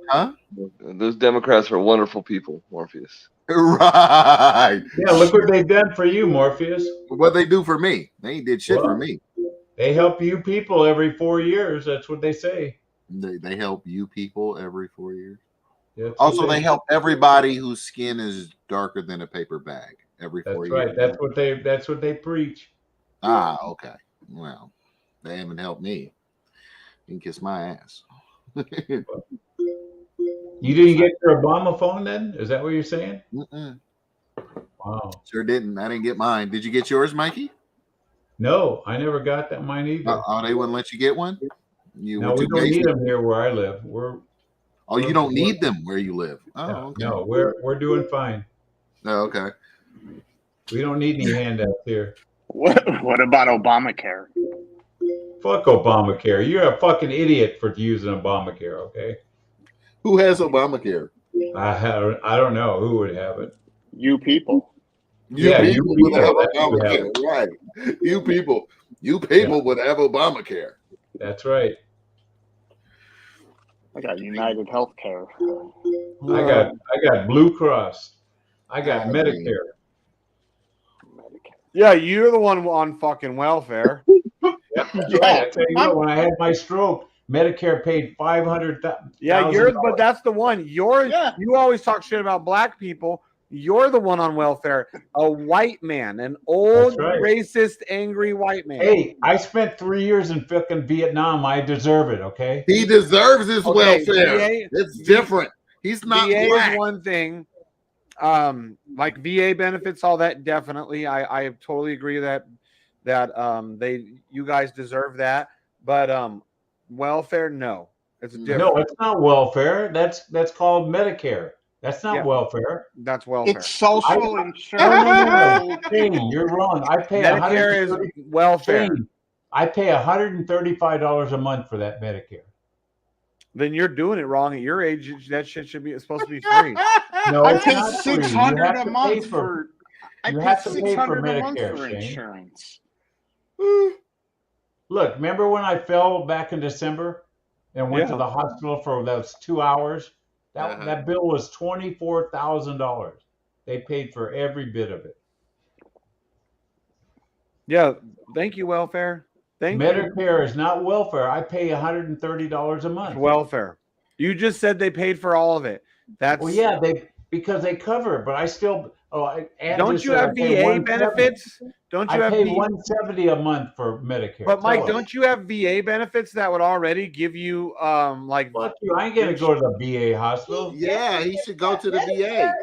Huh? Those Democrats are wonderful people, Morpheus. Right. Yeah, look what they've done for you, Morpheus. What they do for me? They ain't did shit for me. They help you people every 4 years. That's what they say. They help you people every 4 years. That's Also, they help everybody whose skin is darker than a paper bag every 4 years. That's right. That's what they preach. Ah, okay. Well, they haven't helped me. You can kiss my ass. You didn't get your Obama phone then? Is that what you're saying? Mm-mm. Wow. Sure didn't. I didn't get mine. Did you get yours, Mikey? No, I never got that mine either. Oh, they wouldn't let you get one? No, we don't need them here where I live. You don't need them where you live? Oh, okay. No, we're doing fine. Oh, okay. We don't need any handouts here. What about Obamacare? Fuck Obamacare. You're a fucking idiot for using Obamacare, okay? Who has Obamacare? I don't know who would have it. You people. You people would have Obamacare, right? You people would have Obamacare. That's right. I got United Healthcare. I got Blue Cross. I got Medicare. Yeah, you're the one on fucking welfare. That's right. I tell you what, when I had my stroke, Medicare paid $500,000. Yeah, but that's the one. You always talk shit about black people. You're the one on welfare. A white man, an old, racist, angry white man. Hey, I spent 3 years in fucking Vietnam. I deserve it, okay? He deserves his welfare. It's different. He's not VA black. is one thing. Like VA benefits, all that, definitely. I totally agree that you guys deserve that. But welfare, no. It's different. No, it's not welfare. That's called Medicare. That's not welfare. That's welfare. It's social insurance. No. Shane, you're wrong. I pay Medicare is welfare. Shane, I pay $135 a month for that Medicare. Then you're doing it wrong. At your age, that shit should be supposed to be free. No, I it's pay not free. You $600 have a to pay month for. for. I You pay have to pay for $600 a month Medicare, for Shane. insurance. Look, remember when I fell back in December and went to the hospital for those 2 hours? That bill was $24,000. They paid for every bit of it. Yeah, thank you, welfare. Thank Medicare you. is not welfare. I pay $130 a month. It's welfare. You just said they paid for all of it. That's Well, yeah, because they cover it, but I still. Don't you have VA benefits? Don't you I have pay $170 a month for Medicare. But Mike, Tell us. don't you have VA benefits that would already give you like? Fuck you! I ain't gonna go to the VA hospital. Yeah, he should go to the VA.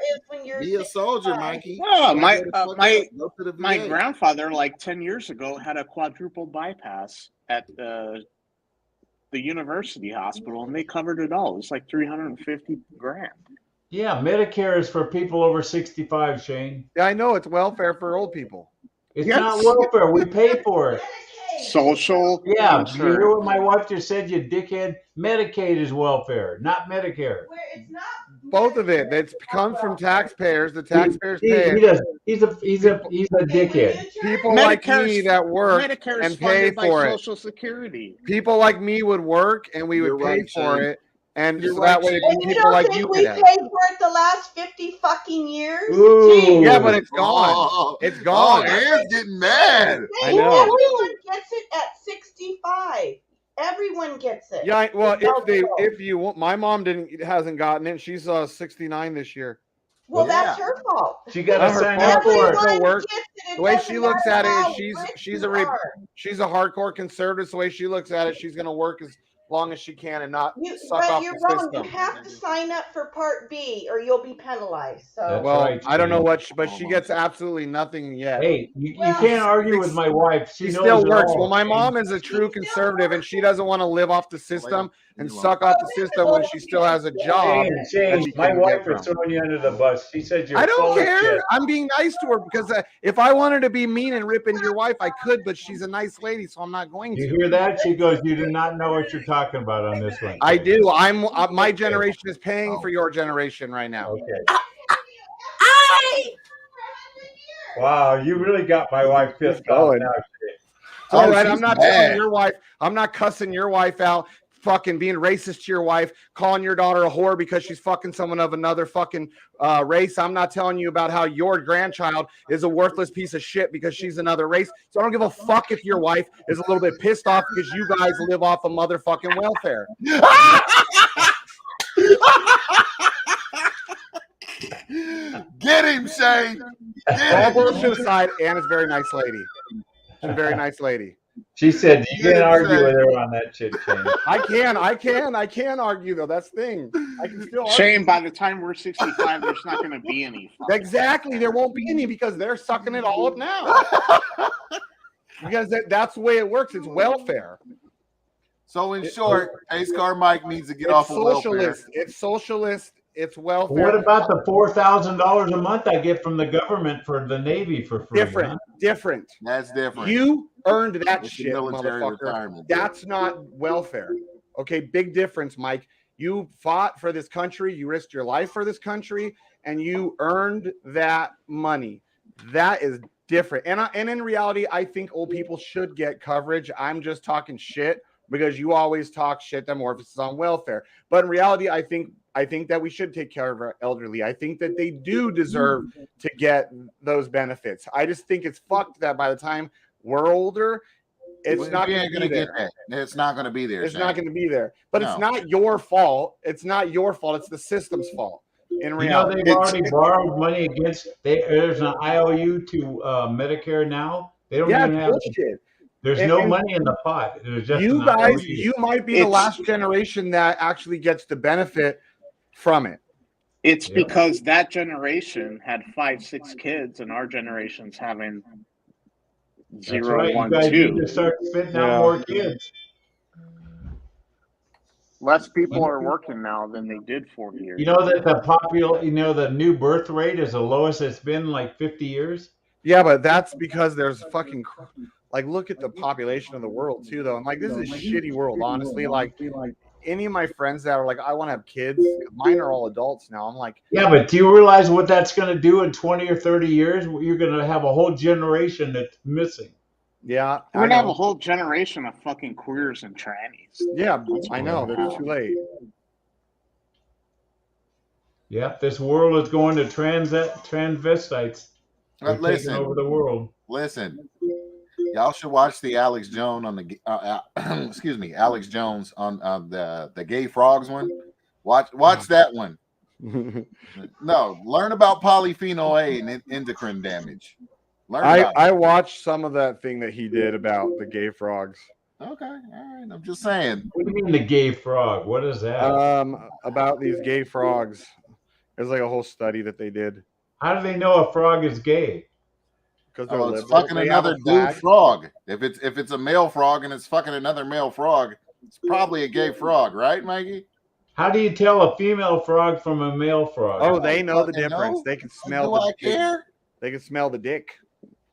Be a soldier, Mikey. Oh, Don't my go the fuck my up. Go to the my VA. grandfather, like 10 years ago, had a quadruple bypass at the university hospital, and they covered it all. It was like 350 grand. Yeah, Medicare is for people over 65, Shane. Yeah, I know it's welfare for old people. It's not welfare. We pay for it. Social. Yeah, insurance. you hear what my wife just said, you dickhead? Medicaid is welfare, not Medicare. Both of it. It's comes from taxpayers. The taxpayers pay it. He's a dickhead. People like me that work Medicare is and pay funded by for it. Social Security. People like me would work and we would You're pay right, for Shane. it, and You're so right, that way Shane. And you people don't like think you we could have. paid for it the last 50 fucking years? Ooh. Yeah, but it's gone. Oh, It's gone. Aaron's getting mad. I Hey, know. everyone gets it at 65. Everyone gets it. Yeah, well, It's if you want, my mom hasn't gotten it. She's 69 this year. Well, that's her fault. She got to Not her sign fault. up for She it. still works. Gets it. The way she looks at it how is rich she's you are. she's a hardcore conservative. The way she looks at it, she's going to work as long as she can and not suck But off you're the wrong. system. You have to sign up for Part B, or you'll be penalized. So Well, I don't know what, but she gets absolutely nothing yet. Hey, you can't argue with my wife. She She still knows it works. all. Well, my mom is a true conservative, and she doesn't want to live off the system and suck off the system when she still has a job. that Shane, she my can wife get is from. throwing you under the bus. She said you're I don't full of care. shit. I'm being nice to her because if I wanted to be mean and rip into your wife, I could, but she's a nice lady, so I'm not going to. You hear that? She goes, you do not know what you're talking about on this one. I do. My generation is paying for your generation right now. Okay. Wow, you really got my wife pissed off now. It's all right. she's I'm not mad. telling your wife. I'm not cussing your wife out. Fucking being racist to your wife, calling your daughter a whore because she's fucking someone of another fucking race. I'm not telling you about how your grandchild is a worthless piece of shit because she's another race. So I don't give a fuck if your wife is a little bit pissed off because you guys live off of motherfucking welfare. Get him, Shane. All bullshit aside, Anna's a very nice lady. She's a very nice lady. She said you can't argue with her on that shit, Shane. I can argue though. That's the thing. I can still argue. Shane, by the time we're 65, there's not going to be any. Exactly. There won't be any because they're sucking it all up now. Because that's the way it works. It's welfare. So in short, Ace Car Mike needs to get off of welfare. Socialist. It's socialist. It's welfare. What about the $4,000 a month I get from the government for the Navy for free? Different. Huh? Different. That's different. You earned that It's shit, military motherfucker. retirement. That's not welfare. Okay, big difference, Mike. You fought for this country. You risked your life for this country, and you earned that money. That is different. And in reality, I think old people should get coverage. I'm just talking shit because you always talk shit that more is on welfare. But in reality, I think that we should take care of our elderly. I think that they do deserve to get those benefits. I just think it's fucked that by the time we're older, it's not going to get that. It's not going to be there. It's Shane. not going to be there. But No. it's not your fault. It's not your fault. It's the system's fault. In reality, they've already borrowed money against. There's an IOU to Medicare now. They don't even have. bullshit. There's no money in the pot. There's just You an guys, IOU. you might be the last generation that actually gets the benefit from it. It's because that generation had 5-6 kids, and our generation's having That's 0, right. 1, You guys 2. need to start spitting out more kids. Less people are working now than they did 40 years You know that the new birth rate is the lowest it's been in like 50 years. Yeah, but that's because there's fucking look at the population of the world too, though. And like, this is a shitty world, honestly. Like, any of my friends that are like, I want to have kids. Mine are all adults now. I'm like, Yeah, but do you realize what that's going to do in 20 or 30 years? You're going to have a whole generation that's missing. yeah, We're gonna have a whole generation of fucking queers and trannies. Yeah, That's I what know. we're They're gonna too late. Yep, this world is going to transvestites. They're taking over the world. Listen, y'all should watch the Alex Jones on the excuse me, Alex Jones on the gay frogs one. Watch that one. No, learn about polyphenol A and endocrine damage. Learn about I watched some of that thing that he did about the gay frogs. Okay, all right. I'm just saying. What do you mean the gay frog? What is that? About these gay frogs. There's like a whole study that they did. How do they know a frog is gay? Because Oh, it's fucking another dude frog. If it's a male frog and it's fucking another male frog, it's probably a gay frog, right, Mikey? How do you tell a female frog from a male frog? Oh, they know the difference. know? They can smell Do I the dick. care? They can smell the dick.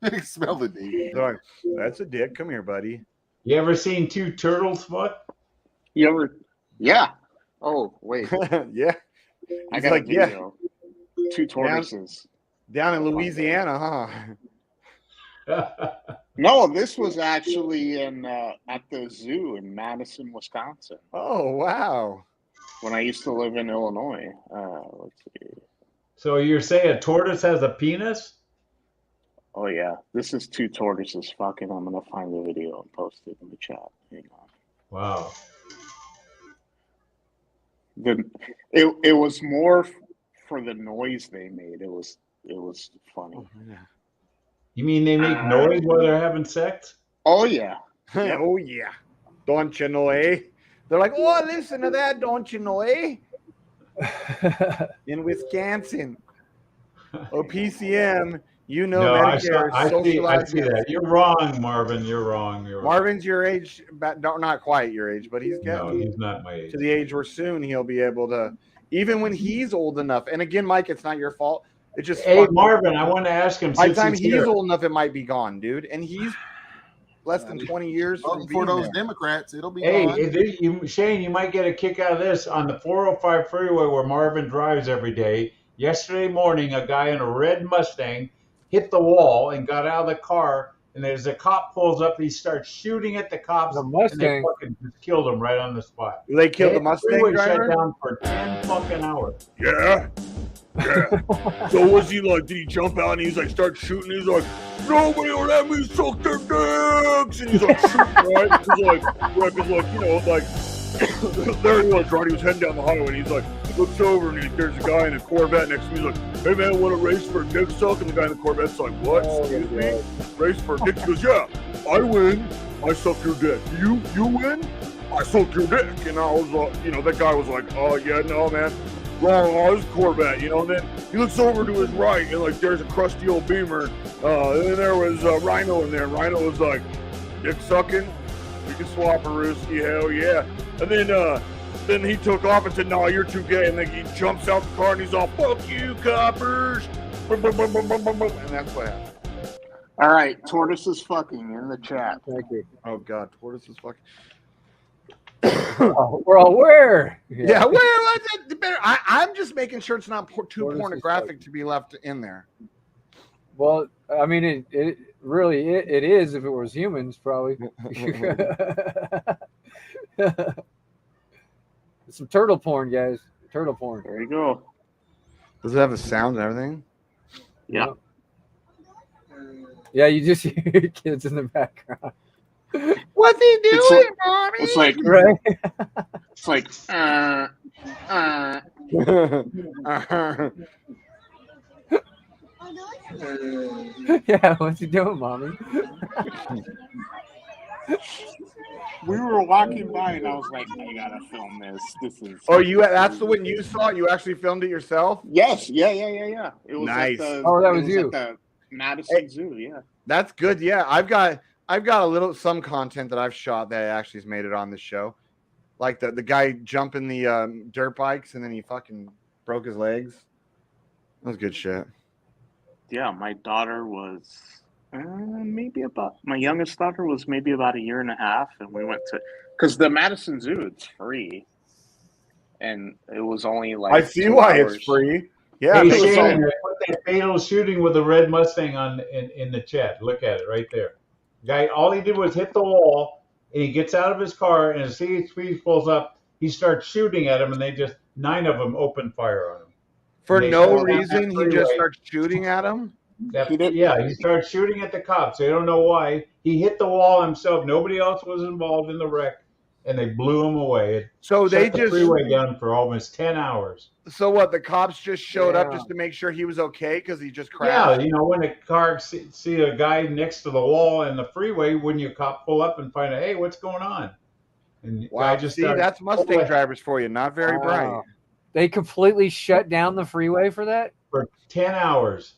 They can smell the dick. They're like, that's a dick. Come here, buddy. You ever seen two turtles fuck? You ever? Yeah. Oh wait. Yeah. I He's got like, a video. Two tortoises. Down in Louisiana, huh? No, this was actually in at the zoo in Madison, Wisconsin. Oh wow! When I used to live in Illinois. Let's see. So you're saying a tortoise has a penis? Oh yeah, this is two tortoises fucking. I'm gonna find the video and post it in the chat. Hang on. Wow. It was more for the noise they made. It was funny. Oh, yeah. You mean they make noise while they're having sex? Oh yeah. Yep. Oh yeah. Don't you know, eh? They're like, oh, listen to that, don't you know, eh? In Wisconsin. Oh, PCM, you know No, Medicare I socialized. see that. You're wrong, Marvin. You're wrong. Marvin's your age, but not quite your age, but he's getting No, he's not my age. to the age where soon he'll be able to, even when he's old enough. And again, Mike, it's not your fault. It's just Hey, Marvin, I want to ask him. by the Since time he's he's here. old enough, it might be gone, dude. And he's less than 20 years from For being those there. Democrats, it'll be Hey, gone. Shane, you might get a kick out of this. On the 405 freeway where Marvin drives every day, yesterday morning, a guy in a red Mustang hit the wall and got out of the car. And as the cop pulls up, he starts shooting at the cops. The And they Mustang. fucking just killed him right on the spot. They killed the had Mustang freeway driver? shut down for 10 fucking hours. Yeah. Yeah. So was he like, did he jump out and he's like, start shooting? He's like, nobody will let me suck their dicks. And he's like, shooting, right? Because like, you know, like, there he was, right? He was heading down the highway and he's like, looks over and there's a guy in a Corvette next to me. He's like, hey man, want to race for a dick suck? And the guy in the Corvette's like, what? Excuse me? Race for a dick? He goes, yeah, I win. I suck your dick. You win? I suck your dick. And I was like, you know, that guy was like, oh yeah, no man. Wrong, oh, this Corvette, you know, and then he looks over to his right, and like there's a crusty old Beamer, and then there was Rhino in there. Rhino was like, dick sucking, we can swap a Ruski, hell yeah. And then he took off and said, no, you're too gay, and then he jumps out the car and he's all, fuck you, coppers, and that's what happened. All right, tortoise is fucking in the chat. Thank you. Oh god, tortoise is fucking. Oh, we're all where? Yeah, well, I'm just making sure it's not too Tortoise is pornographic to be left in there. Well, I mean, it really it is if it was humans, probably. Some turtle porn, guys. Turtle porn. There you go. Does it have a sound and everything? Yeah. Yeah, you just hear kids in the background. What's he doing, mommy? It's like, Right? it's like, Yeah, what's he doing, mommy? we were walking by and I was like, I gotta film this. This is. Oh, that's the one you saw? You actually filmed it yourself? Yes. Yeah. It was nice. At the, Oh, that was you. At the Madison Zoo. Yeah. That's good. Yeah, I've got some content that I've shot that actually has made it on this show, like the guy jumping the dirt bikes and then he fucking broke his legs. That was good shit. Yeah, my daughter was my youngest daughter was maybe about a year and a half, and we went to because the Madison Zoo it's free. and it was only like I see 2 why hours. it's free. Yeah, Hey they Shane, said- I put that fatal shooting with the red Mustang in the chat. Look at it right there. Guy, all he did was hit the wall, and he gets out of his car, and as CHP pulls up, he starts shooting at him, and they just 9 of them open fire on him. for And they no shut down that reason, he just freeway. starts shooting at him. He started shooting at the cops. They don't know why. He hit the wall himself. Nobody else was involved in the wreck, and they blew him away. It So they shut the just- freeway down for almost 10 hours. So what? The cops just showed up Yeah. just to make sure he was okay because he just crashed. Yeah, when a car see a guy next to the wall in the freeway, wouldn't you cop pull up and find out, hey, what's going on? And the Wow, guy just see, started- that's Mustang drivers for you. Not very bright. Wow. They completely shut down the freeway for that? For 10 hours.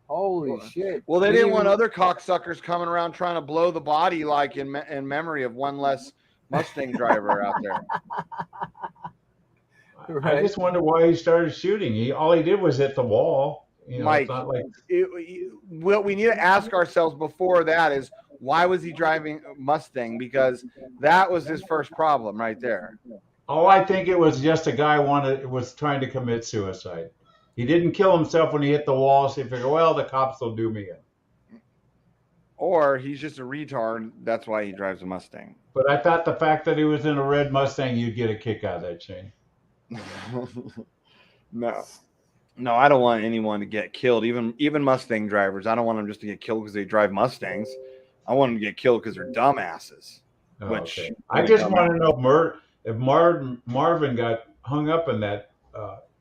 Holy shit. Well, they didn't want other cocksuckers coming around trying to blow the body like in memory of one less Mustang driver out there. I just wonder why he started shooting. All he did was hit the wall. Mike, it's not like what we need to ask ourselves before that is why was he driving a Mustang? Because that was his first problem right there. Oh, I think it was just a guy was trying to commit suicide. He didn't kill himself when he hit the wall, so he figured, well, the cops will do me in. Or he's just a retard. That's why he drives a Mustang. But I thought the fact that he was in a red Mustang, you'd get a kick out of that, Shane. No, I don't want anyone to get killed. Even Mustang drivers, I don't want them just to get killed because they drive Mustangs. I want them to get killed because they're dumbasses. Oh, okay. I just want to know if Marvin got hung up in that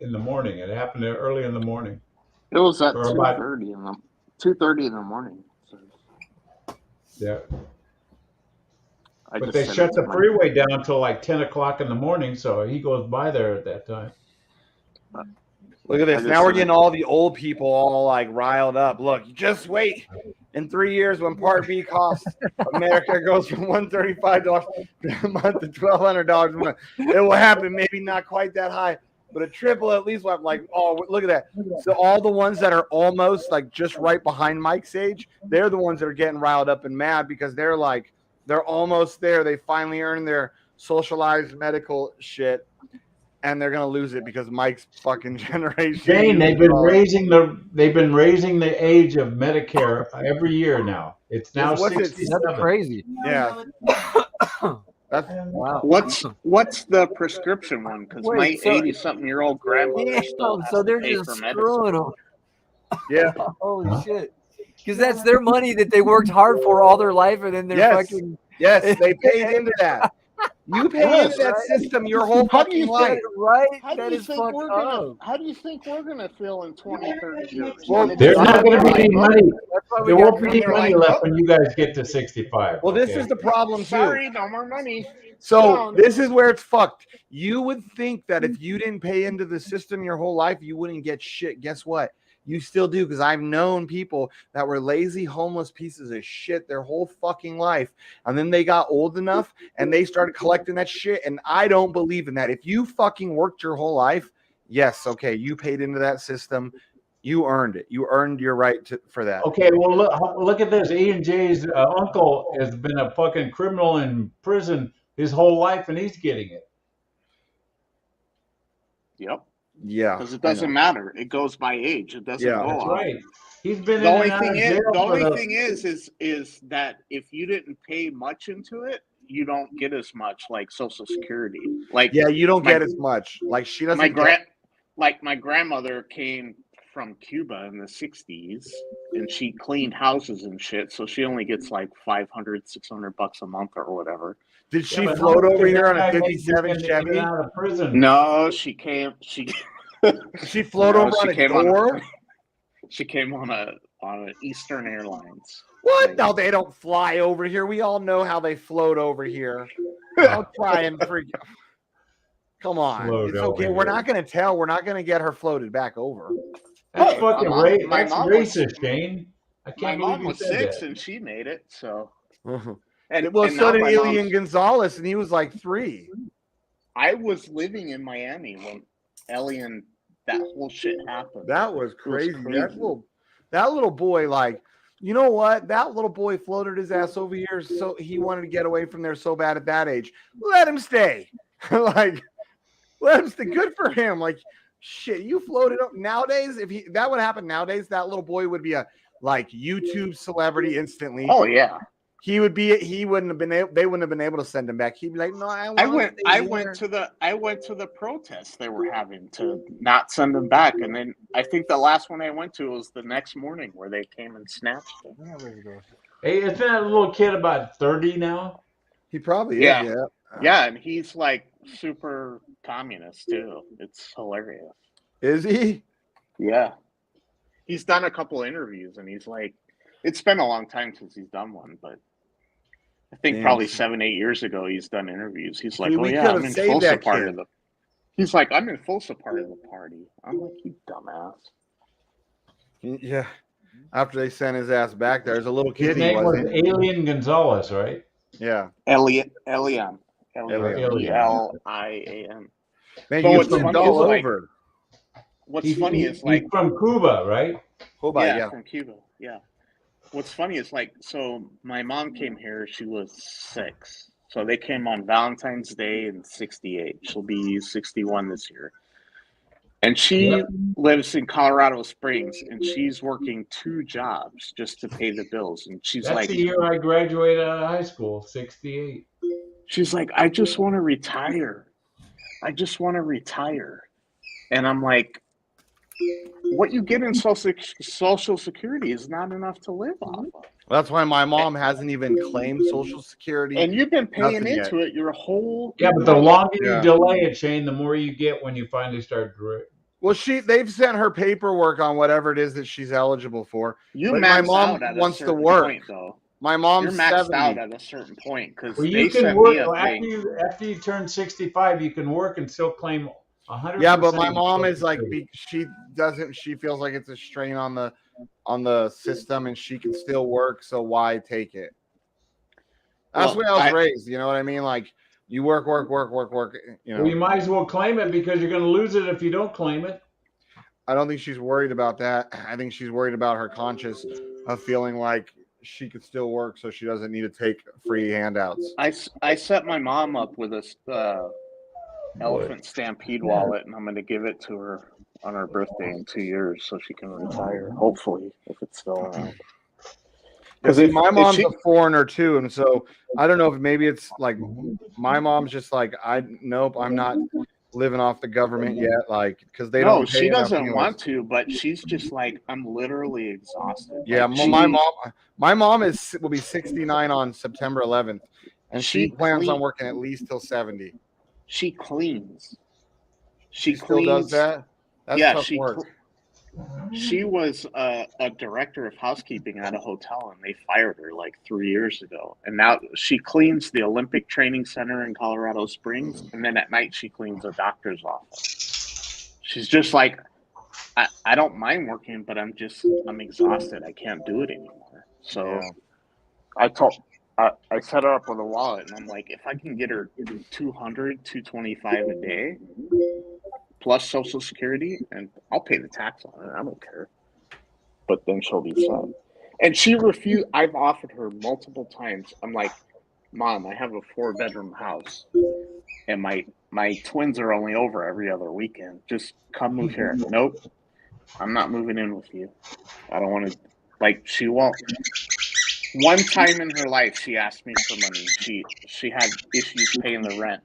in the morning. It happened early in the morning. It was at Or about- 2:30 in the morning. So Yeah. I But just they sent shut it to the my- freeway down until like 10 o'clock in the morning, so he goes by there at that time. Look at this. Now we're getting all the old people all like riled up. Look, just wait. In 3 years, when Part B costs America goes from $135 a month to $1,200 a month, it will happen. Maybe not quite that high, but a triple at least will have like, oh, look at that. So all the ones that are almost like just right behind Mike's age, they're the ones that are getting riled up and mad because they're almost there. They finally earned their socialized medical shit. And they're gonna lose it because Mike's fucking generation. Jane, they've been raising the age of Medicare every year now. It's now 67. That's crazy. Yeah. That's wow. What's the prescription one? Because Wait, my so- 80-something-year-old grandmother still has so they're to pay just for medicine. screwing them. Yeah. Holy shit. Because that's their money that they worked hard for all their life, and then they're Yes. fucking. Yes, they paid into that. You pay into that system your whole How do fucking you life. think- Right? How do That you is think fucked we're gonna? up. How do you think we're gonna feel in 20, 30 years? Well, When it's There's not going to be like, any money. That's why we There got won't be any Premier money Life. left when you guys get to 65. Well, this okay? is the problem too. Sorry, no more money. So Down. this is where it's fucked. You would think that if you didn't pay into the system your whole life, you wouldn't get shit. Guess what? You still do, because I've known people that were lazy, homeless pieces of shit their whole fucking life. And then they got old enough and they started collecting that shit. And I don't believe in that. If you fucking worked your whole life, yes, okay, you paid into that system. You earned it. You earned your right for that. Okay, well, look at this. Ian J's uncle has been a fucking criminal in prison his whole life, and he's getting it. Yep. Yeah. Because it doesn't matter. It goes by age. It doesn't Yeah. go That's up. right. He's been The in only and out thing of is, jail the for only thing is that if you didn't pay much into it, you don't get as much like Social Security. Like Yeah, you don't my- get as much. Like she doesn't my grandmother came from Cuba in the 60s and she cleaned houses and shit, so she only gets like $500-$600 a month or whatever. Did she but float how over did here that on a guy make 57 it in Chevy? and out of prison? No, she came she float No, over she on a came door? She came on a Eastern Airlines. What? No, they don't fly over here. We all know how they float over here. I'll try and freak. Come on. Float It's over okay. We're here. not going to tell. We're not going to get her floated back over. That's Hey, fucking my that's mom was- racist, Shane. I My can't mom believe you was said 6 that. and she made it, so Well, and so now did my Elian mom's- Gonzalez, and he was like 3. I was living in Miami when Ellie and that whole shit happened. That was It crazy. crazy. That little boy, like, you know what? That little boy floated his ass over here, so he wanted to get away from there so bad at that age. Let him stay. Like, Webster, good for him. Like, shit, you floated up nowadays. If that would happen nowadays, that little boy would be a like YouTube celebrity instantly. Oh yeah. He would be. He wouldn't have been able. They wouldn't have been able to send him back. He'd be like, "No, I went to the protest they were having to not send him back, and then I think the last one I went to was the next morning where they came and snatched him. Hey, isn't that little kid about 30 now? He probably Yeah. is. Yeah. Yeah, and he's like super communist too. It's hilarious. Is he? Yeah. He's done a couple interviews, and he's like, it's been a long time since he's done one, but I think probably 7-8 years ago he's done interviews. He's like, we I'm in full that support kid. of the. He's like, I'm in full support of the party. I'm like, you dumbass. Yeah. After they sent his ass back, there's a little kid. His name he was wasn't. Alien Gonzalez, right? Yeah. Elian. Elian. Elian. Man, But you what's put funny all is, like, over. what's funny is like he's from Cuba, right? Cuba, yeah. From Cuba, yeah. What's funny is like, so my mom came here, she was 6. So they came on Valentine's Day in 68. She'll be 61 this year. And she lives in Colorado Springs, and she's working 2 jobs just to pay the bills. And she's That's like, the year I graduated out of high school, 68. she's like, I just want to retire. I just want to retire. And I'm like, what you get in Social Security is not enough to live off of. That's why my mom hasn't even claimed Social Security. And you've been paying Nothing into it your whole Yeah, but the longer you delay it, Shane, the more you get when you finally start. Well, they've sent her paperwork on whatever it is that she's eligible for. You but max my mom out at a wants to certain work. point, though. My mom's You're maxed 70. out at a certain point because Well, they you can sent work me a thing. after you turn 65. You can work and still claim 100%. Yeah, but my mom is like, she feels like it's a strain on the system, and she can still work. So why take it? That's the way I was raised. You know what I mean? Like, you work. You know. Well, you might as well claim it because you're going to lose it if you don't claim it. I don't think she's worried about that. I think she's worried about her conscience of feeling like she could still work, so she doesn't need to take free handouts. I set my mom up with a elephant stampede wallet, and I'm going to give it to her on her birthday in 2 years so she can retire, hopefully, if it's still around. Because my mom's a foreigner too, and so I don't know if maybe it's like my mom's just like, nope, I'm not living off the government yet, like, because they don't. No, she doesn't want to, but she's just like, I'm literally exhausted. Yeah, like, my mom will be 69 on September 11th, and she plans on working at least till 70. She cleans. She still does that. That's tough work. She was a director of housekeeping at a hotel, and they fired her like 3 years ago. And now she cleans the Olympic Training Center in Colorado Springs, and then at night she cleans a doctor's office. She's just like, I don't mind working, but I'm exhausted. I can't do it anymore. So I set her up with a wallet, and I'm like, if I can get her $225 a day plus Social Security, and I'll pay the tax on it. I don't care. But then she'll be set. And she refused. I've offered her multiple times. I'm like, Mom, I have a 4-bedroom house, and my twins are only over every other weekend. Just come move here. Nope, I'm not moving in with you. I don't want to. Like, she won't. One time in her life, she asked me for money. She had issues paying the rent,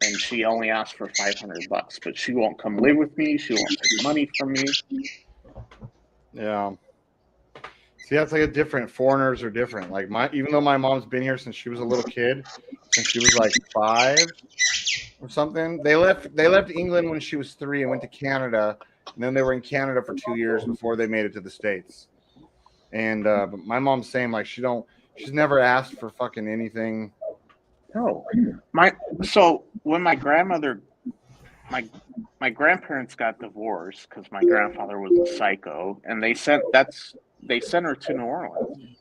and she only asked for $500, but she won't come live with me. She won't take money from me. Yeah. See, that's like a different. Foreigners are different. Like even though my mom's been here since she was a little kid, since she was like 5 or something. They left England when she was 3 and went to Canada, and then they were in Canada for 2 years before they made it to the States. And but my mom's saying like she's never asked for fucking anything. No, so when my grandparents got divorced because my grandfather was a psycho, and they sent her to New Orleans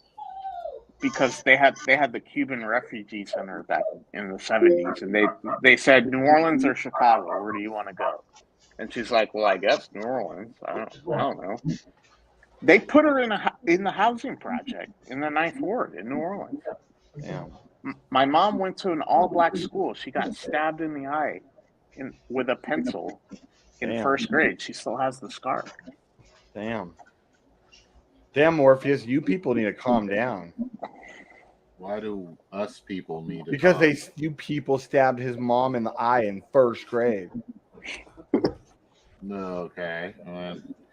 because they had the Cuban refugee center back in the 70s, and they said New Orleans or Chicago, where do you want to go? And she's like, well, I guess New Orleans. I don't know. They put her in the housing project in the 9th Ward in New Orleans. Yeah. My mom went to an all-black school. She got stabbed in the eye with a pencil in Damn. first grade. She still has the scar. Damn, Morpheus, you people need to calm down. Why do us people need to? Because you people stabbed his mom in the eye in first grade. Okay.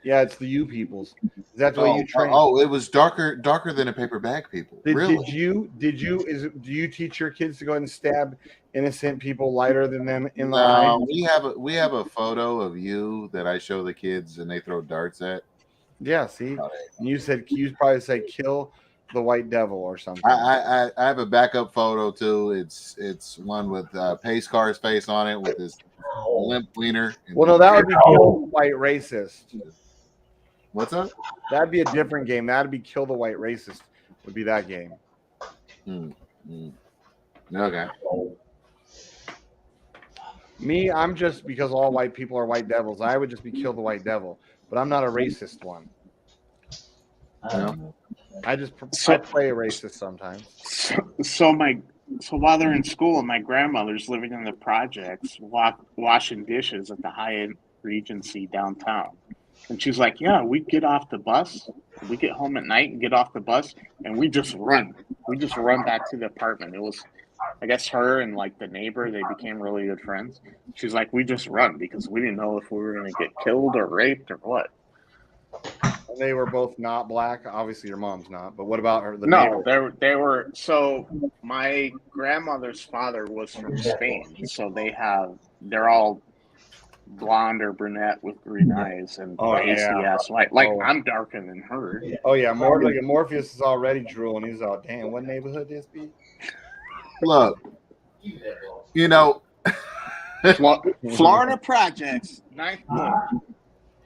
Yeah, it's the you peoples. That's the way you train. Oh, it was darker than a paper bag, people. Really? Do you teach your kids to go ahead and stab innocent people lighter than them in the eye? We have a photo of you that I show the kids and they throw darts at. Yeah, see, you probably say kill the white devil or something. I have a backup photo too. It's one with Pace Car's face on it with his limp wiener. Well, no, that would be kill the white racist. What's up? That'd be a different game. That'd be kill the white racist. Would be that game. Okay. Me, I'm just because all white people are white devils. I would just be kill the white devil, but I'm not a racist one. I play a racist sometimes. So while they're in school, my grandmother's living in the projects, washing dishes at the Hyatt Regency downtown. And she's like, yeah, we get off the bus, we get home at night and get off the bus, and we just run. We just run back to the apartment. It was, I guess, her and like the neighbor, they became really good friends. She's like, we just run because we didn't know if we were going to get killed or raped or what. And they were both not black. Obviously, your mom's not. But what about her? No, they were. So my grandmother's father was from Spain, so they're all blonde or brunette with green eyes and pasty ass white. I'm darker than her. Oh yeah, Morpheus is already drooling. He's all, damn, what neighborhood this be? Look, Florida projects, ninth floor.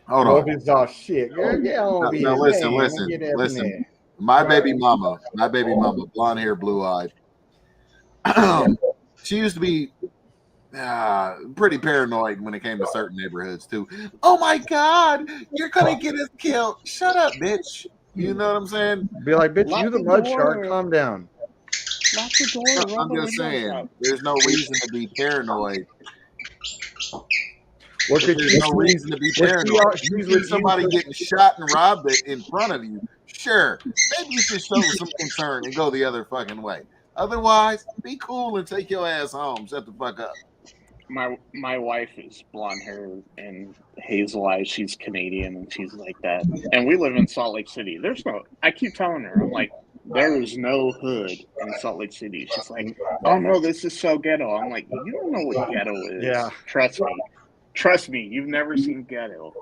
Hold on. Morpheus all shit. Girl, no, listen. My baby mama, blonde hair, blue eyed. She used to be pretty paranoid when it came to certain neighborhoods too. Oh my God, you're gonna get us killed! Shut up, bitch. You know what I'm saying? Be like, bitch, you the mud shark. Calm down. Lock the door. I'm just saying, there's no reason to be paranoid. There's no reason to be paranoid. You see somebody getting shot and robbed in front of you, sure, maybe you should show some concern and go the other fucking way. Otherwise, be cool and take your ass home. Shut the fuck up. My wife is blonde hair and hazel eyes. She's Canadian and she's like that. And we live in Salt Lake City. I keep telling her, I'm like, there is no hood in Salt Lake City. She's like, oh no, this is so ghetto. I'm like, you don't know what ghetto is. Yeah. Trust me, you've never seen ghetto.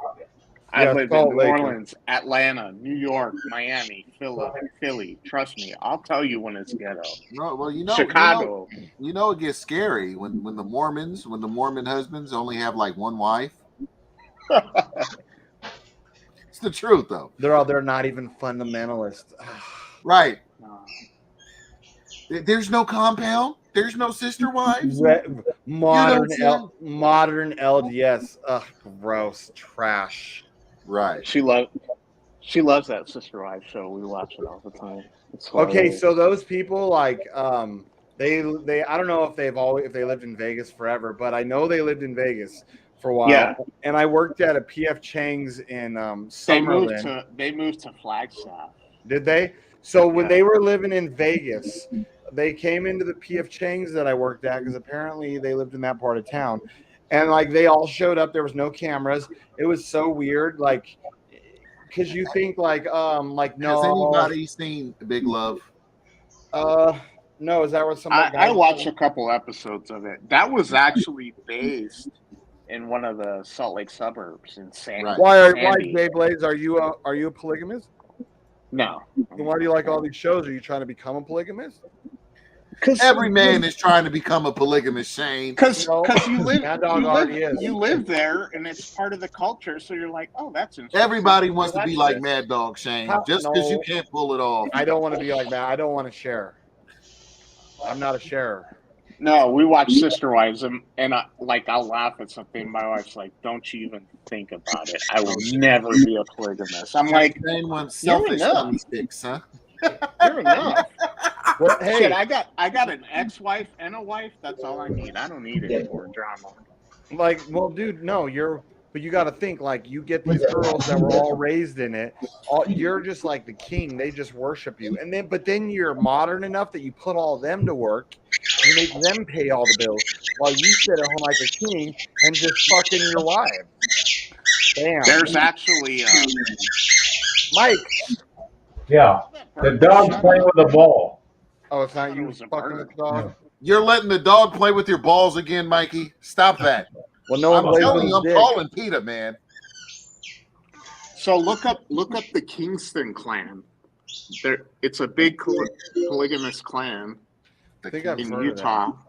I lived in New Orleans, Atlanta, New York, Miami, Philly. Trust me, I'll tell you when it's ghetto. No, well, Chicago. It gets scary when the Mormon husbands only have like one wife. It's the truth, though. They're not even fundamentalists. Right. There's no compound. There's no sister wives. Modern LDS. Ugh, gross trash. Right. She loves that Sister Wives show. We watch it all the time. Okay, so those people like they I don't know if they lived in Vegas forever, but I know they lived in Vegas for a while. Yeah. And I worked at a PF Chang's in Summerlin. They moved to Flagstaff. Did they? So when they were living in Vegas, they came into the PF Chang's that I worked at because apparently they lived in that part of town. And like they all showed up. There was no cameras. It was so weird. Like, because you think no. Has anybody seen Big Love? No. Is that what somebody? I watched a couple episodes of it. That was actually based in one of the Salt Lake suburbs in San. Right. Why, Beyblades? Are you a polygamist? No. Then why do you like all these shows? Are you trying to become a polygamist? Because every man is trying to become a polygamist, Shane. Because you live there, and it's part of the culture. So you're like, oh, that's interesting. Everybody wants to be like Mad Dog, Shane. Just because you can't pull it off. I don't want to be like that. I don't want to share. I'm not a sharer. No, we watch Sister Wives, and I'll laugh at something. My wife's like, "Don't you even think about it. I will never be a polygamist." I'm like, selfish sticks, huh? You're enough. Well, hey, shit, I got an ex-wife and a wife. That's all I need. I don't need any more drama. Like, well, dude, no, but you got to think, like, you get these girls that were all raised in it. You're just like the king. They just worship you. But then you're modern enough that you put all of them to work. You make them pay all the bills while you sit at home like a king and just fucking your wives. Damn. There's actually Mike. Yeah, the dog's playing with a ball. Oh, it's not you fucking with the dog? You're letting the dog play with your balls again, Mikey. Stop that. Well, no one plays telling with you, I'm dick. calling PETA, man. So look up the Kingston clan. It's a big polygamous clan I think I've in heard Utah. of that.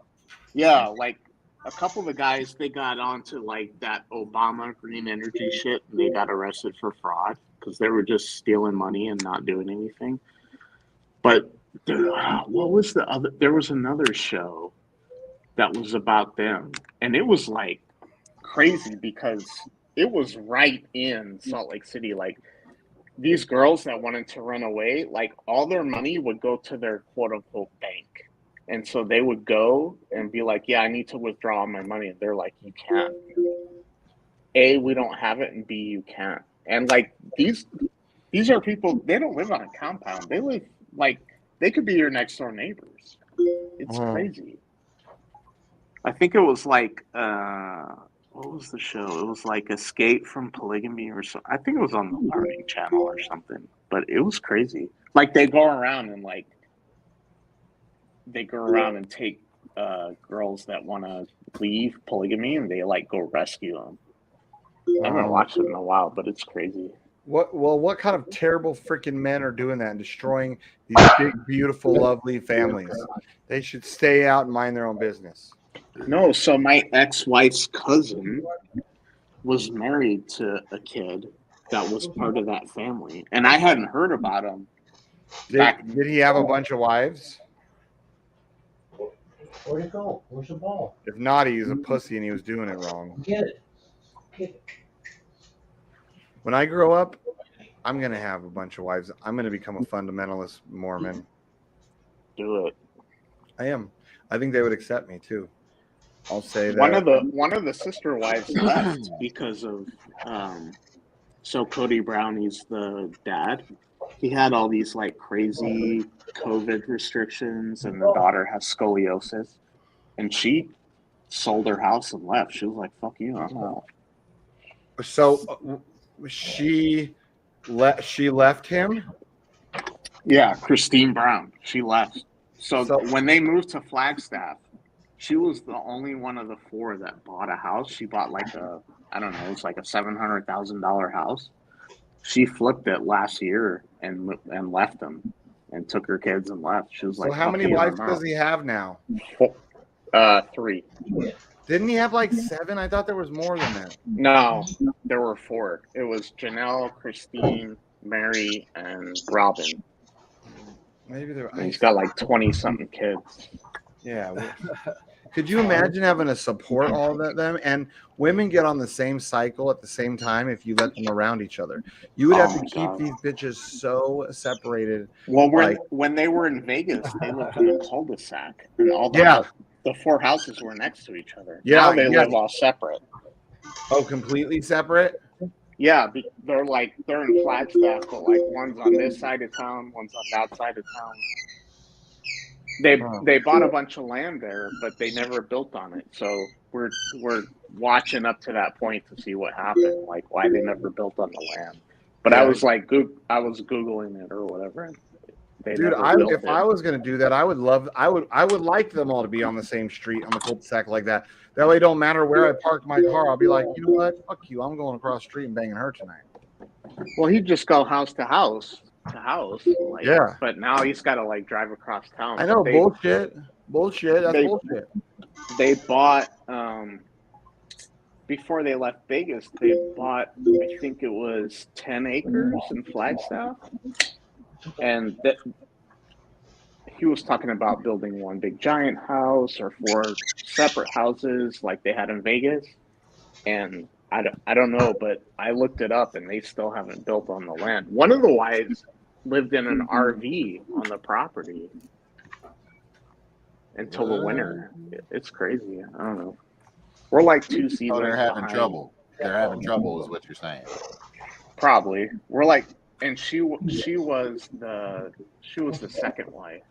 Yeah, like a couple of the guys, they got onto like that Obama green energy shit, and they got arrested for fraud because they were just stealing money and not doing anything. But what was the other? There was another show that was about them, and it was like crazy because it was right in Salt Lake City. Like these girls that wanted to run away, like all their money would go to their quote unquote bank. And so they would go and be like, yeah, I need to withdraw all my money. And they're like, you can't. A, we don't have it, and B, you can't. And like these are people, they don't live on a compound. They live like they could be your next door neighbors. It's crazy. I think it was like what was the show? It was like Escape from Polygamy or something. I think it was on the Learning Channel or something. But it was crazy. Like they go around and take girls that want to leave polygamy, and they like go rescue them. I haven't watched it in a while, but it's crazy. What kind of terrible freaking men are doing that and destroying these big, beautiful, lovely families? They should stay out and mind their own business. No, so my ex-wife's cousin was married to a kid that was part of that family, and I hadn't heard about him. Did he have a bunch of wives? Where'd it go? Where's the ball? If not, he's a pussy and he was doing it wrong. Get it. Get it. When I grow up, I'm going to have a bunch of wives. I'm going to become a fundamentalist Mormon. Do it. I am. I think they would accept me too. I'll say that. One of the sister wives left because of so Cody Brownie's the dad. He had all these like crazy COVID restrictions, and the daughter has scoliosis, and she sold her house and left. She was like, "Fuck you, I'm out." So she left him? Yeah, Christine Brown. She left. So when they moved to Flagstaff, she was the only one of the four that bought a house. She bought like it was like a $700,000 house. She flipped it last year and left them, and took her kids and left. She was like, So how many wives does he have now? 3. Didn't he have like 7? I thought there was more than that. No, there were 4. It was Janelle, Christine, Mary, and Robin. Maybe there. And he's got like 20-something kids. Yeah. Could you imagine having to support all of them? And women get on the same cycle at the same time if you let them around each other. You would have to keep these bitches so separated. Well, when they were in Vegas, they lived in a cul-de-sac, and all the 4 houses were next to each other. Yeah, now they live all separate. Oh, completely separate? Yeah, they're in Flagstaff, but like one's on this side of town, one's on that side of town. They bought a bunch of land there, but they never built on it. So we're watching up to that point to see what happened, like why they never built on the land. But I was like, I was Googling it or whatever. And dude, if I was gonna do that, I would like them all to be on the same street on the cul-de-sac like that. That way, it don't matter where I park my car. I'll be like, you know what? Fuck you. I'm going across the street and banging her tonight. Well, he'd just go house to house. Like, yeah. But now he's got to like drive across town. I know, bullshit. That's bullshit. They bought before they left Vegas. They bought, I think it was 10 acres in Flagstaff, and he was talking about building one big giant house or 4 separate houses like they had in Vegas. And I don't know, but I looked it up and they still haven't built on the land. One of the wives lived in an RV on the property until the winter. It's crazy. I don't know. We're like 2 Oh, seasons they're having behind. trouble. They're having trouble, is what you're saying. Probably. We're like, and she was the second wife.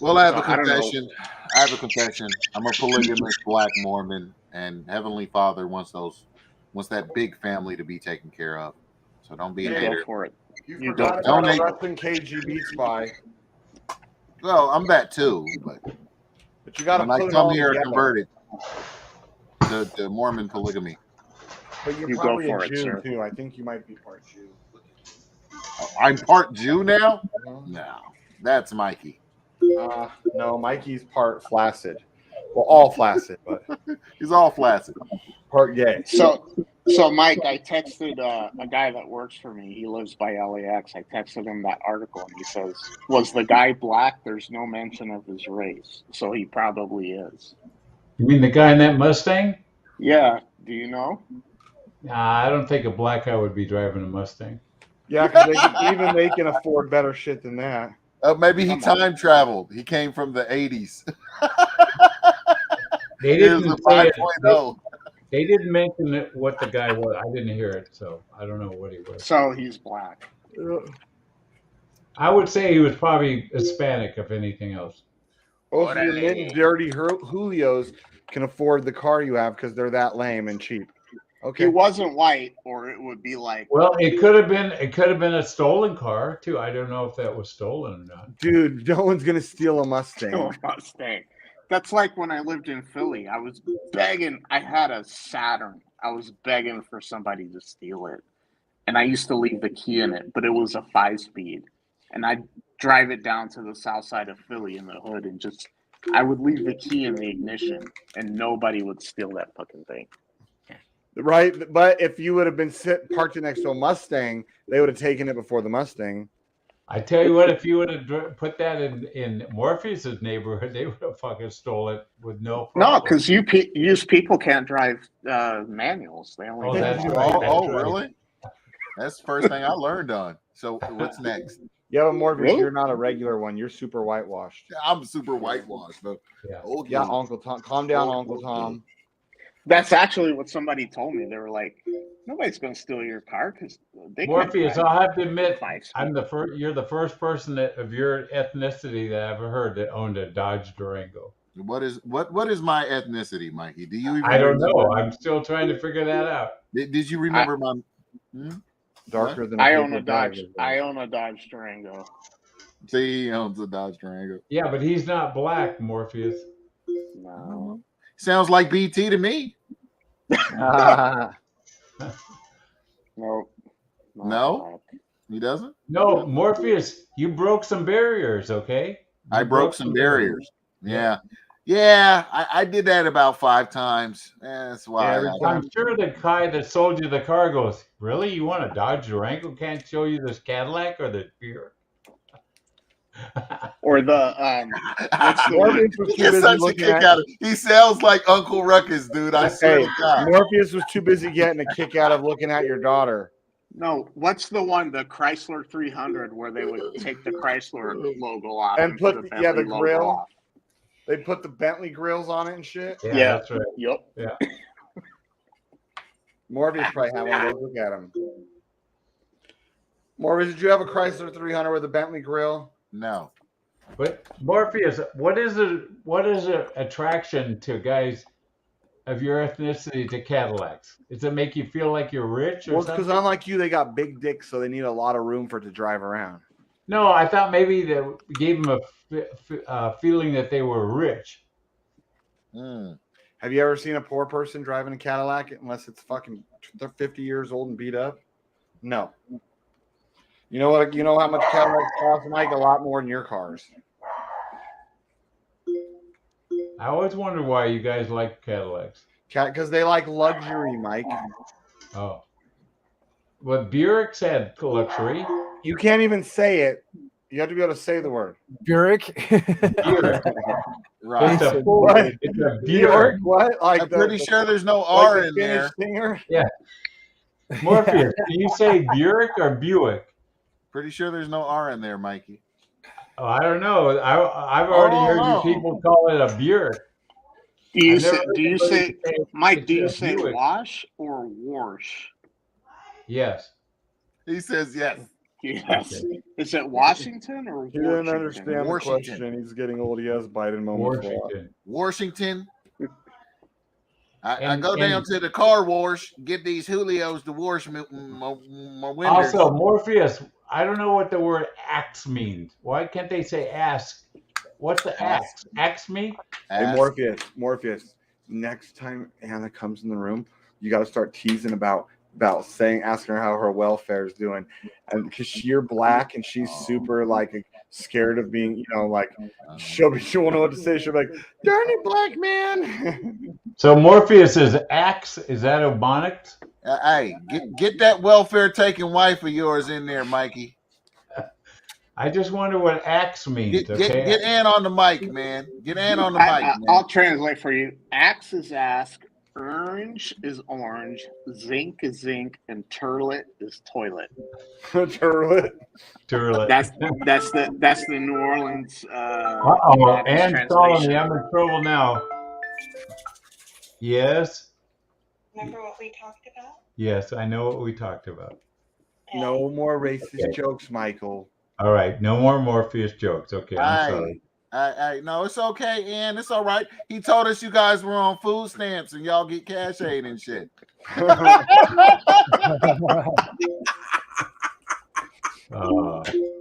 Well, I have So, a I don't know. confession. I have a confession. I'm a polygamous Black Mormon, and Heavenly Father wants that big family to be taken care of. So don't be a Go hater. for it. You You forgot go about for a it. wrestling KG Beats by. Well, I'm that too, but you got to when I put it come all here together. converted to Mormon polygamy. But you're You go probably for a it, Jew sir. too. I think you might be part Jew. I'm part Jew now? No, that's Mikey. No, Mikey's part flaccid. Well, all flaccid, but he's all flaccid. Part gay. So Mike, I texted a guy that works for me. He lives by LAX. I texted him that article, and he says, "Was the guy black? There's no mention of his race, so he probably is." You mean the guy in that Mustang? Yeah. Do you know? I don't think a black guy would be driving a Mustang. Yeah, because they can afford better shit than that. Maybe he time traveled. He came from the 80s. They Here's didn't the say it. 5.0. They didn't mention what the guy was. I didn't hear it, so I don't know what he was. So he's black. I would say he was probably Hispanic, if anything else. Well, if your mid dirty Julios can afford the car you have because they're that lame and cheap. Okay. He wasn't white, or it would be like. Well, it could have been a stolen car too. I don't know if that was stolen or not. Dude, no one's gonna steal a Mustang. A Mustang. That's like when I lived in Philly. I was begging. I had a Saturn. I was begging for somebody to steal it, and I used to leave the key in it, but it was a 5-speed, and I'd drive it down to the south side of Philly in the hood, and I would leave the key in the ignition, and nobody would steal that fucking thing. Right, but if you would have been parked next to a Mustang, they would have taken it before the Mustang. I tell you what, if you would have put that in Morpheus's neighborhood, they would have fucking stole it with no problem. No, because used people can't drive manuals. They only. That's right. Oh, really? That's the first thing I learned on. So what's next? Yeah, but Morpheus, Really? you're not a regular one. You're super whitewashed. I'm super whitewashed, though. Yeah. Okay. Yeah, Uncle Tom. Calm down, Uncle Tom. That's actually what somebody told me. They were like, "Nobody's going to steal your car because they." Morpheus, I'll have to admit, 5-speed. I'm the first. You're the first person of your ethnicity that I've ever heard that owned a Dodge Durango. What is my ethnicity, Mikey? Do you even I don't remember? know. I'm still trying to figure that out. Did you remember my Darker than I own a Dodge. I own a Dodge Durango. See, he owns a Dodge Durango. Yeah, but he's not black, Morpheus. No. Sounds like BT to me. No, he doesn't. No, Morpheus, you broke some barriers. Okay. I broke some barriers. Yeah. I did that about 5 times. That's why. I'm sure the guy that sold you the car goes, "Really? You want a Dodge Durango? Can't show you this Cadillac or the Buick?" Or the He gets such a kick out of. He sounds like Uncle Ruckus, dude. I swear to God. Morpheus was too busy getting a kick out of looking at your daughter. No, what's the one, the Chrysler 300, where they would take the Chrysler logo off And put the the Bentley logo grill. off? They put the Bentley grills on it and shit. Yeah. That's right. Yep. Yeah. Morpheus probably had one of those. Look at him. Morpheus, did you have a Chrysler 300 with a Bentley grill? No. But Morpheus, what is a attraction to guys of your ethnicity to Cadillacs? Does it make you feel like you're rich or Well, it's something? because unlike you, they got big dicks, so they need a lot of room for it to drive around. No, I thought maybe that gave them a feeling that they were rich. Have you ever seen a poor person driving a Cadillac unless it's fucking 50 years old and beat up? No. You know what? You know how much Cadillacs cost, Mike? A lot more than your cars. I always wonder why you guys like Cadillacs. Because they like luxury, Mike. Oh. Well, Buicks had luxury. You can't even say it. You have to be able to say the word. Buick. Right. It's a Buick. What? Like I'm pretty sure there's no R in there. Singer? Yeah. Morpheus, do you say Buick or Buick? Pretty sure there's no R in there, Mikey. Oh, I don't know. I've already heard you people call it a Buick. Do you I've never say? heard Do you anybody say, Mike? Do you it's a say Buick. wash or wash? Yes. He says yes. Yes. Is it Washington or He didn't Washington? understand the Washington. question. He's getting old. He has Biden moments. Washington. I And- go down and- to the car wash, get these Julios to wash my windows. Also, Morpheus, I don't know what the word axe means. Why can't they say ask? What's the axe? Axe me? Hey, Morpheus. Next time Anna comes in the room, you got to start teasing about asking her how her welfare is doing, and because you're black and she's super like scared of being, like she won't know what to say. She'll be like, "Darn it, black man." So Morpheus is axe. Is that Ebonics? Hey, get that welfare taking wife of yours in there, Mikey. I just wonder what axe means. Get Ann on the mic, man. Get Ann on the mic, man. I'll translate for you. Axe is ask. Orange is orange. Zinc is zinc, and turlet is toilet. Turlet. Turlet. That's the New Orleans. Uh-oh, Ann's calling me. I'm in trouble now. Yes. Remember what we talked about? Yes, I know what we talked about. No more racist jokes, Michael. All right, no more Morpheus jokes. Okay, I'm sorry. No, it's okay, Ann. It's all right. He told us you guys were on food stamps and y'all get cash aid and shit.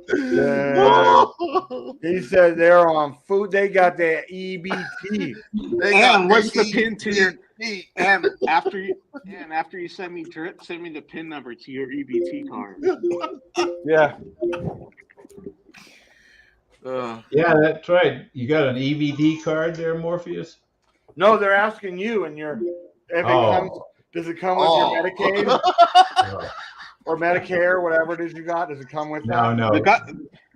Yeah. He said they're on food. They got the EBT. And what's the pin to your? And after you send me drip, send me the pin number to your EBT card. Yeah. Yeah, that's right. You got an EVD card there, Morpheus? No, they're asking you, and does it come with your Medicaid or Medicare, whatever it is you got? Does it come with that? No.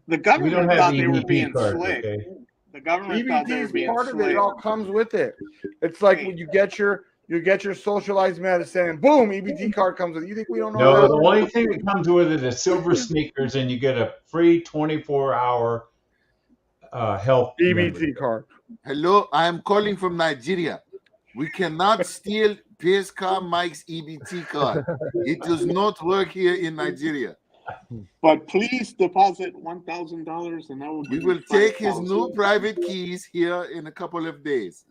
The government thought they were being cards, slick. okay? The government thought they were EBT being is part of it. slick. It all comes with it. It's like when you get your socialized medicine, and boom, EBT card comes with it. You think we don't know No, that? the only thing that comes with it is silver sneakers, and you get a free 24-hour health EBT card. Hello, I am calling from Nigeria. We cannot steal Pesca Mike's EBT card. It does not work here in Nigeria. But please deposit $1,000, and I will. We will take his new private keys here in a couple of days.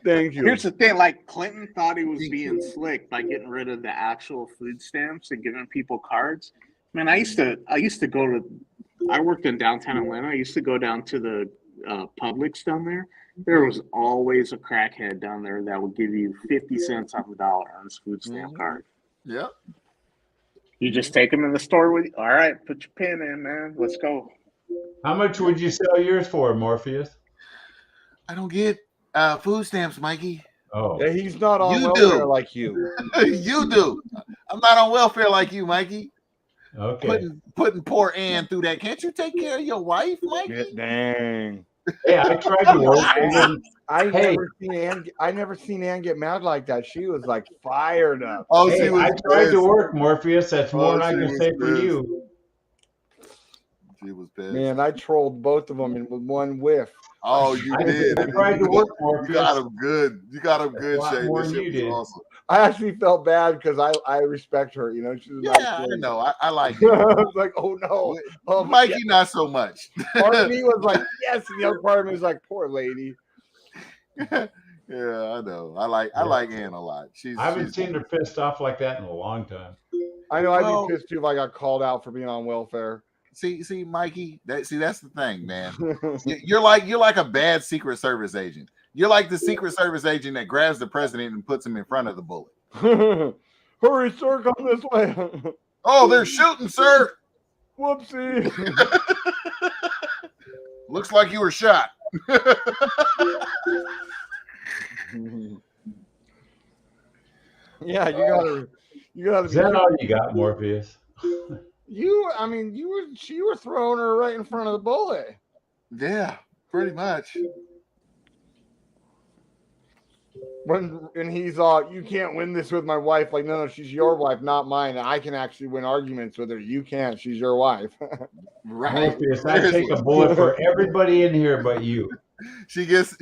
Thank you. Here's the thing: like Clinton thought he was being slick by getting rid of the actual food stamps and giving people cards. Man, I used to go to. I worked in downtown Atlanta. I used to go down to the Publix down there. There was always a crackhead down there that would give you 50 cents off a dollar on his food stamp card. Yeah. You just take them in the store with you. All right, put your pin in, man. Let's go. How much would you sell yours for, Morpheus? I don't get food stamps, Mikey. Oh. Yeah, he's not on You welfare do. like you. You do. I'm not on welfare like you, Mikey. Okay. Putting poor Ann through that. Can't you take care of your wife, Mikey? Dang. Hey, I tried to work. I never seen Ann get mad like that. She was like fired up. Oh, Hey, she was I tried to pissed. work, Morpheus. That's more than I she can was say for pissed. you. She was pissed. Man, I trolled both of them in one whiff. Oh, you did. I tried to work, You Morpheus. got him good. You got him good, A lot Shane. more This than shit you was did. awesome. I actually felt bad because I respect her. She's a nice Yeah, I lady. know. I like I it. was like, oh no. Oh, Mikey, not so much. Part of me was like, yes, and the other part of me was like, poor lady. Yeah, I know. I like Ann a lot. I haven't seen her pissed off like that in a long time. I know I'd Well- be pissed too if I got called out for being on welfare. See, Mikey. That's the thing, man. You're like a bad Secret Service agent. You're like the Secret Service agent that grabs the president and puts him in front of the bullet. Hurry, sir, come this way. Oh, they're shooting, sir. Whoopsie. Looks like you were shot. Yeah, you gotta Is be that all you got, Morpheus? you were throwing her right in front of the bullet. Yeah, pretty much. And he's you can't win this with my wife. Like, no, she's your wife, not mine. I can actually win arguments with her. You can't. She's your wife. Right. Morpheus, I take a bullet for everybody in here but you. She gets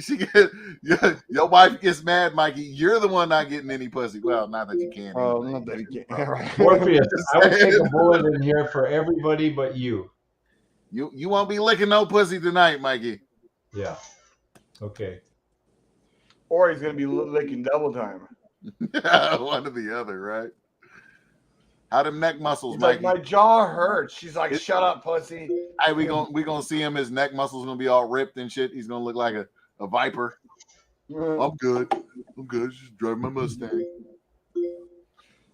your wife gets mad, Mikey. You're the one not getting any pussy. Well, not that you can. Oh, not that you can't. Morpheus, I would take a bullet in here for everybody but you. You won't be licking no pussy tonight, Mikey. Yeah. Okay. Or he's gonna be licking double time. One or the other, right? How them neck muscles, He's Mikey? like, my jaw hurts. She's like, shut up, pussy. Hey, we gonna see him. His neck muscles gonna be all ripped and shit. He's gonna look like a viper. I'm good. Just driving my Mustang.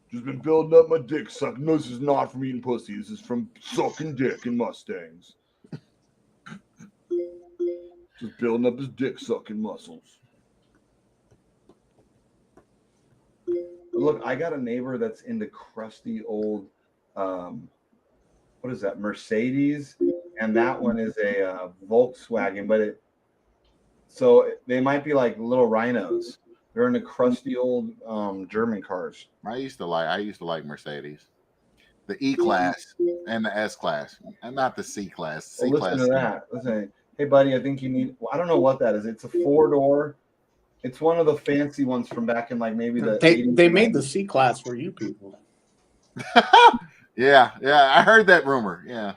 Just been building up my dick sucking. No, this is not from eating pussy. This is from sucking dick in Mustangs. Just building up his dick sucking muscles. Look, I got a neighbor that's into crusty old, what is that, Mercedes, and that one is a Volkswagen, but so they might be like little rhinos. They're into crusty old German cars. I used to like Mercedes, the E class and the S class, and not the C class. C Well, class. listen to that. Listen, hey buddy, I think you need. Well, I don't know what that is. It's a 4-door. It's one of the fancy ones from back in like maybe the. They made the C class for you people. Yeah, I heard that rumor. Yeah,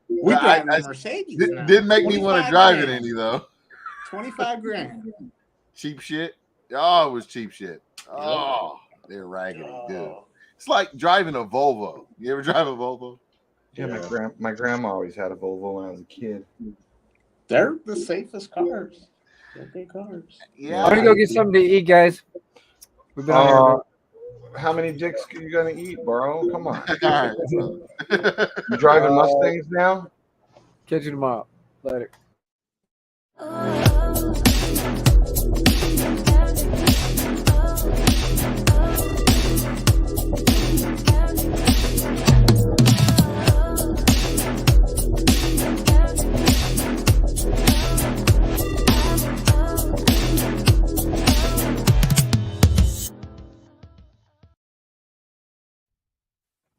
We drive a Mercedes. now. Didn't make me want to 25 drive it grand. any though. 25 grand. Cheap shit. Oh, it was cheap shit. Oh, they're raggedy good. It's like driving a Volvo. You ever drive a Volvo? Yeah, my grandma always had a Volvo when I was a kid. They're the safest cars. They're good cars. Yeah. I'm gonna go get something to eat, guys. We've been on here. How many dicks are you gonna eat, bro? Come on. All right. You driving Mustangs now? Catch you tomorrow. Later.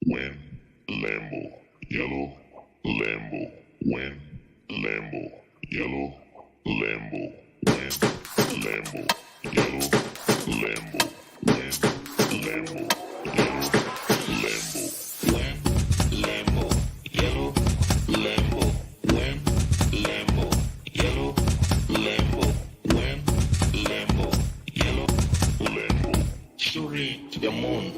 When Lambo, yellow, Lambo, when Lambo, yellow, Lambo, when Lambo, yellow, Lambo, when Lambo, yellow, Lambo, when Lambo, yellow, Lambo, when Lambo, yellow, Lambo, when Lambo, yellow, Lambo, shooting to the moon,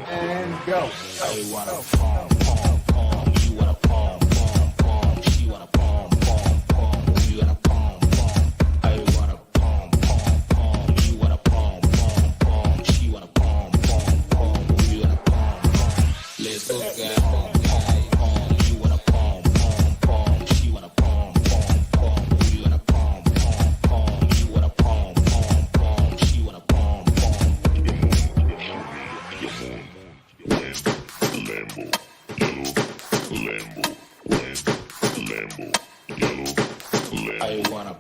And go. I wanna palm, palm, palm. You wanna palm, palm, palm. She wanna palm, palm, palm. You wanna palm, palm. I wanna palm, palm, palm. You wanna palm, palm, palm. She wanna palm, palm, palm. You wanna palm, palm. Let's go, guys. Palm, palm, palm. You wanna palm, palm, palm. She wanna palm, palm, palm. You wanna palm, palm, palm. You wanna palm, palm, palm. She wanna palm, palm. Lambo, yellow, Lambo, when Lambo, yellow, Lambo. I wanna